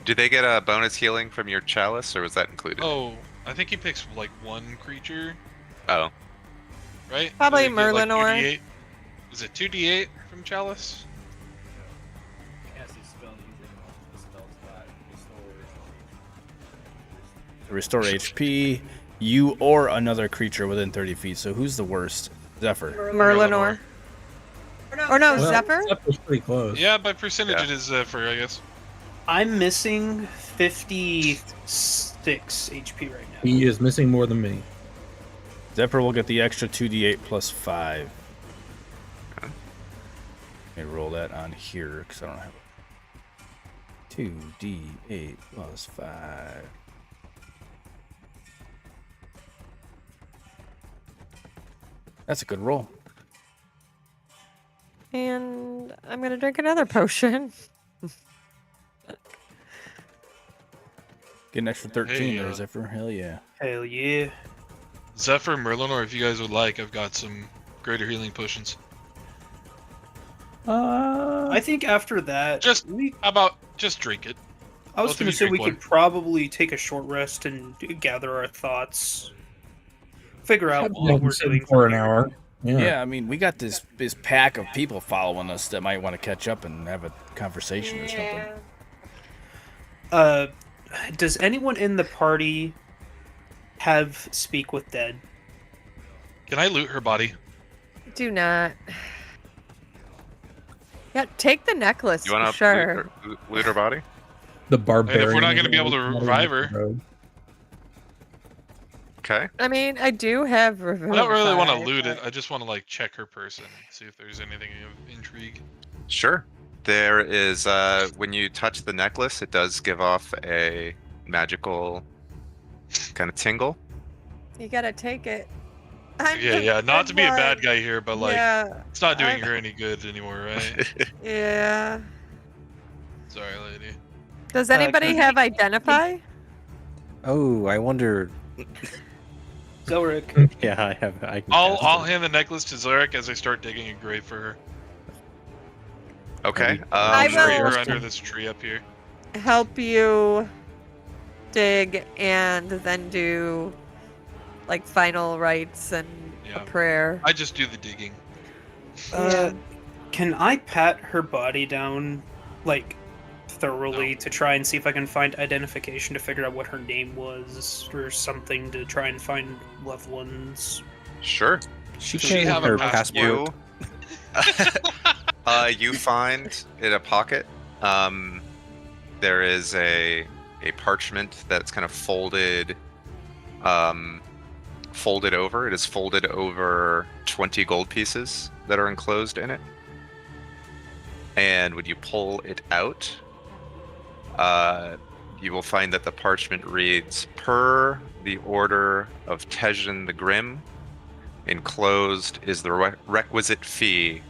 Do they get a bonus healing from your chalice, or was that included? Oh, I think he picks like one creature, Oh. right? Probably Do they get, like, Merlinor. 2d8? Is it 2d8 from Chalice? Restore HP, you or another creature within 30 feet. So who's the worst? Zephyr. Merlinor. Or no, Well, Zephyr? Zephyr's pretty close. Yeah, by percentage Yeah. it is for, I guess. I'm missing 56 HP right now. He is missing more than me. Zephyr will get the extra 2d8 plus 5. Let me roll that on here because I don't have 2d8 plus 5. That's a good roll. And I'm gonna drink another potion. Get an extra 13 Hey, there, Zephyr. Hell yeah. Hell yeah. Zephyr, Merlinor, if you guys would like, I've got some greater healing potions. I think after that, Just- we, How about just drink it? I was both of going to you say drink we one. could probably take a short rest and gather our thoughts, figure out what we're doing for from an here. hour. Yeah, I mean, we got this pack of people following us that might want to catch up and have a conversation or something. Does anyone in the party have Speak with Dead? Can I loot her body? Do not. Yeah, take the necklace You for want to sure. loot her body? The barbarian. And if we're not gonna be able to revive her- Okay. I mean, I do have revive. I don't really want to loot it. I just want to like check her person, see if there's anything of intrigue. Sure. There is, when you touch the necklace, it does give off a magical kind of tingle. You gotta take it. Yeah. Not to be a bad guy here, but like, Yeah, it's not doing I'm- her any good anymore, right? yeah. Sorry, lady. Does anybody can- have identify? Oh, I wonder. Zelric. Yeah, I have. I can I'll cast it. hand the necklace to Zarek as I start digging a grave for her. Okay. I I'll bury will- her under this tree up here. Help you dig and then do like final rites and Yeah. a prayer. I just do the digging. Can I pat her body down, like, thoroughly to try and see if I can find identification to figure out what her name was or something to try and find loved ones? Sure. She Does she can have a her passport? passport. You find in a pocket, there is a parchment that's kind of folded over. It is folded over 20 gold pieces that are enclosed in it. And when you pull it out, you will find that the parchment reads, "Per the order of Tejan the Grim, enclosed is the requisite fee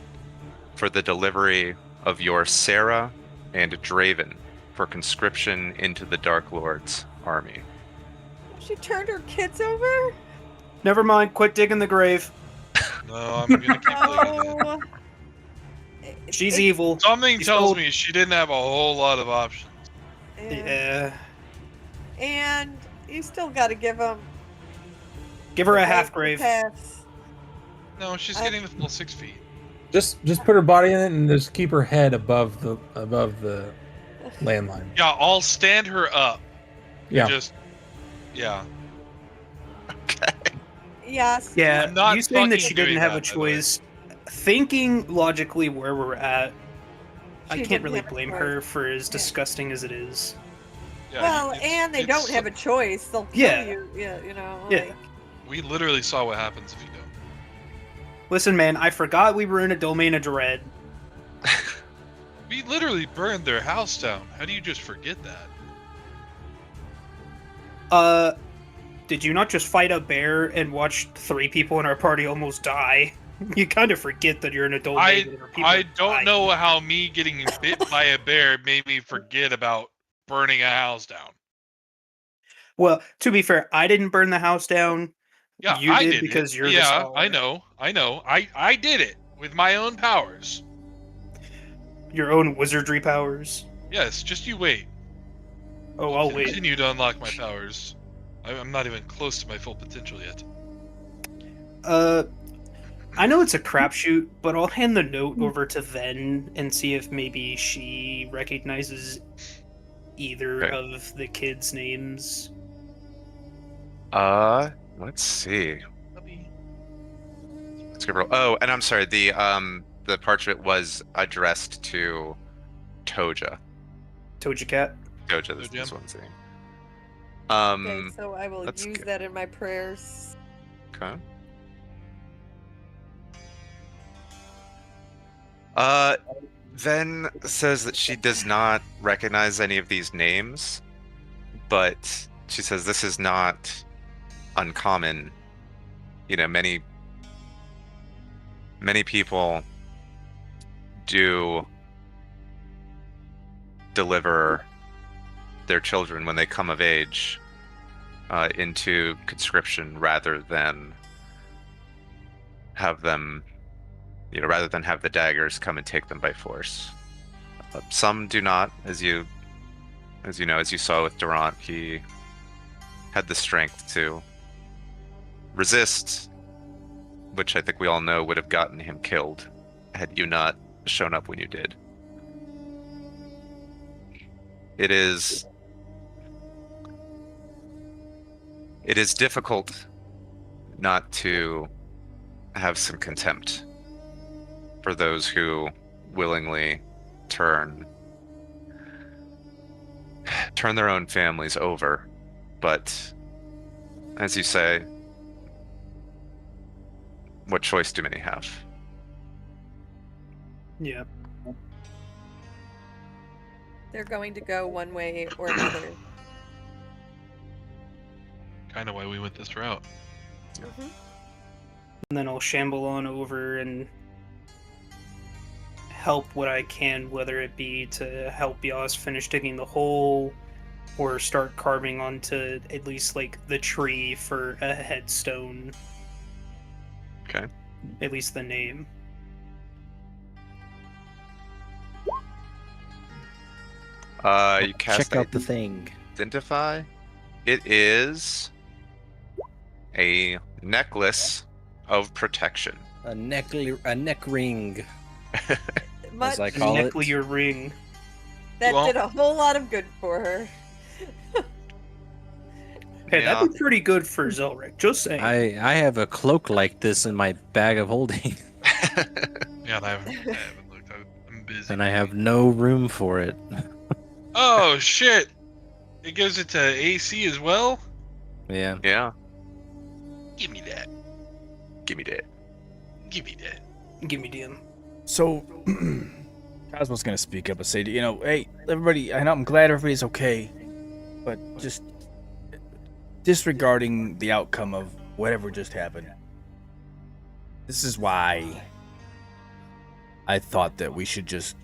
for the delivery of your Sarah and Draven for conscription into the Dark Lord's army. She turned her kids over? Never mind. Quit digging the grave. No, I'm gonna keep digging it. No. She's It's- evil. Something She's tells told- me she didn't have a whole lot of options. Yeah. And you still got to give them. Give her a half grave. No, she's getting the full 6 feet. Just put her body in it and just keep her head above the landline. Yeah, I'll stand her up. Yeah. Just, yeah. Yes. Yeah, I'm not you saying that fucking she didn't doing have a that, by the way. choice. Thinking logically where we're at, I She can't didn't really have a blame choice. her for as Yeah. disgusting as it is. Yeah, Well, it's- and they it's don't so- have a choice. They'll kill Yeah. you. Yeah, you know. Yeah. Like, We literally saw what happens if you don't. Listen, man, I forgot we were in a domain of dread. We literally burned their house down. How do you just forget that? Did you not just fight a bear and watch 3 people in our party almost die? You kind of forget that you're in a domain where people I die. don't know how me getting bit by a bear made me forget about burning a house down. Well, to be fair, I didn't burn the house down. Yeah, You I did did because it. you're the yeah, scholar. I know. I did it with my own powers. Your own wizardry powers. Yes, just you wait. Oh, I'll wait. Continue to unlock my powers. I'm not even close to my full potential yet. I know it's a crapshoot, but I'll hand the note over to Ven and see if maybe she recognizes either Okay. of the kids' names. Let's see. Let's give her. Oh, and I'm sorry. The parchment was addressed to Toja. Toja Cat. Toja, this Toja. one's saying. okay, so I will let's use go. that in my prayers. Okay. Ven says that she does not recognize any of these names, but she says this is not uncommon. You know, many people do deliver their children when they come of age into conscription rather than have them, you know, rather than have the daggers come and take them by force. Some do not, as you saw with Durant, he had the strength to resist, which I think we all know would have gotten him killed had you not shown up when you did. It is difficult not to have some contempt for those who willingly turn their own families over. But as you say, what choice do many have? Yeah. They're going to go one way or another. Kind of why we went this route. Mhm. And then I'll shamble on over and help what I can, whether it be to help Yas finish digging the hole or start carving onto at least like the tree for a headstone. Okay. At least the name. You cast Check out the thing. Identify. It is a necklace of protection. A neck ring, Much, as I call it. Necklier ring. that Well- did a whole lot of good for her. Hey, Yeah. that'd be pretty good for Zelric. Just saying. I have a cloak like this in my bag of holding, Yeah, and I haven't looked. I'm busy. and I have no room for it. Oh shit! It gives it to AC as well. Yeah. Yeah. Give me that. Give me that. Give me that. Give me DM. So, Cosmo's gonna speak up and say, you know, hey, everybody, I know I'm glad everybody's okay, but just disregarding the outcome of whatever just happened. This is why I thought that we should just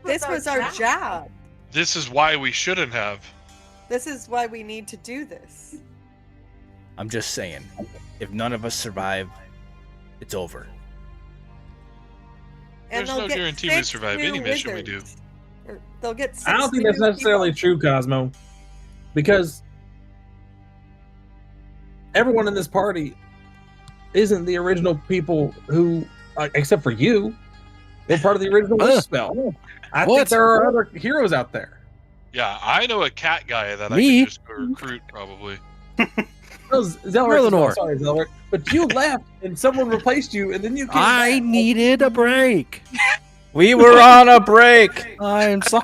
This was our job. This is why we shouldn't have. This is why we need to do this. I'm just saying, if none of us survive, it's over. And There's they'll no get guarantee we 6 survive new any mission we wizards. Or they'll get 6 I don't think that's new necessarily people. true, Cosmo, because everyone in this party isn't the original people who, except for you, were part of the original wish spell. I think What? there are other heroes out there. Yeah, I know a cat guy that I Me? could just go recruit, probably. No, Zelric, Eleanor. sorry, Zelric, but you left and someone replaced you, and then you came I back. needed a break. We were on a break. I'm sorry.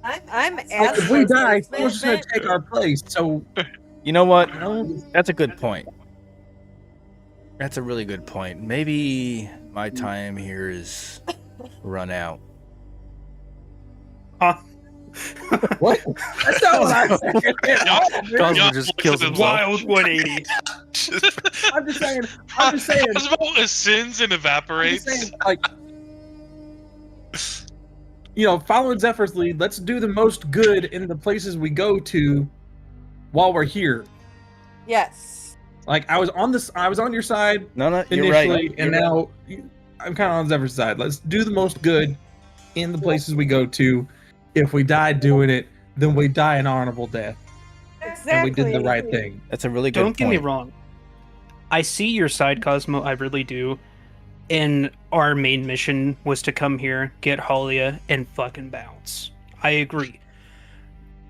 I'm Like, if we asking die, for someone's just gonna movement. take our place. So You know what? no, That's a good point. That's a really good point. Maybe my time here is run out. Huh? what? That's not what I said. Cosmo just kills himself. Wild 180. I'm just saying. I'm just saying. Cosmo ascends and I'm just evaporates. saying, like, following Zephyr's lead, let's do the most good in the places we go to while we're here. Yes. Like, I was on your side No, you're initially, right. and now I'm kind of on Zephyr's side. Let's do the most good in the places we go to. If we die doing it, then we die an honorable death, Exactly. and we did the right thing. That's a really good Don't get me point. wrong. I see your side, Cosmo. I really do. And our main mission was to come here, get Halia, and fucking bounce. I agree.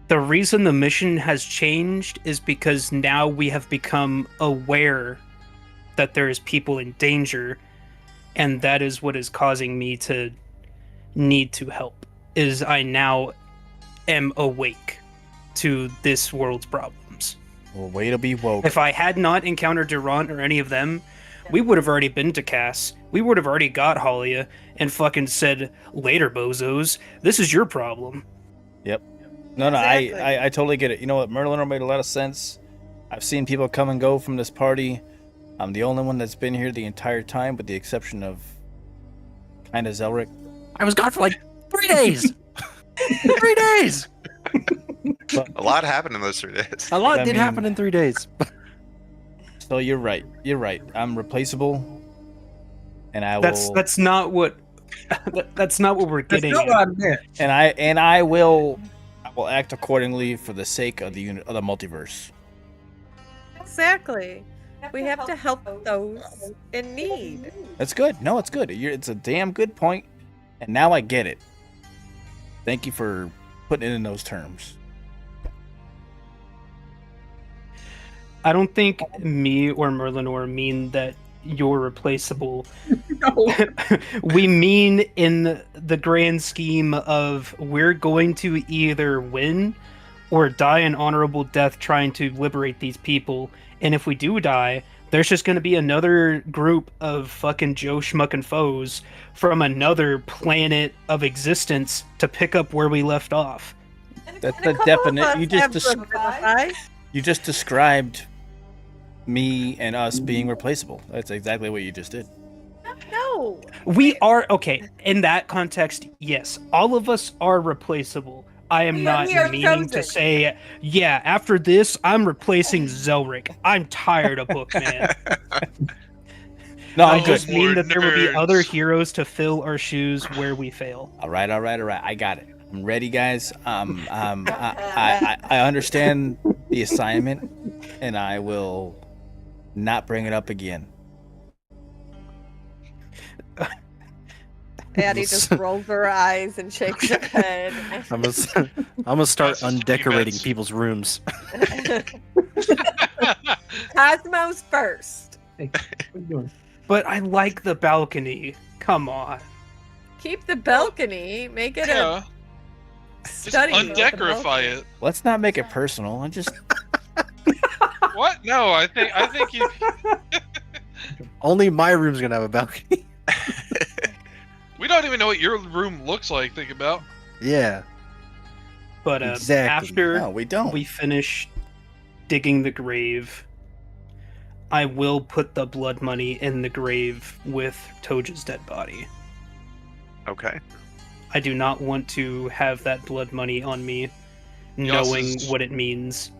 The reason the mission has changed is because now we have become aware that there is people in danger, and that is what is causing me to need to help. Is I now am awake to this world's problems. Well, way to be woke. If I had not encountered Durant or any of them, we would have already been to Kas. We would have already got Halia and fucking said, later, bozos, this is your problem. Yep. No, Exactly. I totally get it. You know what? Merlin made a lot of sense. I've seen people come and go from this party. I'm the only one that's been here the entire time, with the exception of kind of Zelric. I was gone for like 3 days. 3 days. A lot happened in those 3 days. A lot I did mean- happen in 3 days. So you're right. You're right. I'm replaceable, and I will. That's not what that's not what we're That's getting not at. what I meant. And I will act accordingly for the sake of the multiverse. Exactly. We have to help those in need. That's good. No, it's good. It's a damn good point, and now I get it. Thank you for putting it in those terms. I don't think me or Merlinor mean that you're replaceable. No. We mean in the grand scheme of we're going to either win or die an honorable death trying to liberate these people. And if we do die, there's just going to be another group of fucking Joe Schmuckin' foes from another planet of existence to pick up where we left off. That's And a the couple of definite. us You just have des- sympathized. you just described me and us being replaceable. That's exactly what you just did. No. We are, okay, in that context, yes, all of us are replaceable. I am We not are meaning to chosen. say, yeah, after this, I'm replacing Zelric. I'm tired of Bookman. No, I I'm good. just mean that there will be nerds. other heroes to fill our shoes where we fail. All right. I got it. I'm ready, guys. I understand the assignment, and I will not bring it up again. Addie just rolls her eyes and shakes her head. I'm gonna start That's just undecorating bets. people's rooms. Cosmos first. Hey, what are you doing? But I like the balcony. Come on. Keep the balcony. Make it Yeah, a just study. of the undecorify balcony. it. Let's not make it personal. I just What? No, I think you. Only my room's gonna have a balcony. We don't even know what your room looks like. Think about. Yeah. But Exactly. after no, we don't. we finish digging the grave, I will put the blood money in the grave with Toja's dead body. Okay. I do not want to have that blood money on me, knowing is- what it means.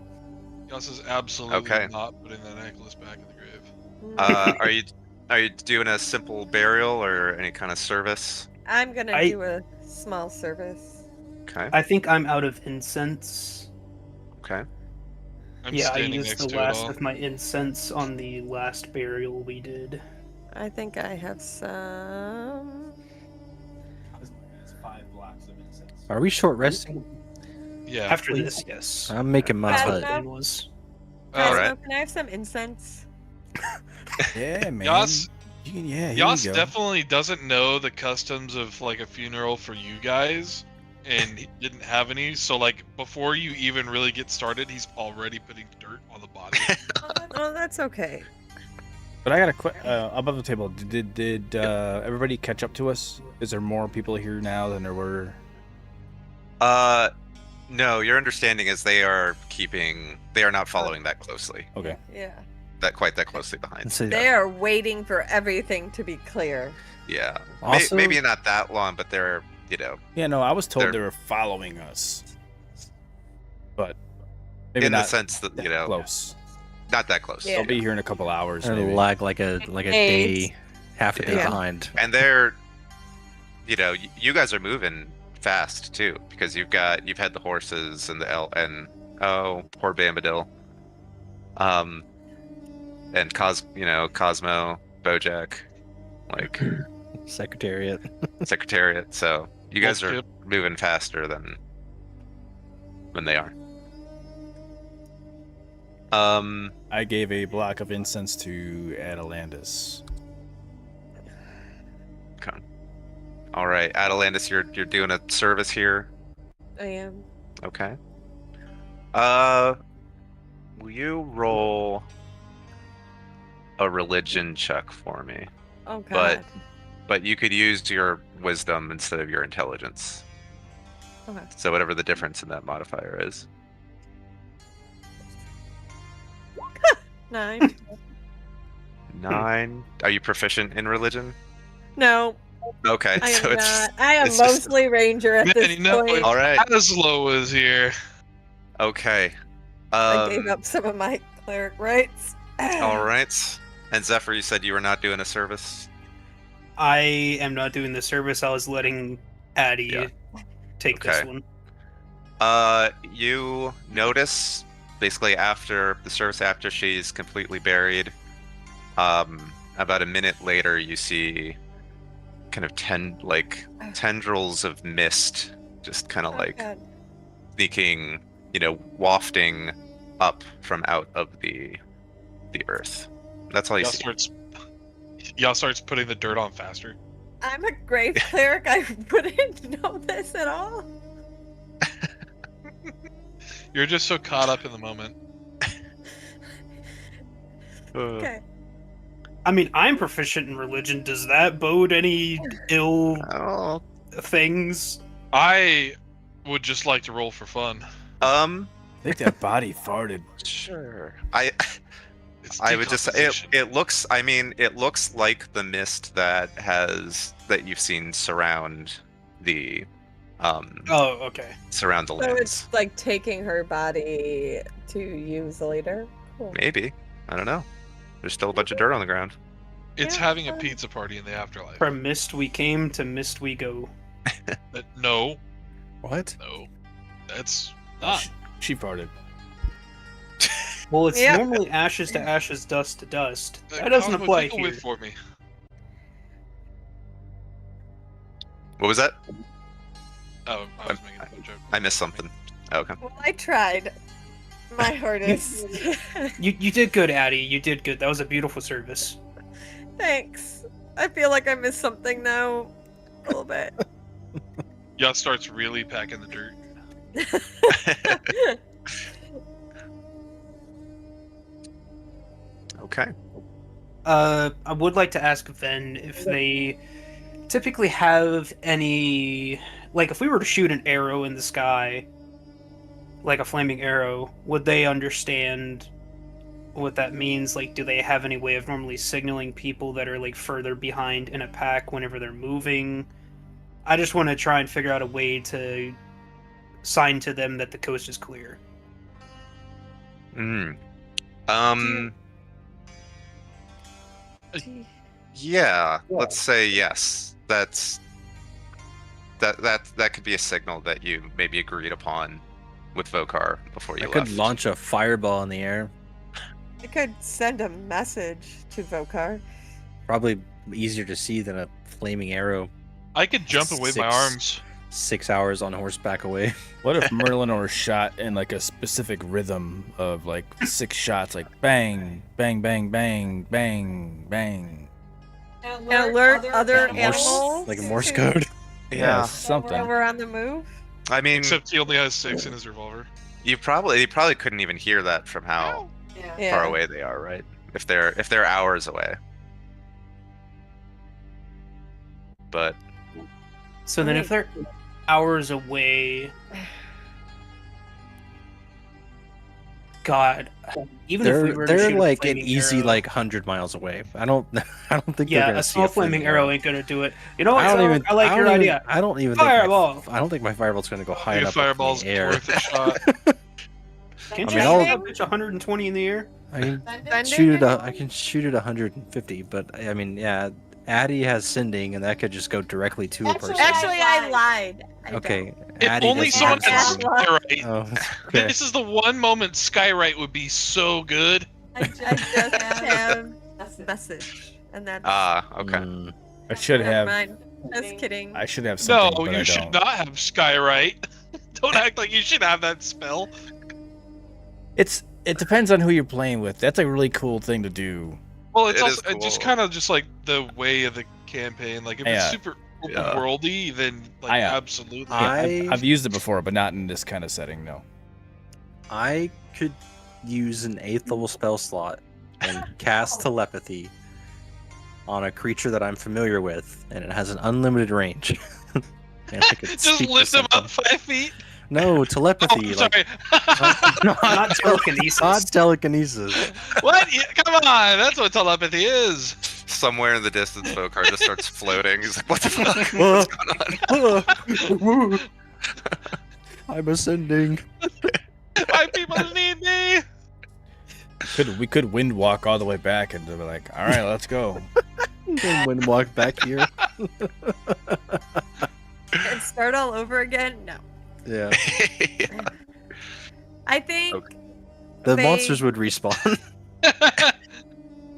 Yas is absolutely Okay. not putting that necklace back in the grave. Are you doing a simple burial or any kind of service? I'm gonna I- do a small service. Okay. I think I'm out of incense. Okay. I'm Yeah, I standing used next the to last it all. of my incense on the last burial we did. I think I have some. Are we short resting? Yeah. After this, yes. I'm making my That's Cosmo? what the hut. plan was. All Cosmo, right. can I have some incense? Yeah, man. Yas, Yeah, here Yas you go. definitely doesn't know the customs of like a funeral for you guys, and he didn't have any. So like before you even really get started, he's already putting dirt on the body. Oh, that's okay. But I got a above the table. Did everybody catch up to us? Is there more people here now than there were? No, your understanding is they are not following that closely. Okay. Yeah. That closely behind. Let's see. They are waiting for everything to be clear. Yeah. Also- Maybe not that long, but they're, Yeah, no, I was told They're- they were following us, but maybe in the not sense that, that close. not that close. Yeah. They'll be here in a couple hours. It'll Maybe. lag like a Eight. day, half a day Yeah. behind. And they're, you guys are moving fast too, because you've had the horses and and poor Bambadil. And Cosmo, Bojack, like Secretariat. Secretariat. So you guys are Bullshit. moving faster than they are. I gave a block of incense to Atalantis. Okay. All right, Atalantis, you're doing a service here. I am. Okay. Will you roll a religion check for me? Oh God. But you could use your wisdom instead of your intelligence. Okay. So whatever the difference in that modifier is. 9. 9. Are you proficient in religion? No, Okay, I am so it's not. I am it's just- mostly ranger at Man, this you know, point. all right. Aslo is here. Okay. I gave up some of my cleric rights. All right. And Zephyr, you said you were not doing a service. I am not doing the service. I was letting Addie Yeah. take this Okay. one. You notice basically after the service, after she's completely buried, about a minute later, you see kind of tendrils of mist, just kind of Oh, like God. sneaking, wafting up from out of the earth. That's all you see. Y'all starts putting the dirt on faster. I'm a grave cleric. I wouldn't know this at all. You're just so caught up in the moment. Okay. I mean, I'm proficient in religion. Does that bode any ill Oh, things? I would just like to roll for fun. I think that body farted. sure. It's I would just say decomposition. it looks. I mean, it looks like the mist that you've seen surround the Oh, okay. surround the So lands. it's like taking her body to use later. Cool. Maybe, I don't know. There's still a bunch of dirt on the ground. It's Yeah, having a fine. pizza party in the afterlife. From mist we came to mist we go. No, What? no, that's not. She farted. Well, it's Yeah. normally ashes to ashes, dust to dust. Uh, That doesn't Cosmo, apply take a here. whiff for me. What was that? Oh, I was making a joke. I missed something. Oh, okay. Well, I tried my hardest. You did good, Addie. You did good. That was a beautiful service. Thanks. I feel like I missed something now. A little bit. Y'all starts really packing the dirt. Okay. I would like to ask Ven if they typically have any, like, if we were to shoot an arrow in the sky, like a flaming arrow, would they understand what that means. Like, do they have any way of normally signaling people that are like further behind in a pack whenever they're moving? I just want to try and figure out a way to sign to them that the coast is clear. Yeah, let's say yes. That could be a signal that you maybe agreed upon with Vokar before you I left. could launch a fireball in the air. I could send a message to Vokar. Probably easier to see than a flaming arrow. I could jump and wave my arms. 6 hours on horseback away. What if Merlinor shot in like a specific rhythm of like 6 shots, like bang, bang, bang, bang, bang, bang? And alert other Morse, animals. like a Morse code. Yeah, something. While we're on the move. I mean, Except he only has 6 in his revolver. you probably couldn't even hear that from how Yeah. far away they are, right? If they're hours away. But So then, if they're hours away, God, even if we were to They're shoot a like an flaming easy arrow- like 100 miles away. I don't think they're Yeah, gonna a see small flaming arrow ain't gonna do it. You know what? I don't Sarah? even. I like your don't even- idea. I don't even Fireball. Think I don't think my fireball's gonna go high Your enough up in fireball's the air. worth a shot. Can't I you mean, shoot I'll- that bitch 120 in the air? I can Sending shoot it. it? I can shoot it 150, but I mean, yeah. Addy has sending, and that could just go directly to a person. Actually, I lied. I Okay. If Addy only doesn't someone have had sending. Skyrite. Oh, okay. This is the one moment Skyrite would be so good. I just have message, and that's okay. Mm, I should never have. mind. Just kidding. I should have No, something. but you I should don't. not have Skyrite. Don't act like you should have that spell. It depends on who you're playing with. That's a really cool thing to do. Well, it's It also is it's just cool. kind of just like the way of the campaign. Like if Yeah. it's super open Yeah. worldy, then like I, absolutely. I've used it before, but not in this kind of setting. No. I could use an 8th level spell slot and cast telepathy on a creature that I'm familiar with, and it has an unlimited range. And I could Just speak to lift him up something. 5 feet. No, Oh, telepathy. I'm like, sorry. Not telekinesis. Not telekinesis. What? Yeah, come on, that's what telepathy is. Somewhere in the distance, Vokar just starts floating. He's like, "What the fuck? What's going on?" I'm ascending. My people need me. We could wind walk all the way back and be like, all right, let's go. Then wind walk back here. And start all over again? No. Yeah. I think Okay. The They- monsters would respawn.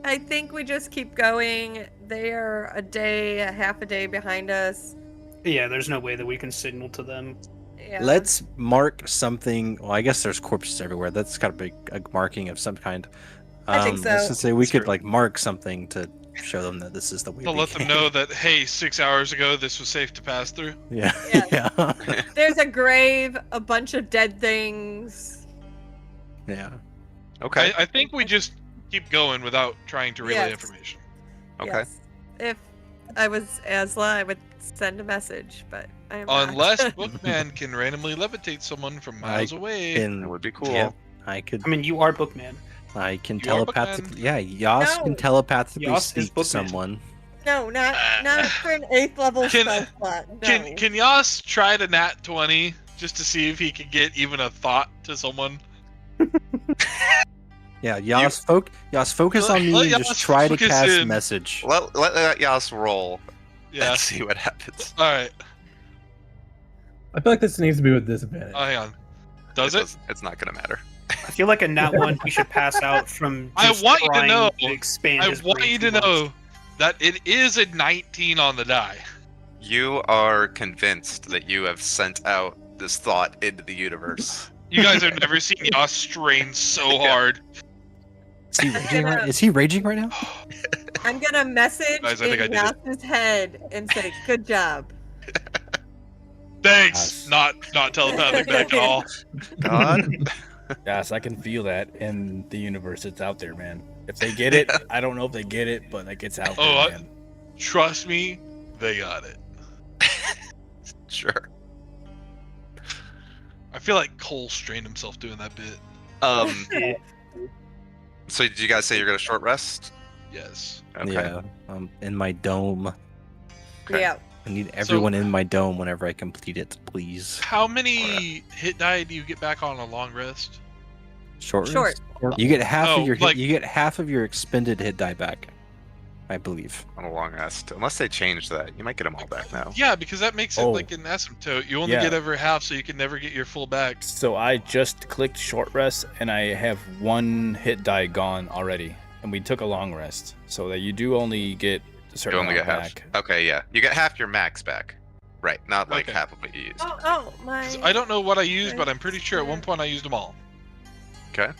I think we just keep going. They are a half a day behind us. Yeah, there's no way that we can signal to them. Yeah. Let's mark something. Well, I guess there's corpses everywhere. That's got to be a marking of some kind. I think so. Let's just say we That's could true. like mark something to show them that this is the way. To we let them came. know that hey, 6 hours ago this was safe to pass through. Yeah. Yeah. Yeah. There's a grave, a bunch of dead things. Yeah. Okay. I think we just keep going without trying to relay Yes. information. Okay. Yes. If I was Asla, I would send a message, but I am not. Unless Bookman can randomly levitate someone from miles away. That And would be cool. yeah, I could. I mean, you are Bookman. I can You are Bookman? telepathically. Yeah, Yas No. can telepathically Yas is speak to Bookman. someone. No, not for an 8th level Can- spell slot. No. Can Yas try to nat 20 just to see if he can get even a thought to someone? Yeah, Yas focus on me let and Yas just try to focus cast in. message. Let Yas roll Yeah. and see what happens. All right. I feel like this needs to be with disadvantage. Hang on. Does it? It's not gonna matter. I feel like a nat one he should pass out from. I Just want you to trying know- expand I his want brain you too to much. know that it is a 19 on the die. You are convinced that you have sent out this thought into the universe. You guys have never seen Yas strain so hard. Is he raging right? Is he raging right now? I'm gonna message Guys, I think I in did it. Yas's head and say, "Good job." Thanks. Yes. Not telepathic back at all. God. Yes, I can feel that in the universe. It's out there, man. If they get it, I don't know if they get it, but like it's out there, Oh, man. Trust me, they got it. Sure. I feel like Cole strained himself doing that bit. Yeah. So did you guys say you're gonna short rest? Yes. Okay. Yeah, in my dome. Okay. Yeah. I need everyone in my dome whenever I complete it, please. How many hit die do you get back on a long rest? Short. Short. rest? You get half Oh, of your hit, like- you get half of your expended hit die back, I believe. On a long rest. Unless they change that. You might get them all back now. Yeah, because that makes it Oh. like an asymptote. You only Yeah. get every half, so you can never get your full back. So I just clicked short rest, and I have 1 hit die gone already, and we took a long rest, so that you do only get a certain You only get amount half. back. Okay, yeah. You get half your max back. Right, not like Okay. half of what you used. Oh, my. 'Cause I don't know what I used, but I'm pretty sure at one point I used them all. Okay.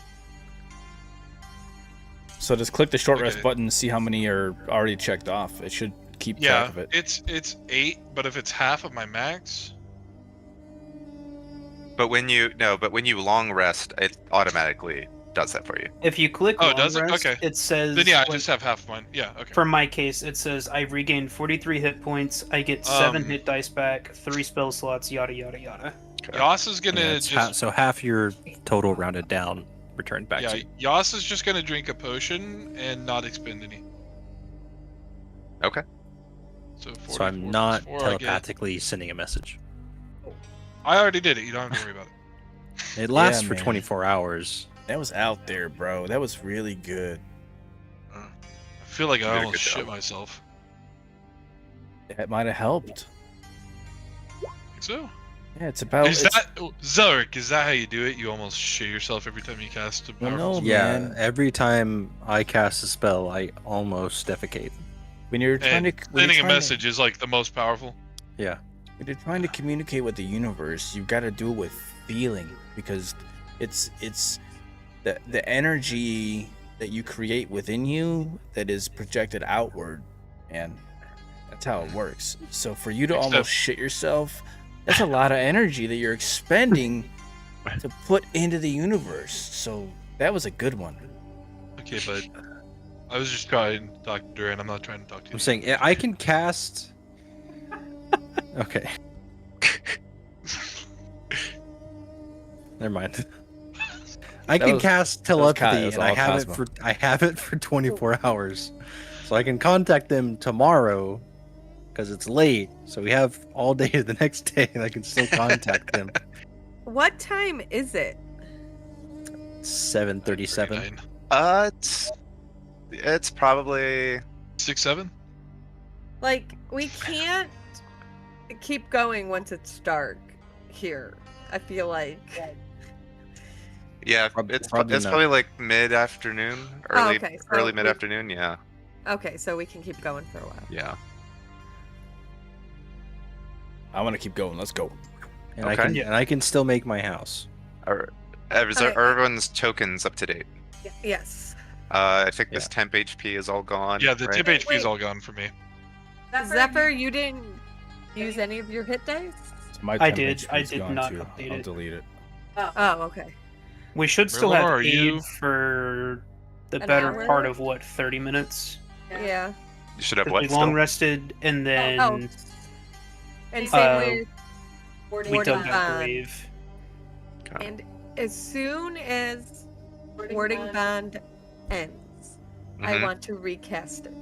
So just click the short rest Okay. button to see how many are already checked off. It should keep track Yeah, of it. it's 8, but if it's half of my max, But when you long rest, it automatically does that for you. If you click Oh, long does it? rest, Okay. it says. then yeah, I when- just have half of mine. Yeah, okay. For my case, it says I regained 43 hit points. I get 7 Um, hit dice back, 3 spell slots, yada yada yada. Yas is gonna Yeah, it's just so half your total rounded down returned back to you. Yas is just gonna drink a potion and not expend any. Okay. So, So I'm 44 not plus 4, I get- telepathically sending a message. I already did it. You don't have to worry about it. It lasts for man. 24 hours. That was out there, bro. That was really good. I feel like You I did a almost good shit job. myself. That might have helped. So, Yeah, it's about. is it's- that Zelric? Is that how you do it? You almost shit yourself every time you cast a Well, powerful no, spell? Yeah, man. every time I cast a spell, I almost defecate. when you're trying And to when sending you're a trying message is like the most powerful. Yeah. when you're trying to communicate with the universe, you've got to do it with feeling, because it's the energy that you create within you that is projected outward, and that's how it works. So for you to Except- almost shit yourself, that's a lot of energy that you're expending to put into the universe. So that was a good one. Okay, but I was just trying to talk to Duran. I'm not trying to talk to you. I'm saying I can cast. Okay. Never mind. I That can was- cast that was Kai, telepathy, that was and I all have Cosmo. I have it for 24 hours, so I can contact them tomorrow, because it's late. So we have all day the next day, and I can still contact them. What time is it? 7:37. 39. It's probably 6, 7? Like, we can't keep going once it's dark here. I feel like. yeah. Prob- It's probably it's not. probably like mid-afternoon, early okay, so early we- mid-afternoon. Yeah, Okay, so we can keep going for a while. yeah. I want to keep going. Let's go. And Okay. I can still make my house. Are Okay. everyone's tokens up to date? Yes. I think this temp HP is all gone. Yeah, the right? tip HP is Wait. all gone for me. Zephyr, you didn't use any of your hit dice? My I temp did. HP I is did gone not too. update I'll it. delete it. Oh, okay. We should still Merlor, have are aid you- for the An better hour? part of what, 30 minutes? Yeah. You should have 'Cause what? we Still? long rested and then Oh. And same Uh, with we dug Warding that Bond. grave. Okay. And as soon as Warding Bond ends, I Mhm. want to recast it.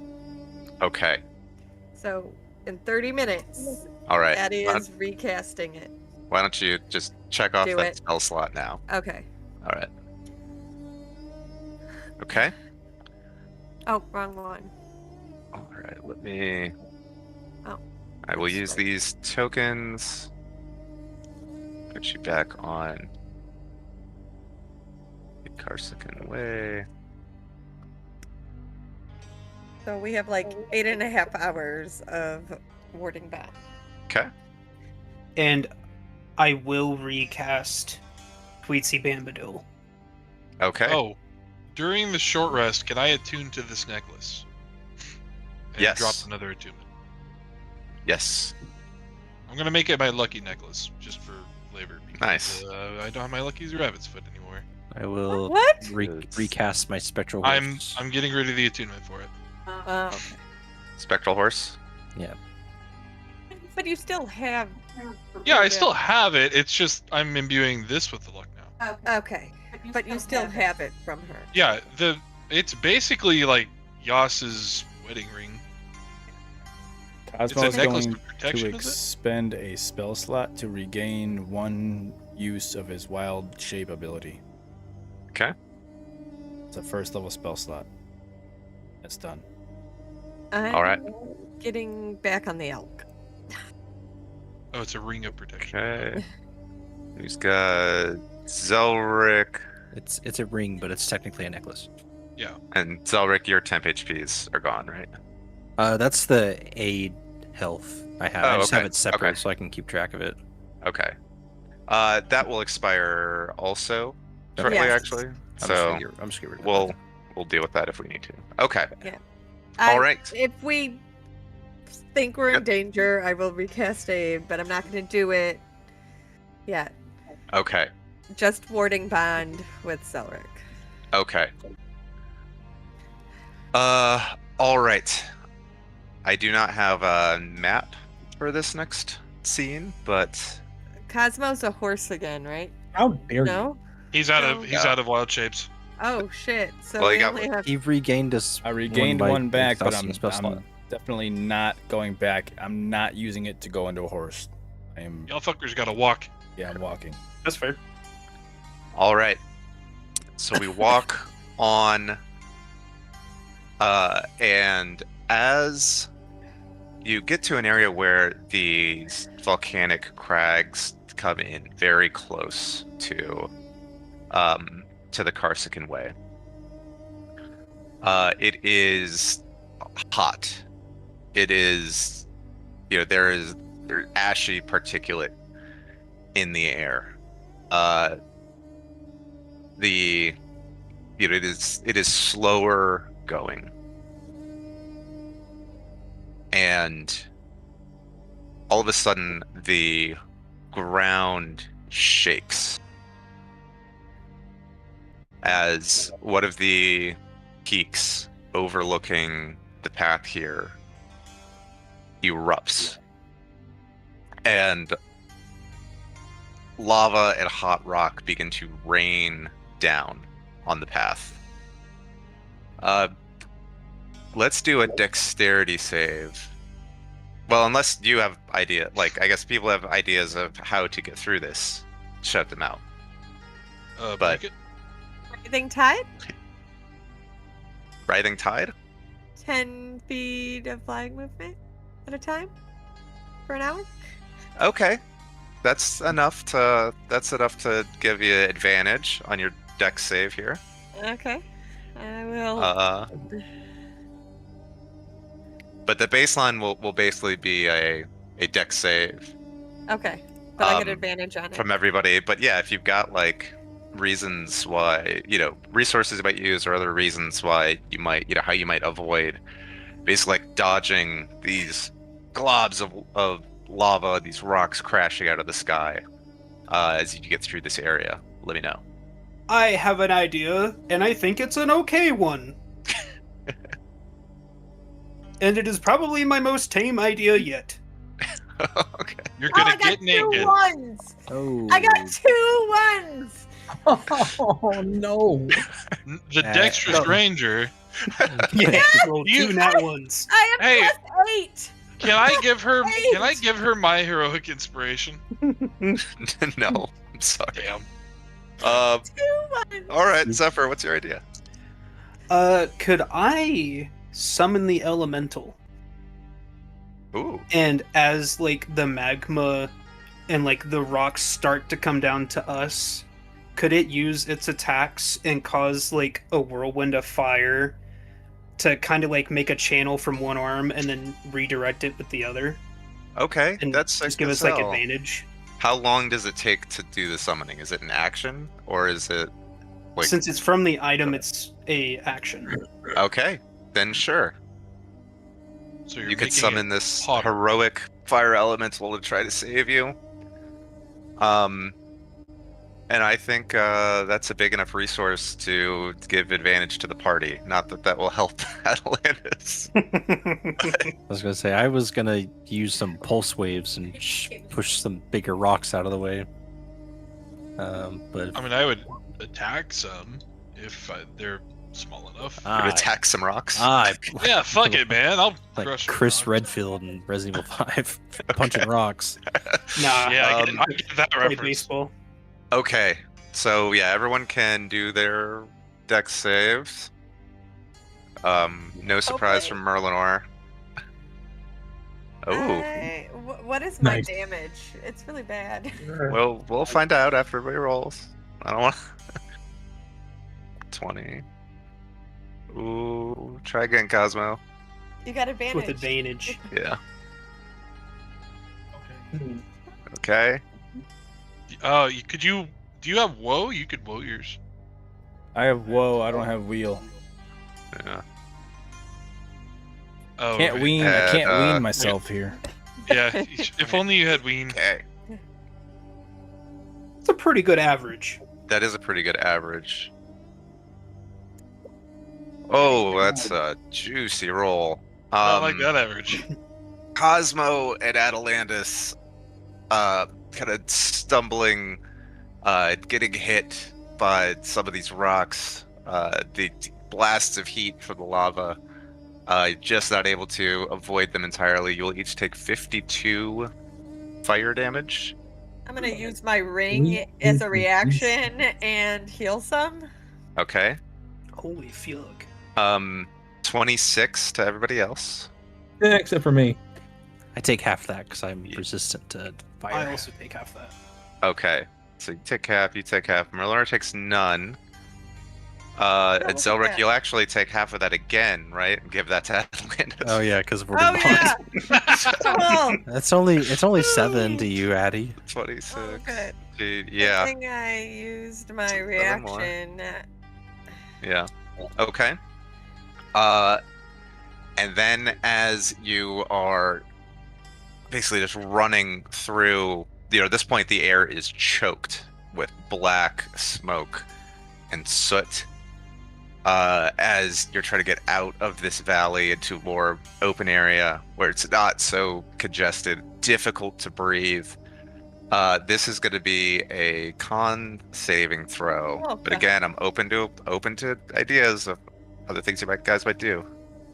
Okay. So in 30 minutes, All right. that Why is recasting it. why don't you just check off Do that it. spell slot now? Okay. All right. Okay. Oh, wrong one. All right. Let me. Oh, I will that's use right. these tokens. Put you back on the Karsican Way. So we have like 8.5 hours of Warding Bond. Okay. And I will recast Tweetsy Bambadil. Okay. Oh, during the short rest, can I attune to this necklace? And Yes. drop another attunement. Yes. I'm gonna make it my lucky necklace, just for flavor. Because, Nice. I don't have my lucky rabbit's foot anymore. I will What? recast my spectral. I'm horse. getting rid of the attunement for it. Oh, okay. Spectral horse. But you still have. Yeah, I still have it. It's just I'm imbuing this with the luck now. Okay. But you still have it from her. Yeah, It's basically like Yas's wedding ring. Cosmo a is necklace going of protection, to is it? expend a spell slot to regain 1 use of his wild shape ability. Okay. It's a first level spell slot. It's done. I'm All right. getting back on the elk. Oh, it's a ring of protection. Okay. Who's got Zelric? It's a ring, but it's technically a necklace. And Zelric, your temp HPs are gone, right? That's the aid health I have. I Oh, just have okay, it separate okay. so I can keep track of it. Okay. That will expire also shortly, Yes. actually. I'm So just gonna get rid of we'll that. we'll deal with that if we need to. Okay. I- All right. If we think we're in Yep. danger, I will recast aid, but I'm not going to do it yet. Okay. Just warding bond with Zelric. Okay. All right. I do not have a map for this next scene, but Cosmo's a horse again, right? How dare you? No? He's out No. of Yeah. wild shapes. Oh, shit. So Well, he we got only have... He regained us. I regained by one back, but exhausting I'm, spell slot. I'm definitely not going back. I'm not using it to go into a horse. I am. Y'all fuckers gotta walk. Yeah, I'm walking. That's fair. all right. So we walk on, and as you get to an area where these volcanic crags come in very close to the Karsican Way. It is hot. It is, there's ashy particulate in the air. It is slower going, and all of a sudden the ground shakes as one of the peaks overlooking the path here erupts, and lava and hot rock begin to rain down on the path. Let's do a dexterity save. Well, unless you have I guess people have ideas of how to get through this. Shout them out. But- Break it. Anything tied? Writhing Tide? 10 feet of flying movement at a time? For an hour? Okay. That's enough to give you advantage on your dex save here. Okay. I will... But the baseline will basically be a dex save okay. But I get um, advantage on it. from everybody. But yeah, if you've got reasons why, resources you might use or other reasons why you might, how you might avoid basically dodging these globs of lava, these rocks crashing out of the sky as you get through this area, let me know. I have an idea, and I think it's an okay one. And it is probably my most tame idea yet. Okay. You're Oh, gonna I got get 2 naked. ones! Oh. I got 2 ones! Oh no! The dexterous no. ranger. Yeah, roll You- 2 nat ones. I am Hey. plus 8! Can I give her? Eight. Can I give her my heroic inspiration? No, I'm sorry. Damn. 2 ones! All right, Zephyr, what's your idea? Could I summon the elemental? Ooh. And as the magma and the rocks start to come down to us, could it use its attacks and cause a whirlwind of fire to kind of make a channel from one arm and then redirect it with the other Okay, and that's just give us advantage? How long does it take to do the summoning? Is it an action or is it Since it's from the item, it's a action. okay? Then sure. So you're You could making summon it this hotter. heroic fire elemental to try to save you. And I think that's a big enough resource to give advantage to the party. Not that that will help Atlantis. I was gonna say I was gonna use some pulse waves and push some bigger rocks out of the way. But I mean, I would attack some if they're small enough. Could attack some rocks. Yeah, fuck it, man. I'll Like crush some Chris rocks. Redfield in Resident Evil 5, punching rocks. Nah, Yeah, I Um, get that play reference. baseball. Okay, so yeah, everyone can do their dex saves. No surprise wait. from Merlinor. Oh, What is my Nice. damage? It's really bad. well, we'll find out after everybody rolls. I don't want 20. Ooh, try again, Cosmo. You got advantage. With advantage. Yeah. Okay. Okay. Oh, do you have woe? You could woe yours. I have woe. I don't have wheel. Yeah. Oh, Can't right. wean. I can't Uh, wean myself here. Yeah, if only you had ween. Okay. It's a pretty good average. That is a pretty good average. Oh, that's a juicy roll. Not like that average. Cosmo and Atalantis, kind of stumbling, getting hit by some of these rocks, the blasts of heat from the lava, just not able to avoid them entirely. You'll each take 52 fire damage. I'm gonna use my ring as a reaction and heal some. Okay. Holy fuck. 26 to everybody else. Yeah, except for me. I take half that because I'm resistant to fire. I also take half that. Okay. So you take half, you take half. Merliner takes none. look And at Zelric, that. you'll actually take half of that again, right? And give that to Atalantis. Oh yeah, because we're Oh both. yeah! Cool. It's only 7 to you, Addie. 26. Oh, good. Yeah. Good thing I used my Seven more. reaction. Yeah. Okay. And then as you are basically just running through, at this point the air is choked with black smoke and soot. As you're trying to get out of this valley into a more open area where it's not so congested, difficult to breathe. This is going to be a con saving throw, but Okay. again, I'm open to ideas of other things guys might do.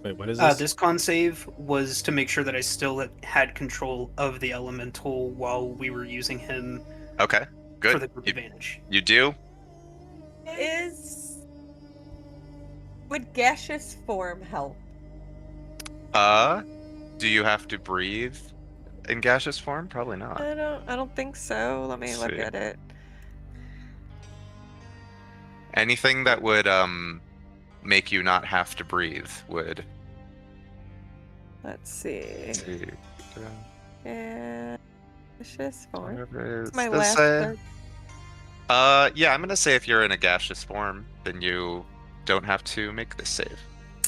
Wait, what is this? This con save was to make sure that I still had control of the elemental while we were using him Okay, good. for the group advantage. You do? Would gaseous form help? Do you have to breathe in gaseous form? Probably not. I don't think so. Let me look see. at it. Anything that would make you not have to breathe would. Let's see. See. Gaseous form. Whatever it is. My Does last say- card. Yeah, I'm gonna say if you're in a gaseous form, then you don't have to make this save.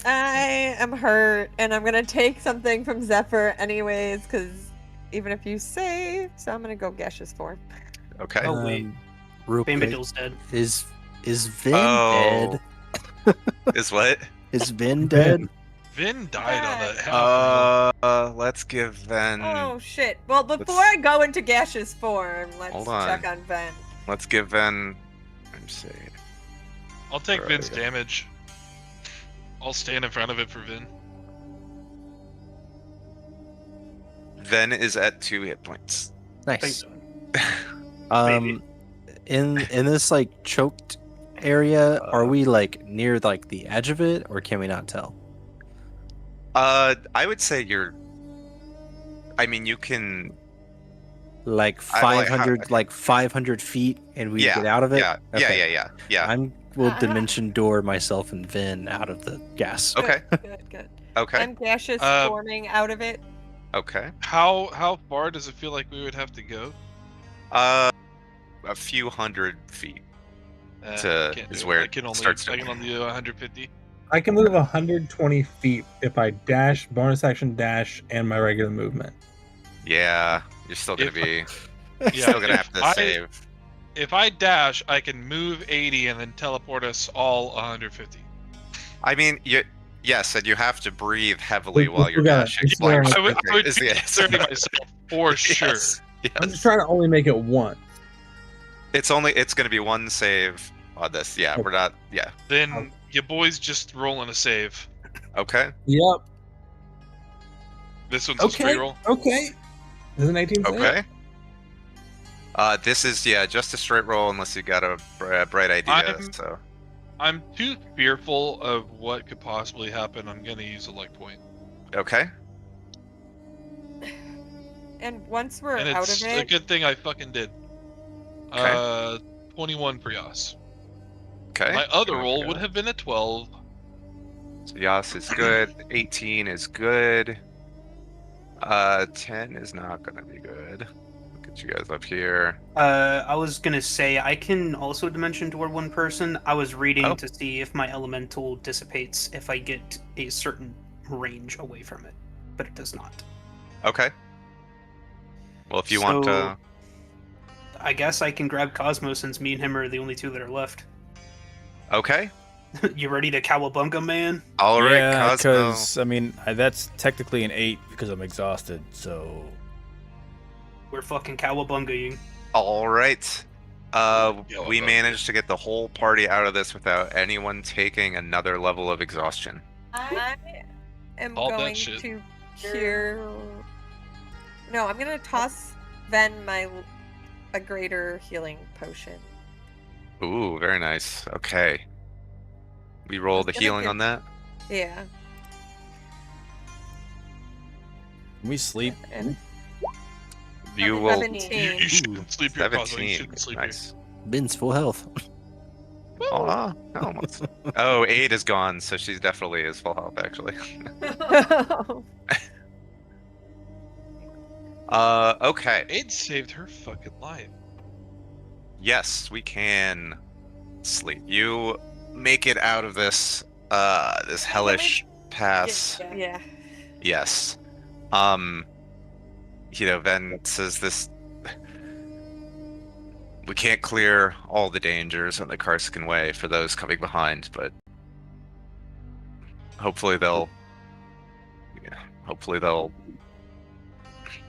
I am hurt, and I'm gonna take something from Zephyr anyways, because even if you save, so I'm gonna go gaseous form. Okay. Oh, wait. Real quick, Bambadil's dead. is Vin Oh. dead? Is what? Is Vin dead? Vin died on that. Let's give Ven. Oh shit! Well, before Let's- I go into gaseous form, let's Hold on. check on Ven. Let's give Ven. Let me see. I'll take Right. Vin's damage. I'll stand in front of it for Vin. Ven is at 2 hit points. Nice. Thanks. Um, in this like choked area, are we like near like the edge of it, or can we not tell? I would say you're. I mean, you can. Like I- like, 500, like 500 feet, and we Yeah, get out of it. Yeah. Okay. Yeah. I'm will Uh-huh. dimension door myself and Vin out of the gas. Okay. Good. Okay. I'm gaseous Uh, forming out of it. Okay. How far does it feel like we would have to go? A few hundred feet. I can't is do it. where I can it only starts to- I can only do 150. I can move 120 feet if I dash, bonus action dash, and my regular movement. Yeah. You're still gonna If- be. Yeah, Still gonna if have to I- save. If I dash, I can move 80 and then teleport us all 150. I mean, yes, and you have to breathe heavily We- while we you're forgot. dashing. It's Like, very- I would is be the concerning myself for sure. Yes. I'm just Yes. trying to only make it one. It's going to be one save on this. Yeah, we're not. Yeah. Then Your boy's just rolling a save. Okay. Yep. This one's a straight roll. Okay. Does an 18 save? Okay. This is just a straight roll unless you got a bright idea. I'm- I'm too fearful of what could possibly happen. I'm gonna use a luck point. Okay. And once we're And out it's of a it, good thing I fucking did. Okay. 21 for Yas. Okay. My other Okay. roll would have been a 12. So Yas is good. 18 is good. 10 is not gonna be good. Get you guys up here. I was gonna say I can also dimension door one person. I was reading Oh. to see if my elemental dissipates if I get a certain range away from it, but it does not. Okay. Well, if you want So, I guess I can grab Cosmo since me and him are the only two that are left. okay. You ready to cowabunga, man? All right, Yeah, Cosmo. because I mean that's technically an 8 because I'm exhausted. So We're fucking cowabungaing. All right. Yeah, We well, managed to get the whole party out of this without anyone taking another level of exhaustion. I am All that going shit. to cure. No, I'm gonna toss Ven a greater healing potion. Ooh, very nice. Okay. We roll the gonna healing give- on that. Yeah. can we sleep? And You will. 17. You shouldn't sleep here, Cosmo. You 17. shouldn't sleep here. Nice. Bin's full health. Oh, almost. Oh, 8 is gone, so she's definitely is full health, actually. Okay. Aid saved her fucking life. Yes, we can sleep. You make it out of this this hellish pass. Yeah. Yes. Ven says this. We can't clear all the dangers on the Karsican Way for those coming behind, but hopefully they'll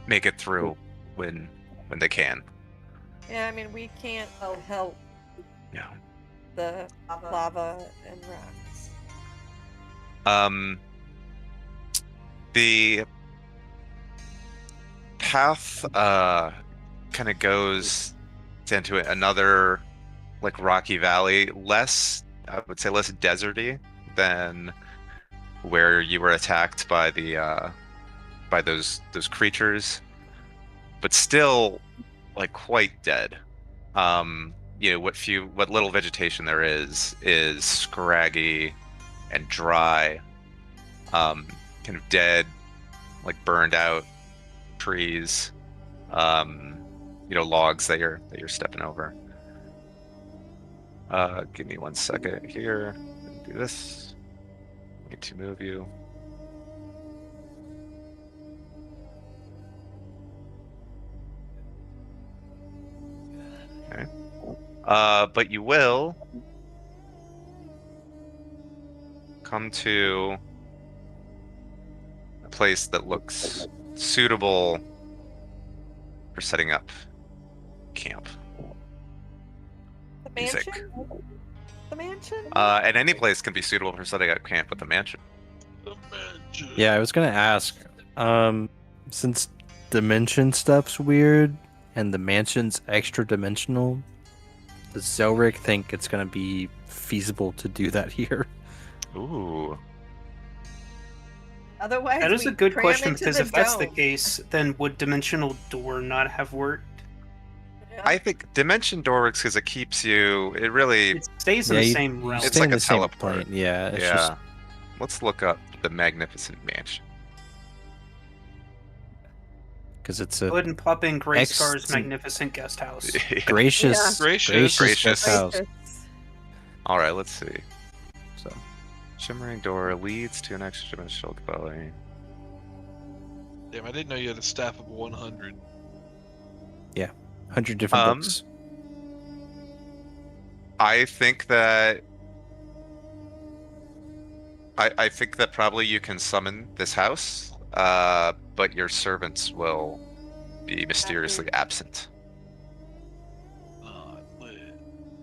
make it through when they can. Yeah, I mean, we can't help Yeah. the lava and rocks. The path kind of goes into another like rocky valley, I would say less deserty than where you were attacked by the by those creatures, but still like quite dead. What little vegetation there is scraggy and dry, kind of dead, like burned out trees, logs that you're stepping over. Give me 1 second here. Do this. Need to move you. Okay. But you will come to a place that looks suitable for setting up camp. The You think? mansion? The mansion? And any place can be suitable for setting up camp with the mansion. Yeah, I was gonna ask. Since dimension stuff's weird and the mansion's extra dimensional, does Zelric think it's gonna be feasible to do that here? Ooh. Otherwise, That is we a good cram question into because the if that's the dome. case, then would Dimensional Door not have worked? Yeah. I think Dimension Door works because it keeps you. It really. It stays in Yeah, the you- same you realm. It's stay like in a the same teleport. plane. Yeah, it's Yeah. just Let's look up the Magnificent Mansion. because it's Go a ahead and pop in Gray Scar's Ex- magnificent guest house. gracious, Gracious. Gracious. guest house. Gracious. All right, let's see. So, Shimmering Door leads to an extra dimensional dwelling. Damn, I didn't know you had a staff of 100. 100 different Um, books. I think that. I think that probably you can summon this house, but your servants will be mysteriously absent. Lit.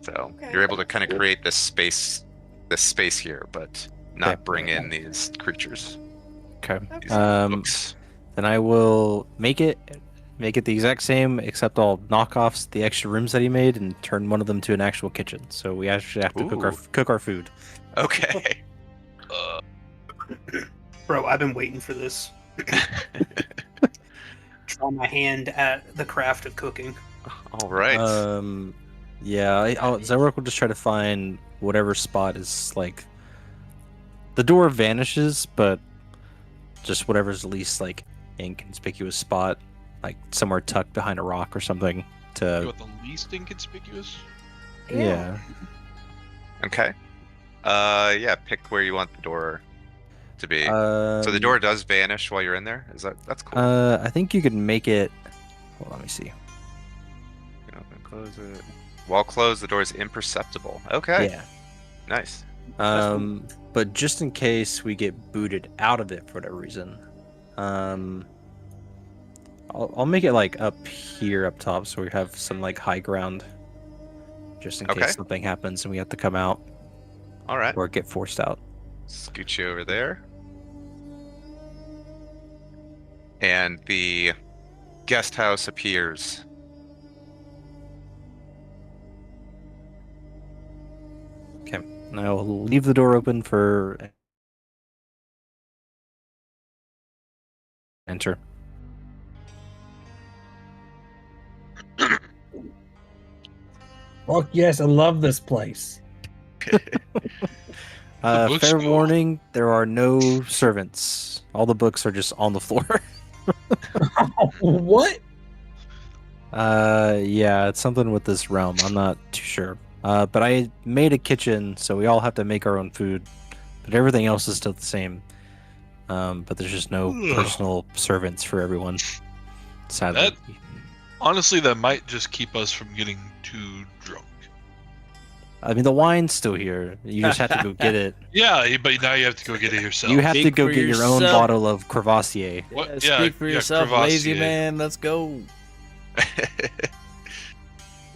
So Okay. you're able to kind of create this space this space here, but not Okay. bring in these creatures. Okay. These books. Then I will make it the exact same, except I'll knock off the extra rooms that he made and turn one of them to an actual kitchen. So we actually have to cook our food. Okay. Bro, I've been waiting for this. Try my hand at the craft of cooking. All right. Yeah, Zelric will just try to find whatever spot is like. The door vanishes, but just whatever's the least like inconspicuous spot, like somewhere tucked behind a rock or something. You To want the least inconspicuous? yeah. Okay. Yeah, pick where you want the door to be. So the door does vanish while you're in there? That's cool. I think you could make it. Well, let me see. You can open, close it. While closed, the door is imperceptible. Okay. Yeah. Nice. But just in case we get booted out of it for whatever reason, I'll make it like up here, up top, so we have some like high ground, just in Okay. case something happens and we have to come out All right. or get forced out. Scoot you over there. And the guest house appears. Okay, and I'll leave the door open for enter. Fuck yes, I love this place. The Fair bookstore. warning: there are no servants. All the books are just on the floor. What? Yeah, it's something with this realm. I'm not too sure. But I made a kitchen, so we all have to make our own food. But everything else is still the same. But there's just no Ugh. personal servants for everyone. Sadly. Honestly, that might just keep us from getting too drunk. I mean, the wine's still here. You just have to go get it. Yeah, but now you have to go get it yourself. You have to Speak go for get your own yourself. bottle of Crevassier. What? Yeah, speak for yourself, lazy Crevassier. man. Let's go.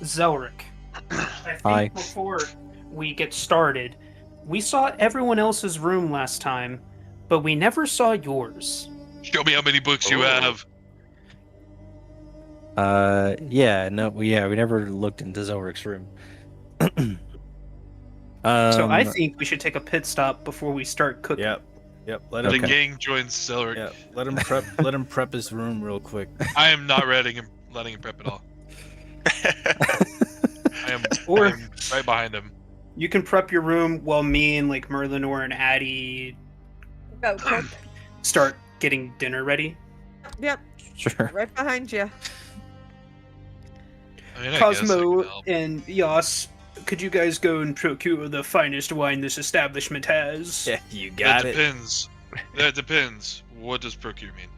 Zelric, I think Hi. before we get started, we saw everyone else's room last time, but we never saw yours. Show me how many books you Oh. have. We never looked into Zelric's room. So I think we should take a pit stop before we start cooking. Yep. Let The him. Okay. gang joins Celery. Yeah. Let him prep. Let him prep his room real quick. I am not letting him prep at all. I am right behind him. You can prep your room while me and like Merlinor and Addie Go cook. start getting dinner ready. Yep, Sure. right behind you. I mean, I guess I Cosmo can help. and Yas, could you guys go and procure the finest wine this establishment has? Yeah, you That got it. depends. That depends. What does procure mean?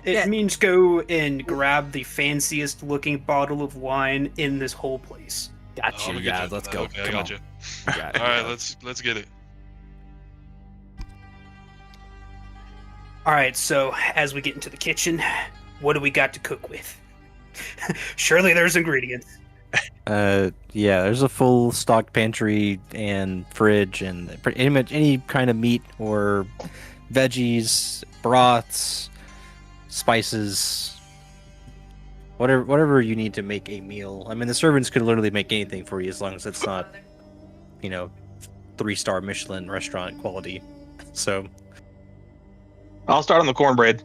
It Yeah. means go and grab the fanciest looking bottle of wine in this whole place. Got I'm you gonna get guys. to Let's that. go. Okay, I Come got on. you. You got it. All right, you got it. let's get it. All right, so as we get into the kitchen, what do we got to cook with? Surely there's ingredients. Yeah, there's a full stocked pantry and fridge and pretty much any kind of meat or veggies, broths, spices, whatever you need to make a meal. I mean, the servants could literally make anything for you as long as it's not, 3-star Michelin restaurant quality. So, I'll start on the cornbread.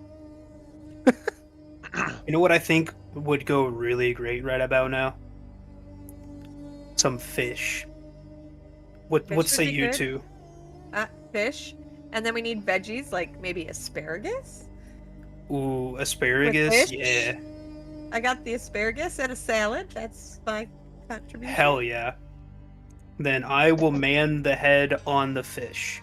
You know what I think would go really great right about now? Some fish. What Fish say would be you good. two? Fish, and then we need veggies like maybe asparagus. Ooh, asparagus? fish? Yeah. I got the asparagus and a salad. That's my contribution. Hell yeah. Then I will man the head on the fish.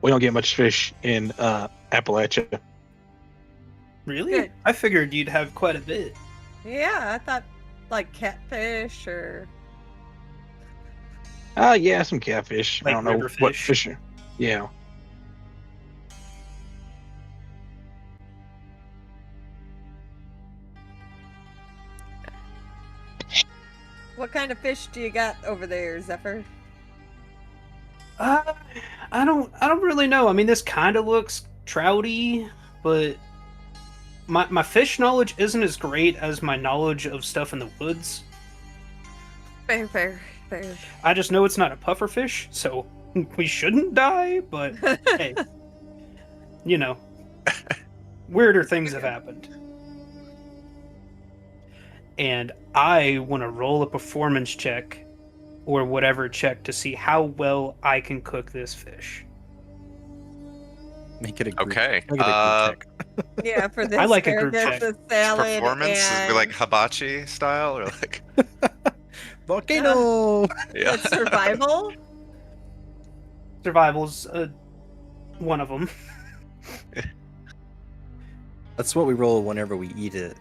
We don't get much fish in Appalachia. Really? Good. I figured you'd have quite a bit. Yeah, I thought like catfish or Yeah, some catfish. Like I don't know river what fish? fish. Yeah. What kind of fish do you got over there, Zephyr? I don't really know. I mean, this kind of looks trouty, but my fish knowledge isn't as great as my knowledge of stuff in the woods. Fair. I just know it's not a puffer fish, so we shouldn't die, but hey, you know, weirder things have happened. And I want to roll a performance check or whatever check to see how well I can cook this fish. Make it a group, Okay, make it a group check. Yeah, for the I like a group asparagus, check. the salad, performance and is it like hibachi style or like Volcano! yeah. it's survival. Survival's one of them. That's what we roll whenever we eat it.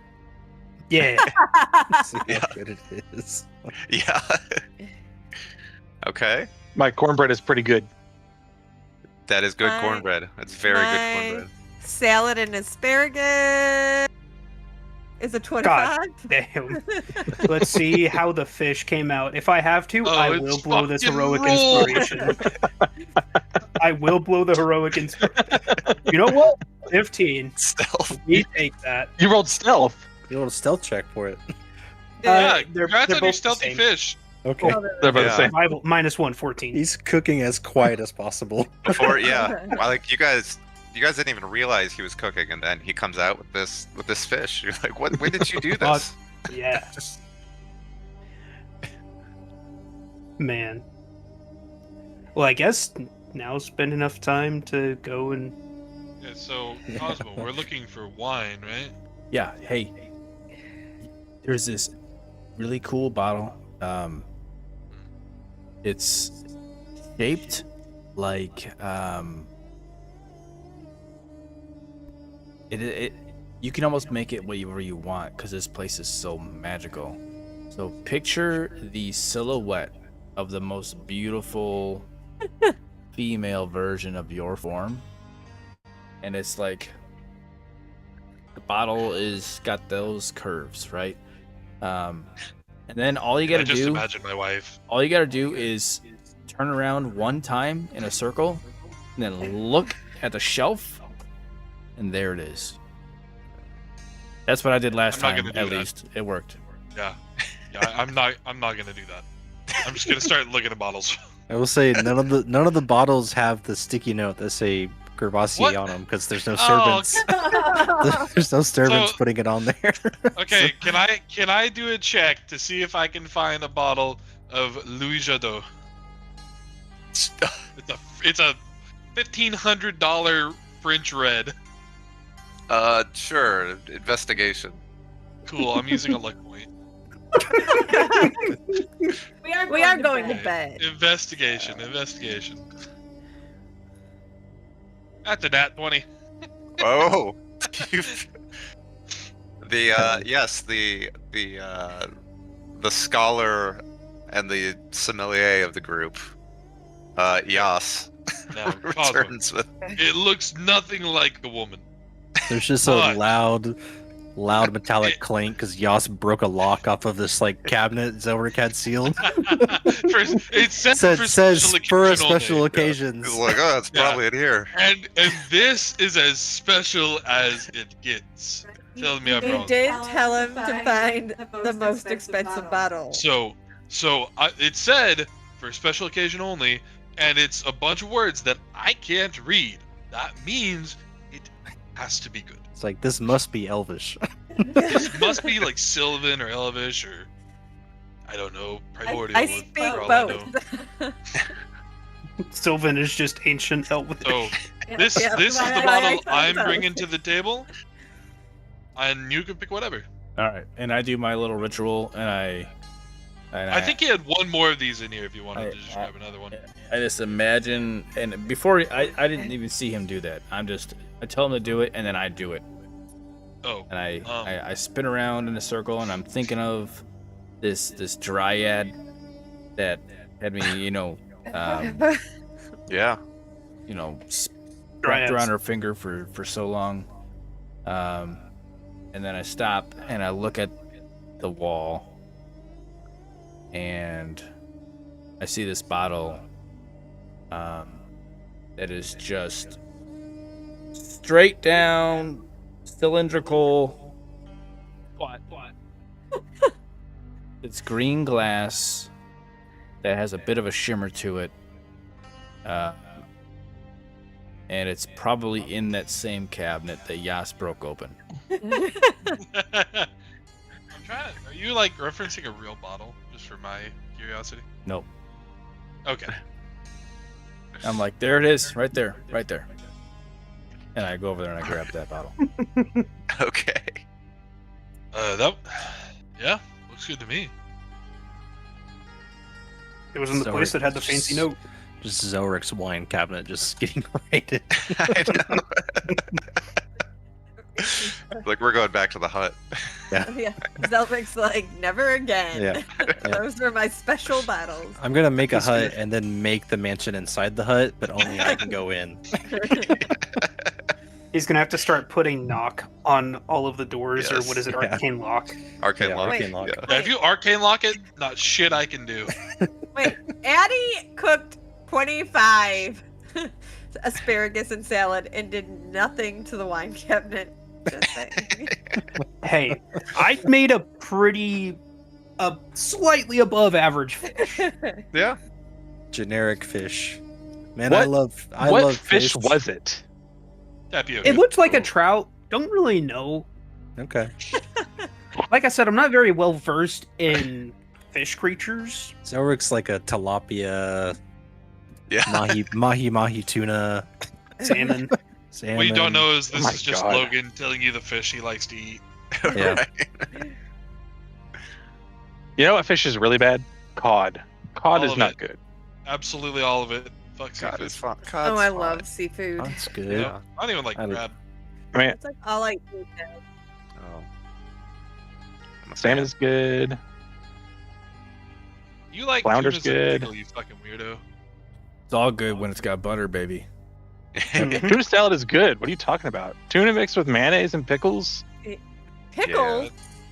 Yeah. See how Yeah. good it is. Yeah. Okay. My cornbread is pretty good. That is good My- cornbread. That's very good my cornbread. Salad and asparagus is a 25. Damn. Let's see how the fish came out. If I have to, Oh, I it's will blow this fucking heroic roll. inspiration. I will blow the heroic inspiration. You know what? 15. Stealth. We take that. You rolled stealth. You roll a stealth check for it. Yeah, they're congrats on both your the stealthy same. fish. Okay. They're about Yeah. the same. Survival -1, 14. He's cooking as quiet as possible. Before, yeah. Well, like you guys didn't even realize he was cooking, and then he comes out with this fish. You're like, what? When did you do this? Yeah. Man. Well, I guess now's been enough time to go and. Yeah, so Cosmo, we're looking for wine, right? Yeah, hey. There's this really cool bottle. It's shaped like it you can almost make it whatever you want because this place is so magical. So picture the silhouette of the most beautiful female version of your form, and it's like the bottle is got those curves, right? And then all you I gotta just do, imagine my wife. all you gotta do is turn around one time in a circle, and then look at the shelf, and there it is. That's what I did last I'm not time. gonna do At that. least it worked. Yeah, I'm not gonna do that. I'm just gonna start looking at bottles. I will say none of the bottles have the sticky note that say Gervasier What? on them because there's no Oh, servants. There's no servants So- putting it on there. Okay, can I do a check to see if I can find a bottle of Louis Jadot? It's a $1,500 French red. Sure. Investigation. Cool. I'm using a luck point. We are going to bed. Investigation. That's a nat 20. Oh. Yes, the scholar and the sommelier of the group, Yas, Now, Cosmo, returns with. it looks nothing like a woman. There's just a But- loud metallic clank because Yas broke a lock off of this like cabinet Zelric had sealed. It says Says for a occasion special only. occasions. He's like, oh, it's Yeah. probably in here. And this is as special as it gets. Tell me I'm You wrong. did tell him to find the most expensive bottle. So it said for a special occasion only, and it's a bunch of words that I can't read. That means it has to be good. It's like this must be Elvish. This must be like Sylvan or Elvish or I don't know, primordial. I for speak all I know. both. Sylvan is just ancient Elvish. So this Yeah, is the why I bottle thought I'm so. bringing to the table, and you can pick whatever. All right, and I do my little ritual, and I think he had one more of these in here if you wanted I- to just grab another one. I just imagine, and before I didn't even see him do that. I tell him to do it, and then I do it, Oh, and I spin around in a circle, and I'm thinking of this dryad that had me, Yeah. wrapped Dryads. around her finger for so long, and then I stop and I look at the wall, and I see this bottle that is just straight down, cylindrical. What? It's green glass that has a bit of a shimmer to it. And it's probably in that same cabinet that Yas broke open. I'm trying. Are you like referencing a real bottle, just for my curiosity? Nope. Okay. I'm like, there it is, right there. And I go over there and I grab that bottle. Okay. Yeah, looks good to me. It was in the place that had the fancy note. Just Zelric's wine cabinet just getting raided. I know. Like, we're going back to the hut. Yeah, Zelric's like, never again. Yeah. Those were my special battles. I'm gonna make a hut and then make the mansion inside the hut, but only I can go in. He's gonna have to start putting knock on all of the doors, or Yes. what is it, Yeah. arcane lock? Arcane Yeah, lock. arcane lock. Yeah. Yeah, if you arcane lock it, not shit I can do. Wait, Addie cooked 25 asparagus and salad and did nothing to the wine cabinet. Just saying. Hey, I made a slightly above average fish. Yeah. Generic fish. Man, What- I love what fish fish. was it? Tapioca. It looked like a trout. Don't really know. Okay. Like I said, I'm not very well versed in fish creatures. Zelric's like a tilapia, Yeah. mahi tuna, Salmon. salmon. What you don't know is this my is just God. Logan telling you the fish he likes to eat. Yeah. Right. You know what fish is really bad? Cod. Cod All is of not it. good. Absolutely all of it. Fuck God, seafood. it's fun. Oh, I love seafood. That's good. Yeah. I don't even like I li- crab. I mean, It's like all I eat now. Oh. I'm a salmon fan. is good. You like Flounder's tunas and good. pickle, you fucking weirdo. It's all good when it's got butter, baby. Tuna salad is good. What are you talking about? Tuna mixed with mayonnaise and pickles? Pickles.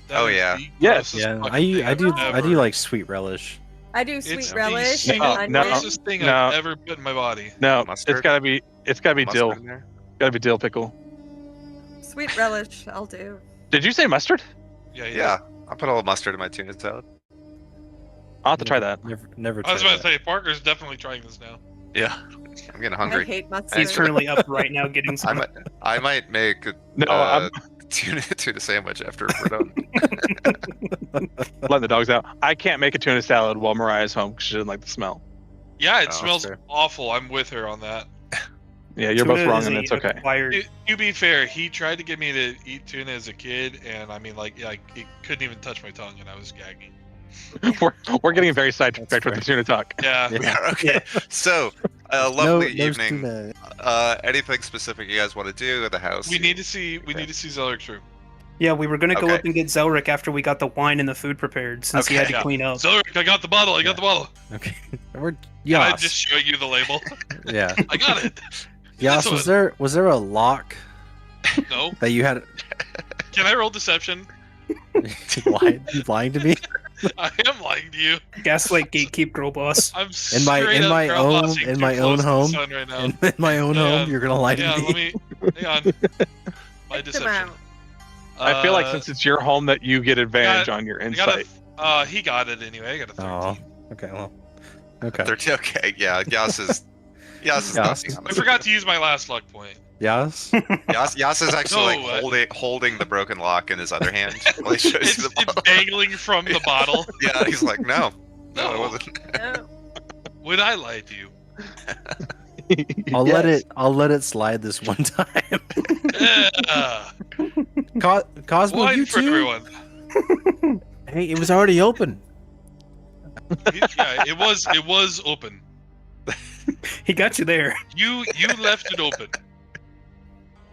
That Oh, is yeah. the Yes. grossest Yeah, fucking I thing do I've I do ever- like sweet relish. I do sweet It's relish. the and single no, onion. grossest thing no. I've ever put in my body. No, Mustard? it's gotta be dill. Mustard in there? Gotta be dill pickle. Sweet relish, I'll do. Did you say mustard? Yeah. I put a little mustard in my tuna salad. I'll have to try that. Never I was tried about to that. say, Parker's definitely trying this now. Yeah. I'm getting I hungry. hate mustard. He's currently up right now getting some. I might make a No, tuna sandwich after we're done. letting the dogs out. I can't make a tuna salad while Mariah's home because she doesn't like the smell. Yeah, it Oh, smells fair. awesall. I'm with her on that. Yeah, you're Tuna both wrong is and a it's okay. acquired- To be fair, he tried to get me to eat tuna as a kid, and I mean, like it couldn't even touch my tongue, and I was gagging. we're getting very sidetracked with the tuna talk. Yeah. Yeah. Okay. So, lovely no evening. tuna. Anything specific you guys want to do at the house? We need to see Zelric's room. Yeah, we were gonna go Okay. up and get Zelric after we got the wine and the food prepared, since he had Okay. to Yeah. clean up. Zelric, I got the bottle. I got the bottle. Okay. We're Can I Yas. just show you the label? Yeah. I got it. Yas, This was there a lock No. that you had? Can I roll deception? You lying to me? I am lying to you. Gaslight gatekeep girl boss. I'm In my- straight in up my girl own- bossing in too my close own to the home? sun right now. In my own Hang home, on. you're gonna lie to Hang on, me. hang on. My Pick them deception. out. I feel like Uh, since it's your home that you get advantage on your I got insight. he got it anyway. I got a 13. Oh. Okay. Well. Okay. 13. Okay, yeah. Yas is Yas. nothing on I this. forgot to use my last luck point. Yas. Yas is actually No, like holding the broken lock in his other hand while he shows you the It's bottle. dangling from the bottle. Yeah, he's like, no, it No. wasn't. No. Would I lie to you? I'll Yes. let it slide this one time. Yeah. Cosmo, Wine you for too. everyone. Hey, it was already open. Yeah, it was open. He got you there. You left it open.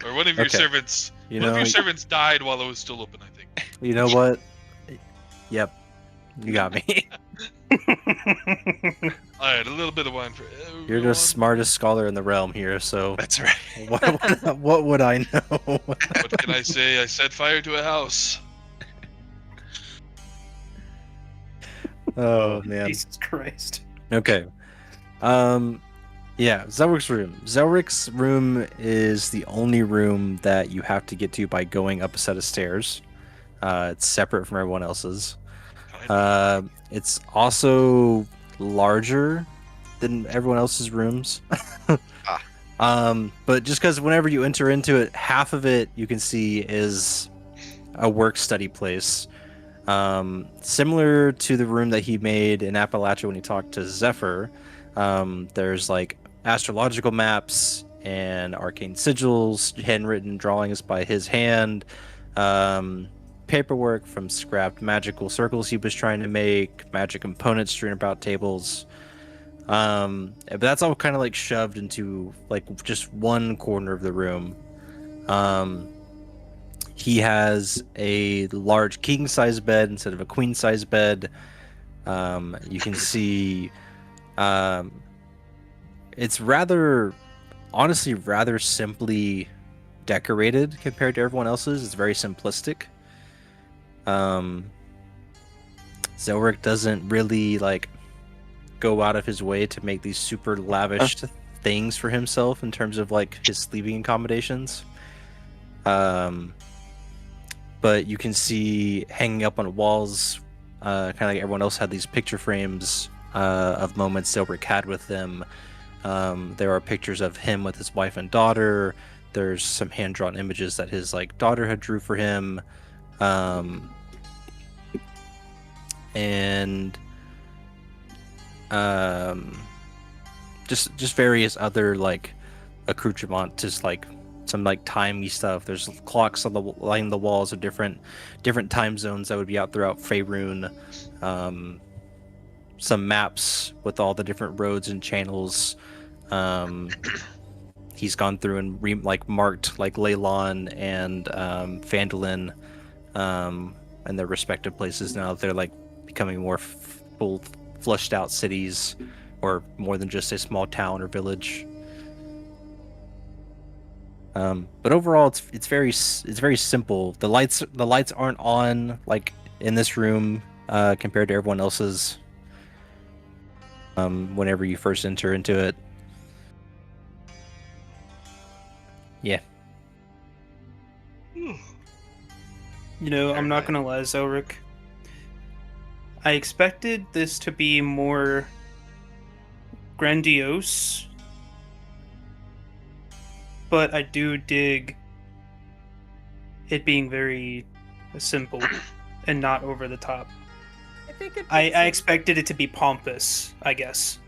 Or one of your Okay. servants. You One of know. your servants died while it was still open, I think. You know what? Yep. You got me. Alright, a little bit of wine for everyone. You're the smartest scholar in the realm here, so That's right. what would I know? What can I say? I set fire to a house. Oh man. Jesus Christ. Okay. Yeah, Zelric's room. Zelric's room is the only room that you have to get to by going up a set of stairs. It's separate from everyone else's. It's also larger than everyone else's rooms. But just because whenever you enter into it, half of it you can see is a work study place. Similar to the room that he made in Appalachia when he talked to Zephyr. There's like astrological maps and arcane sigils, handwritten drawings by his hand, paperwork from scrapped magical circles he was trying to make, magic components strewn about tables. But that's all kind of like shoved into like just one corner of the room. He has a large king-size bed instead of a queen-size bed. You can see it's honestly rather simply decorated compared to everyone else's. It's very simplistic. Zelric doesn't really like go out of his way to make these super lavish things for himself in terms of like his sleeping accommodations. But you can see hanging up on walls, kind of like everyone else had these picture frames of moments Zelric had with them. There are pictures of him with his wife and daughter. There's some hand-drawn images that his like daughter had drew for him, and just various other like accoutrement, just like some like timey stuff. There's clocks lining the walls of different time zones that would be out throughout Faerun. Some maps with all the different roads and channels. He's gone through and marked like Leylon and Phandalin and their respective places now that they're like becoming more full flushed out cities, or more than just a small town or village. But overall, it's very simple. The lights aren't on like in this room compared to everyone else's. Whenever you first enter into it, yeah. You know, I'm not gonna lie, Zelric. I expected this to be more grandiose, but I do dig it being very simple and not over the top. I expected it to be pompous, I guess.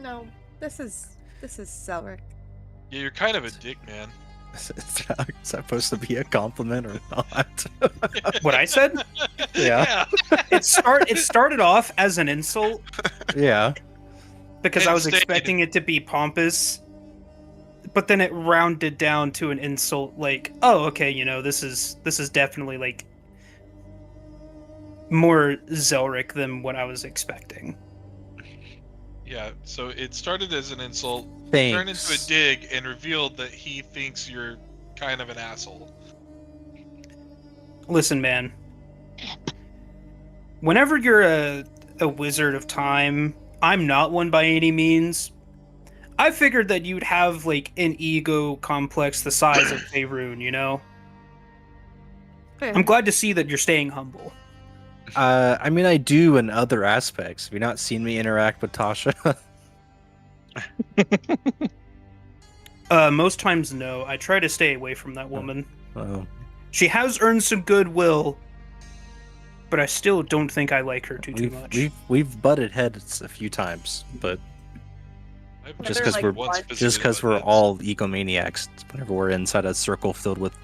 No, this is Zelric. Yeah, you're kind of a dick, man. Is that supposed to be a compliment or not? What I said? Yeah. It started off as an insult Yeah. because And I was stayed. expecting it to be pompous, but then it rounded down to an insult. Like, oh, okay, you know, this is definitely like more Zelric than what I was expecting. Yeah, so it started as an insult, Thanks. turned into a dig, and revealed that he thinks you're kind of an asshole. Listen, man. Whenever you're a wizard of time, I'm not one by any means. I figured that you'd have like an ego complex the size of Faerun, you know? I'm glad to see that you're staying humble. I mean, I do in other aspects. Have you not seen me interact with Tasha? Most times, no. I try to stay away from that woman. Oh. She has earned some goodwill, but I still don't think I like her too much. We've butted heads a few times, but I've just never because like we're once visited just because with we're it. all egomaniacs whenever we're inside a circle filled with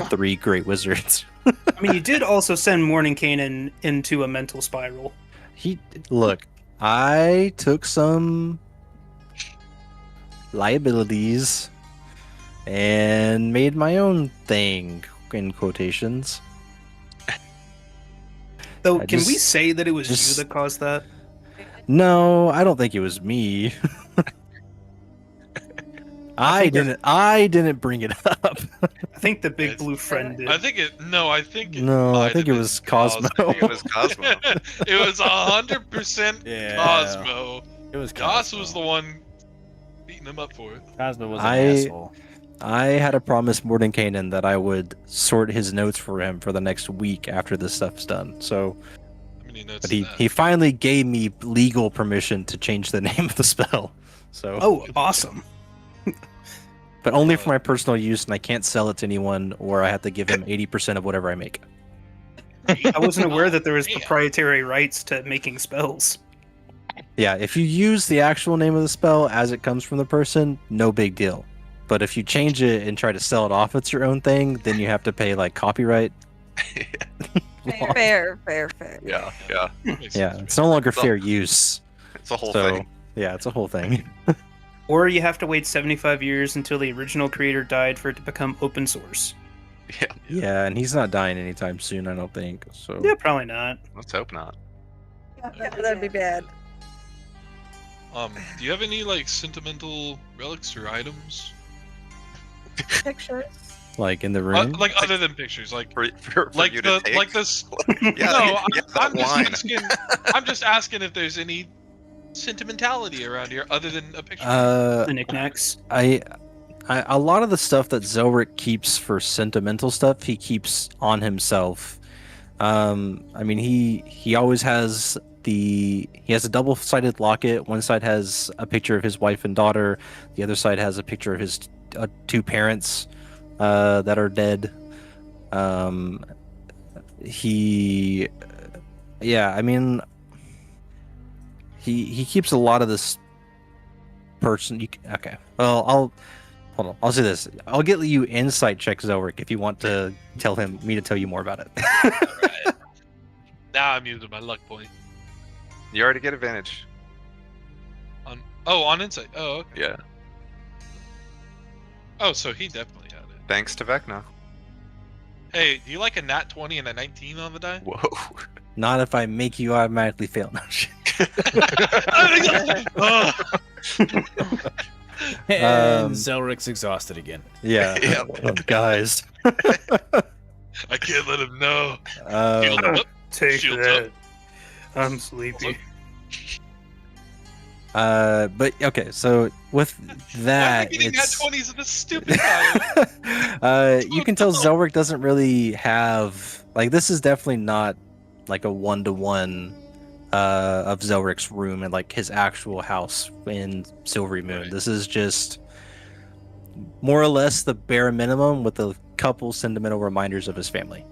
3 great wizards. I mean, you did also send Mordenkainen into a mental spiral. Look, I took some liabilities and made my own thing, in quotations. Though, I can we just- say that it was just- you that caused that? No, I don't think it was me. I didn't bring it up. I think the big It's- blue friend did. I think it. No, I think it. No, I might think have it been was Cosmo. I think it was Cosmo. It was 100% Yeah. Cosmo. It was Goss Cosmo. was the one beating him up for it. Cosmo was an I- asshole. I had a promise Mordenkainen that I would sort his notes for him for the next week after this stuff's done. So, How many notes but is that? he finally gave me legal permission to change the name of the spell. So, Oh, awesome. but only for my personal use, and I can't sell it to anyone, or I have to give him 80% of whatever I make. I wasn't aware that there was Damn. proprietary rights to making spells. Yeah, if you use the actual name of the spell as it comes from the person, no big deal. But if you change it and try to sell it off, it's your own thing, then you have to pay like copyright. Fair. Yeah. Makes Yeah, sense. it's no longer So- fair use. It's a whole So, thing. yeah, it's a whole thing. Or you have to wait 75 years until the original creator died for it to become open source. Yeah. Yeah, and he's not dying anytime soon, I don't think. So Yeah, probably not. Let's hope not. Yeah, that'd be bad. Do you have any like sentimental relics or items? Pictures. like in the room. Like other than pictures, like For like you to the take. like this. Yeah, No, yeah, I'm that just wine. asking. I'm just asking if there's any sentimentality around here other than a picture. The knickknacks. I a lot of the stuff that Zelric keeps for sentimental stuff, he keeps on himself. I mean, he always has he has a double-sided locket. One side has a picture of his wife and daughter. The other side has a picture of his two parents that are dead. Yeah, I mean, he keeps a lot of this person. Okay, well, hold on. I'll say this. I'll get you insight check Zelric if you want to tell me to tell you more about it. Alright. Now I'm using my luck point. You already get advantage. On insight. Oh, okay. Yeah. Oh, so he definitely had it. Thanks to Vecna. Hey, do you like a nat 20 and a 19 on the die? Whoa. Not if I make you automatically fail. No, shit. And Um, Zelric's exhausted again. Yeah. Yep. Guys. I can't let him know. Shield Um, up. Take Shields that. I'm sleepy. but okay, so with Why that, am I getting nat it's 20s in this stupid die? you can tell Zelric doesn't really have like this is definitely not like a one-to-one of Zelric's room and like his actual house in Silvery Moon. Right. This is just more or less the bare minimum with a couple sentimental reminders of his family.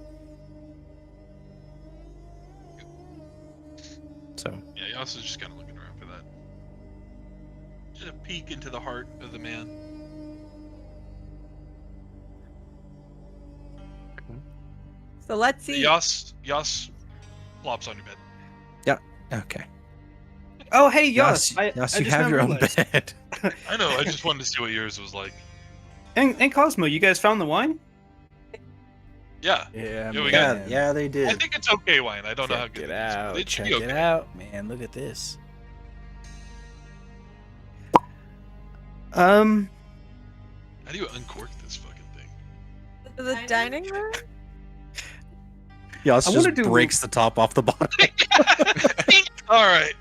So Yeah, Yas is just kind of looking around for that. Just a peek into the heart of the man. So let's see. Yas flops on your bed. okay. Oh, hey, Yas. I Yas, just you have now your own realized. bed. I know. I just wanted to see what yours was like. And Cosmo, you guys found the wine? Yeah. Yeah, Yeah, we Yeah, got- yeah, they I did. think it's okay wine. I don't know how Check good it it is. out. It should Check be it okay. out, man. Look at this. How do you uncork this fucking thing? The dining room? Yas I just wanna do- breaks the top off the bottle. All right.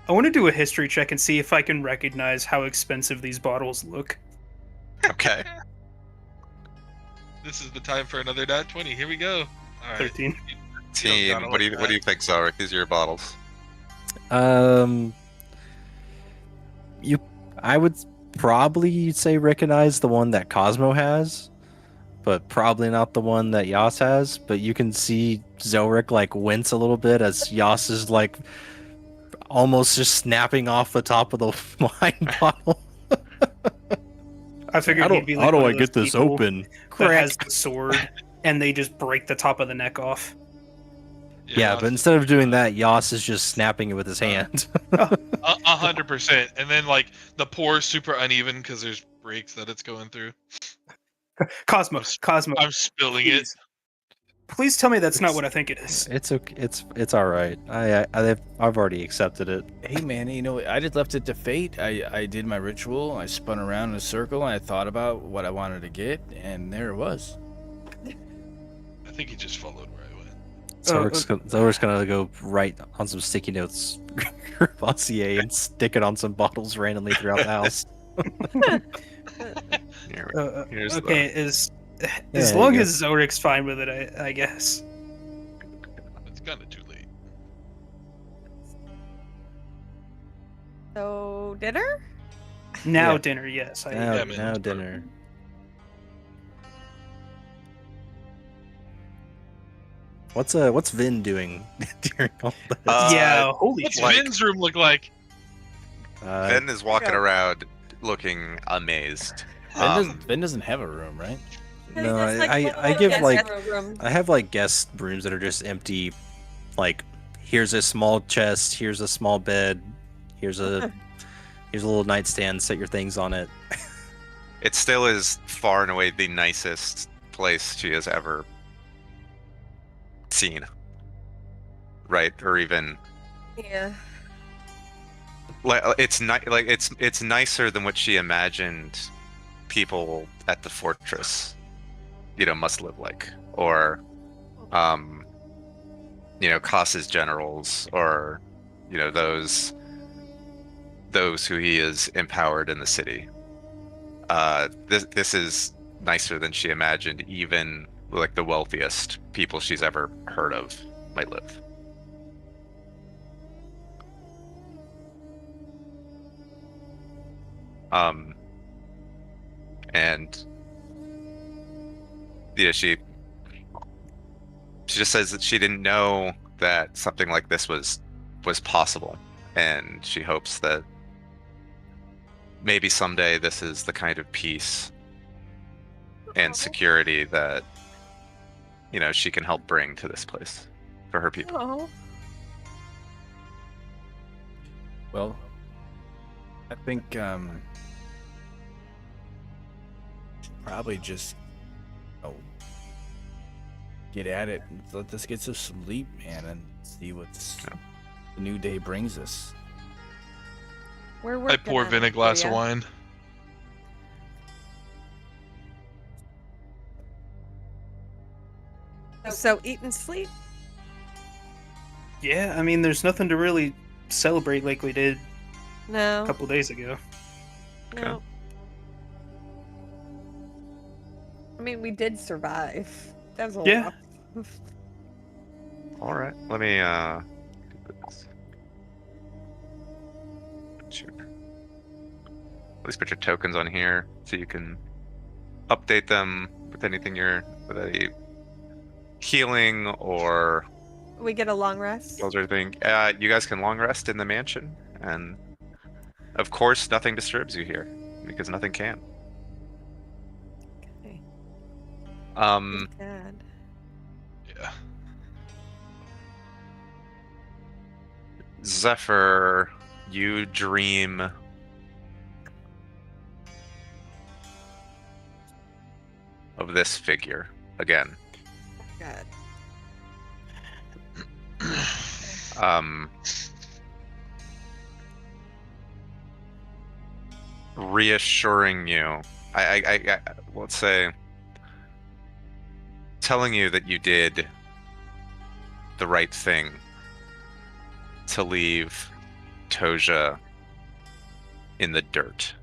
I want to do a history check and see if I can recognize how expensive these bottles look. Okay. This is the time for another nat 20. Here we go. All right. 13. Team, gotta what do look you think, Zarek? These are your bottles. I would probably say recognize the one that Cosmo has, but probably not the one that Yas has. But you can see Zelric like wince a little bit as Yas is like almost just snapping off the top of the wine bottle. I figured he'd be like how do one I of those get this people open? that has the sword and they just break the top of the neck off. Yeah, but instead of doing that, Yas is just snapping it with his hand. 100%. And then like the pour is super uneven because there's breaks that it's going through. Cosmo, I'm spilling it. please. Please tell me that's not what I think it is. It's okay. It's all right. I've already accepted it. Hey man, you know, I just left it to fate. I did my ritual. I spun around in a circle. And I thought about what I wanted to get, and there it was. I think he just followed where I went. Zorik's gonna go write on some sticky notes, Gravassier, and stick it on some bottles randomly throughout the house. Here's Okay, as Yeah, long you as Zorik's fine with it, I guess. It's kind of too late. So dinner? Now Yeah. dinner, yes. Now, Yeah, man, now let's go. dinner. What's Vin doing during all this? Yeah, holy What's shit. like- Vin's room look like? Ben is walking around looking amazed. Ben doesn't have a room, right? No, Just, like, I little give guest like room. I have like guest rooms that are just empty. Like, here's a small chest, here's a small bed, here's a little nightstand. Set your things on it. It still is far and away the nicest place she has ever seen. Right? Or even Yeah. like it's nicer than what she imagined people at the fortress, must live like, or Kas's generals, or those who he has empowered in the city. This is nicer than she imagined even like the wealthiest people she's ever heard of might live. And she just says that she didn't know that something like this was possible, and she hopes that maybe someday this is the kind of peace and security that she can help bring to this place for her people. Oh. Well, I think should probably just get at it and let us get some sleep, man, and see what the new day brings us. We're I working pour on Vin a it, glass of Julia. wine. So eat and sleep? Yeah, I mean, there's nothing to really celebrate like we did No. a couple days ago. No. I mean, we did survive. That was a Yeah. rough. All right, let me do this. Sure. At least put your tokens on here so you can update them with anything with any healing or We get a long rest. those are things. You guys can long rest in the mansion, and of course, nothing disturbs you here because nothing can. Okay. God. Yeah. Zephyr, you dream of this figure again. God. Reassuring you, I let's say, telling you that you did the right thing to leave Toja in the dirt.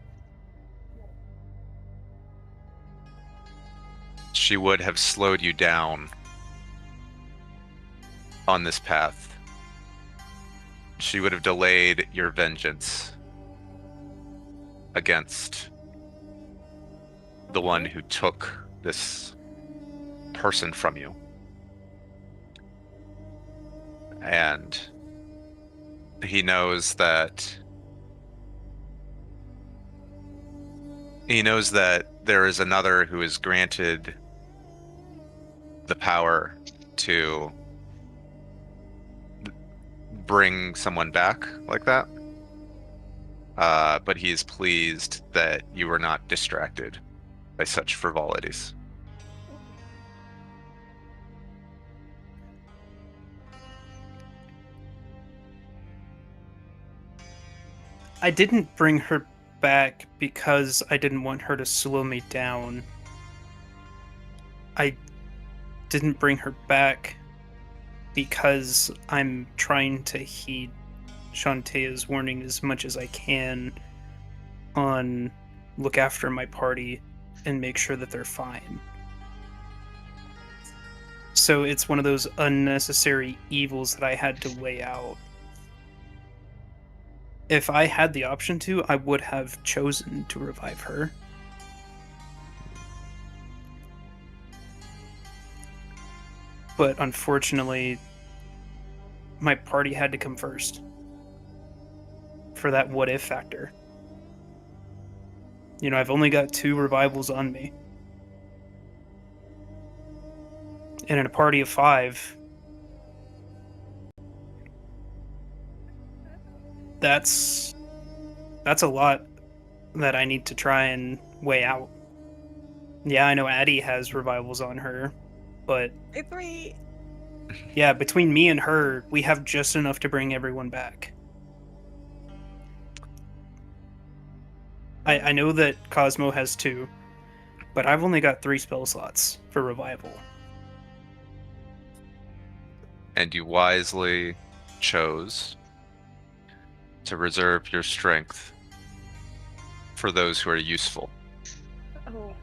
She would have slowed you down on this path. She would have delayed your vengeance against the one who took this person from you. And he knows that there is another who is granted the power to bring someone back like that. But he is pleased that you were not distracted by such frivolities. I didn't bring her back because I didn't want her to slow me down. I didn't bring her back because I'm trying to heed Shantae's warning as much as I can on look after my party and make sure that they're fine. So it's one of those unnecessary evils that I had to weigh out. If I had the option to, I would have chosen to revive her. But unfortunately, my party had to come first for that what if factor. You know, I've only got 2 revivals on me. And in a party of 5, that's a lot that I need to try and weigh out. Yeah, I know Addie has revivals on her, but Agree. yeah, between me and her, we have just enough to bring everyone back. I know that Cosmo has 2, but I've only got 3 spell slots for revival. And you wisely chose to reserve your strength for those who are useful. Oh.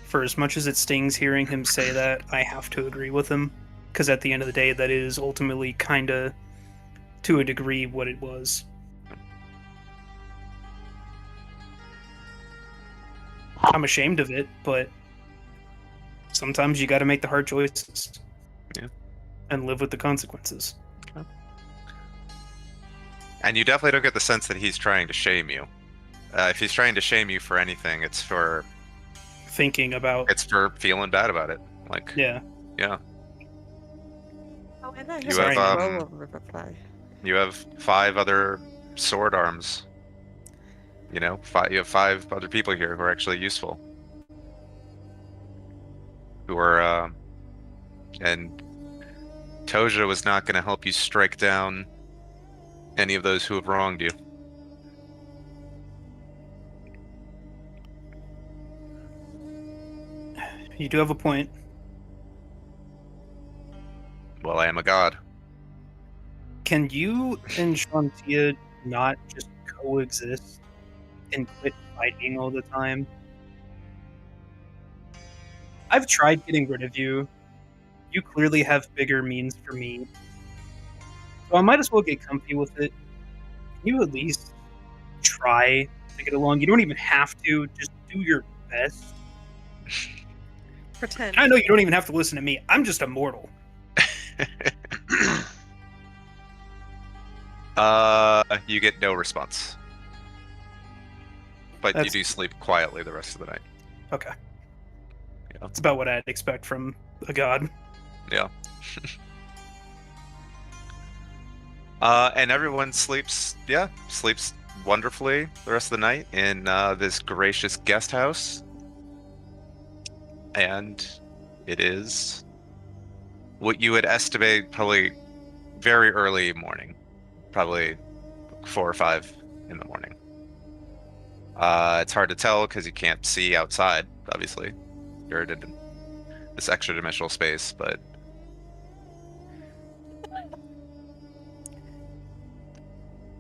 For as much as it stings hearing him say that, I have to agree with him. Because at the end of the day, that is ultimately kinda, to a degree, what it was. I'm ashamed of it, but sometimes you gotta make the hard choices. Yeah. And live with the consequences. And you definitely don't get the sense that he's trying to shame you. If he's trying to shame you for anything, it's for Thinking about... it's for feeling bad about it. Like, Yeah. yeah. Oh, and I You have have, a row of Riverfly. You have 5 other sword arms. You know, you have 5 other people here who are actually useful. Who are, and Toja was not going to help you strike down any of those who have wronged you. You do have a point. Well, I am a god. Can you and Shantia not just coexist and quit fighting all the time? I've tried getting rid of you. You clearly have bigger means for me. So I might as well get comfy with it. Can you at least try to get along? You don't even have to. Just do your best. Pretend. I know you don't even have to listen to me. I'm just a mortal. You get no response. But you do sleep quietly the rest of the night. Okay. Yeah. That's about what I'd expect from a god. Yeah. And everyone sleeps wonderfully the rest of the night in this gracious guest house. And it is what you would estimate probably very early morning. Probably 4 or 5 in the morning. It's hard to tell because you can't see outside, obviously. You're in this extra dimensional space, but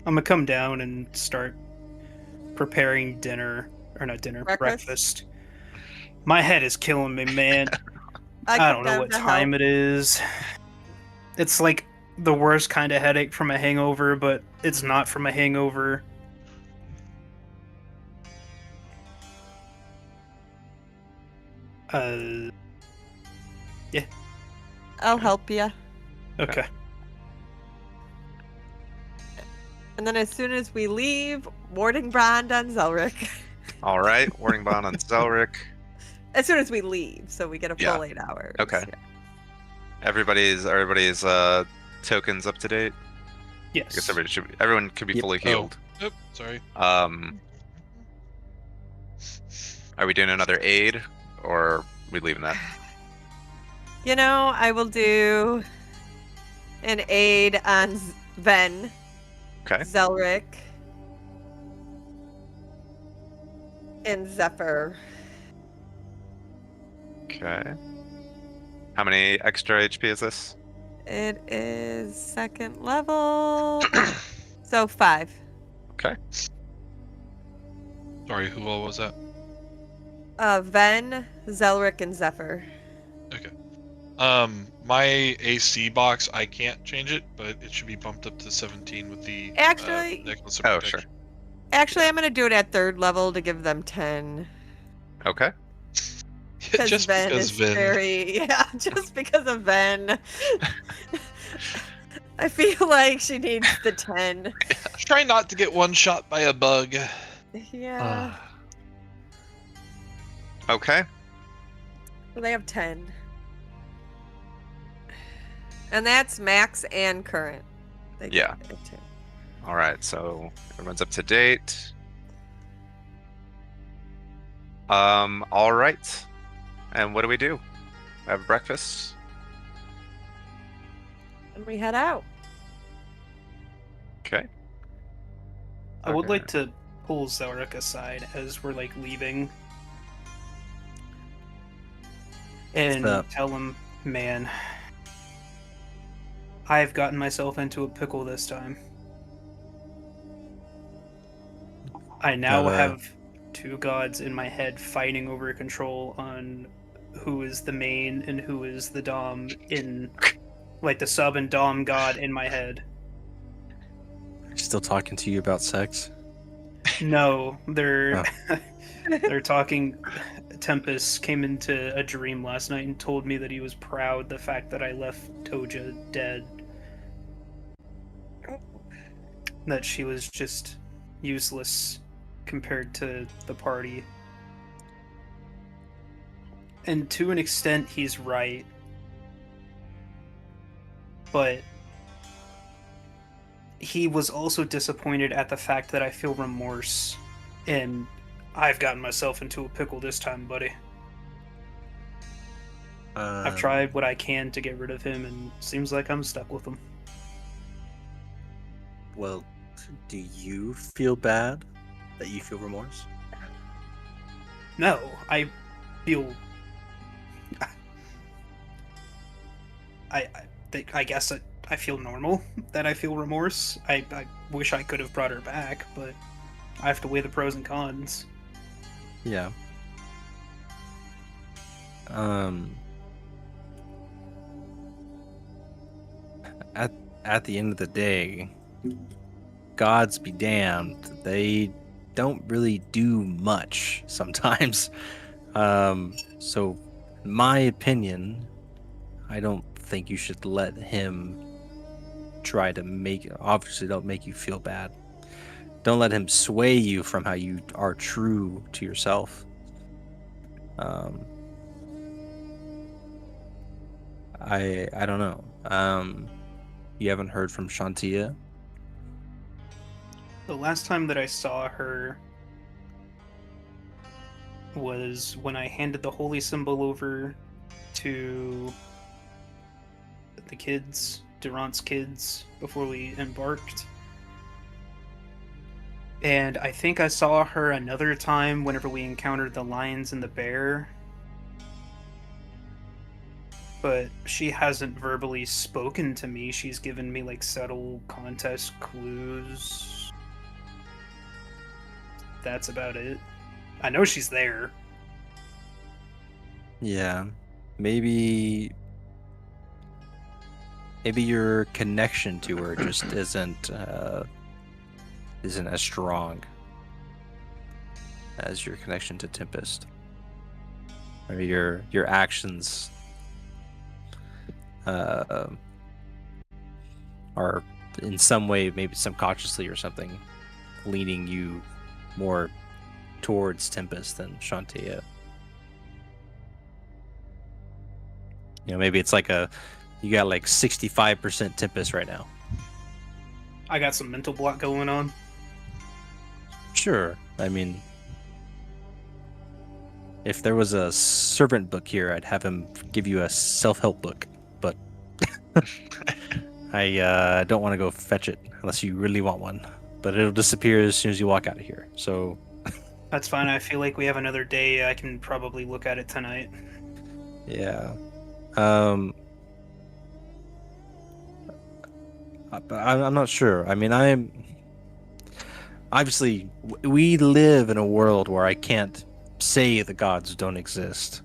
I'm gonna come down and start preparing dinner, or not dinner, breakfast. My head is killing me, man. I don't know what time it is. It's like the worst kind of headache from a hangover, but it's not from a hangover. Yeah. I'll help you. Okay. And then as soon as we leave, warding brand on Zelric. all right. Warning bond on Zelric. As soon as we leave, so we get a full 8 hours. Okay. Yeah. Everybody's tokens up to date. Yes. I guess everyone could be fully healed. Oop, sorry. Are we doing another aid, or are we leaving that? You know, I will do an aid on Ven. Okay. Zelric, and Zephyr. Okay. How many extra HP is this? It is 2nd level. So 5. Okay. Sorry, who all was that? Ven, Zelric, and Zephyr. Okay. My AC box, I can't change it, but it should be bumped up to 17 with the Actually- necklace of Oh, protection. sure. Actually, I'm gonna do it at 3rd level to give them 10. Okay. Just Ven because is Vin. just because of Ven. I feel like she needs the 10. Try not to get one shot by a bug. Yeah. Okay. Well, they have 10. And that's max and current. They Yeah. get a 10. All right. So everyone's up to date. All right. And what do we do? Have breakfast? And we head out. Okay. I would Okay. like to pull Zelric aside as we're like leaving and up? tell him, man, I've gotten myself into a pickle this time. I now Gotta- have 2 gods in my head fighting over control on who is the main and who is the dom in, like, the sub and dom god in my head. Still talking to you about sex? No, they're Oh. they're talking. Tempest came into a dream last night and told me that he was proud the fact that I left Toja dead. That she was just useless compared to the party. And to an extent, he's right. But he was also disappointed at the fact that I feel remorse, and I've gotten myself into a pickle this time, buddy. I've tried what I can to get rid of him, and seems like I'm stuck with him. Well, do you feel bad that you feel remorse? No, I feel. I guess I feel normal that I feel remorse. I wish I could have brought her back, but I have to weigh the pros and cons. Yeah. At the end of the day, gods be damned, they don't really do much sometimes. So in my opinion, I don't think you should let him try to obviously don't make you feel bad. Don't let him sway you from how you are true to yourself. I don't know. You haven't heard from Shantia? The last time that I saw her was when I handed the holy symbol over to the kids, Durant's kids, before we embarked. And I think I saw her another time whenever we encountered the lions and the bear. But she hasn't verbally spoken to me. She's given me like subtle contest clues. That's about it. I know she's there. Yeah. Maybe your connection to her just isn't as strong as your connection to Tempest. Maybe your actions are in some way, maybe subconsciously or something, leaning you more towards Tempest than Shantia. You know, maybe it's like you got like 65% Tempest right now. I got some mental block going on. Sure. I mean, if there was a servant book here, I'd have him give you a self-help book. But I don't want to go fetch it unless you really want one, but it'll disappear as soon as you walk out of here. So That's fine. I feel like we have another day. I can probably look at it tonight. yeah, but I'm not sure. I mean, obviously we live in a world where I can't say the gods don't exist.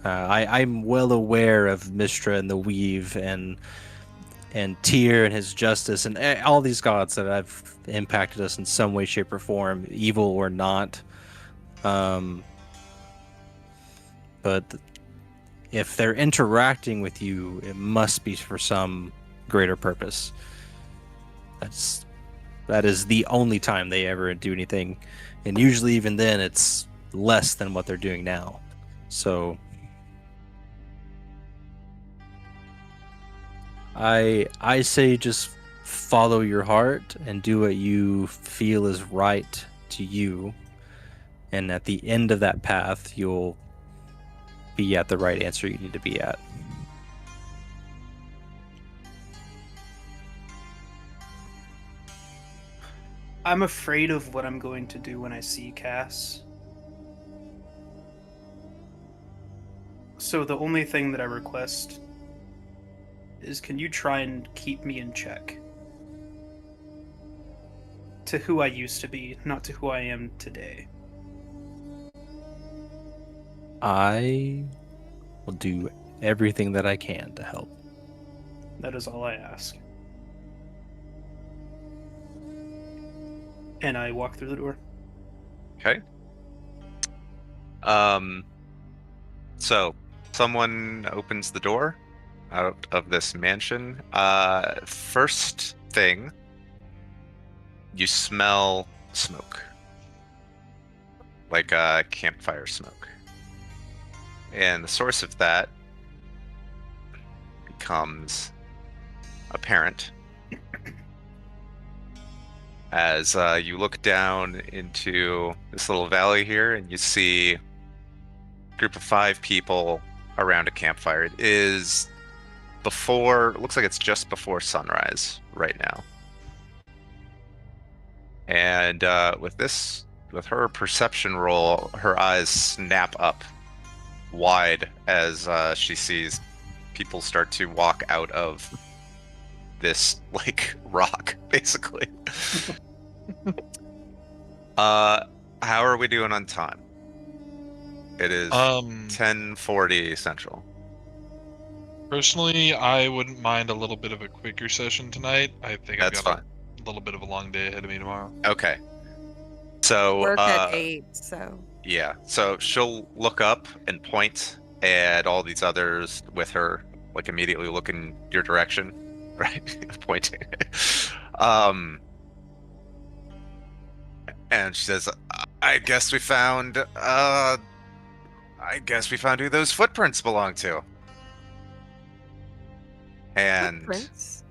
I'm well aware of Mistra and the Weave and Tyr and his justice and all these gods that have impacted us in some way, shape, or form, evil or not. But if they're interacting with you, it must be for some greater purpose. That is the only time they ever do anything, and usually even then it's less than what they're doing now. So I say just follow your heart and do what you feel is right to you, and at the end of that path you'll be at the right answer you need to be at. I'm afraid of what I'm going to do when I see Kas. So the only thing that I request is, can you try and keep me in check? To who I used to be, not to who I am today. I will do everything that I can to help. That is all I ask. And I walk through the door. Okay. So someone opens the door out of this mansion. First thing, you smell smoke, like campfire smoke, and the source of that becomes apparent as you look down into this little valley here, and you see a group of 5 people around a campfire. It is before, looks like it's just before sunrise right now. And with her perception roll, her eyes snap up wide as she sees people start to walk out of this like rock, basically. How are we doing on time? It is 10:40 Central. Personally, I wouldn't mind a little bit of a quicker session tonight. I think That's I've got fine. a little bit of a long day ahead of me tomorrow. Okay. So Work at 8, so. yeah, so she'll look up and point at all these others with her, like immediately look in your direction, right? Pointing. And she says, I guess we found who those footprints belong to. And Footprints?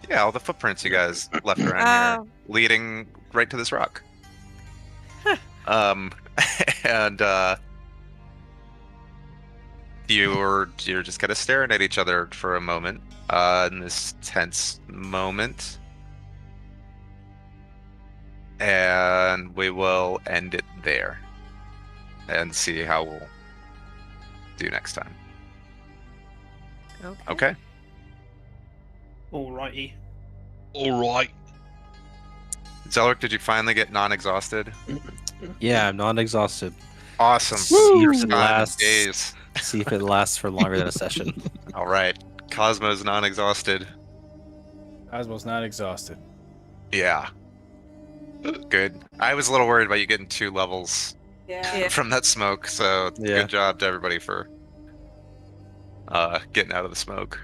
yeah, all the footprints you guys left around Oh. here, leading right to this rock. And you're just kind of staring at each other for a moment, in this tense moment, and we will end it there and see how we'll do next time. Okay. Alrighty. All right. Zelric, did you finally get non-exhausted? Yeah, I'm not exhausted. Awesome. See if it Time lasts. days. See if it lasts for longer than a session. All right. Cosmo's non-exhausted. Cosmo's not exhausted. Yeah. Good. I was a little worried about you getting 2 levels Yeah. from that smoke, so Yeah. good job to everybody for getting out of the smoke.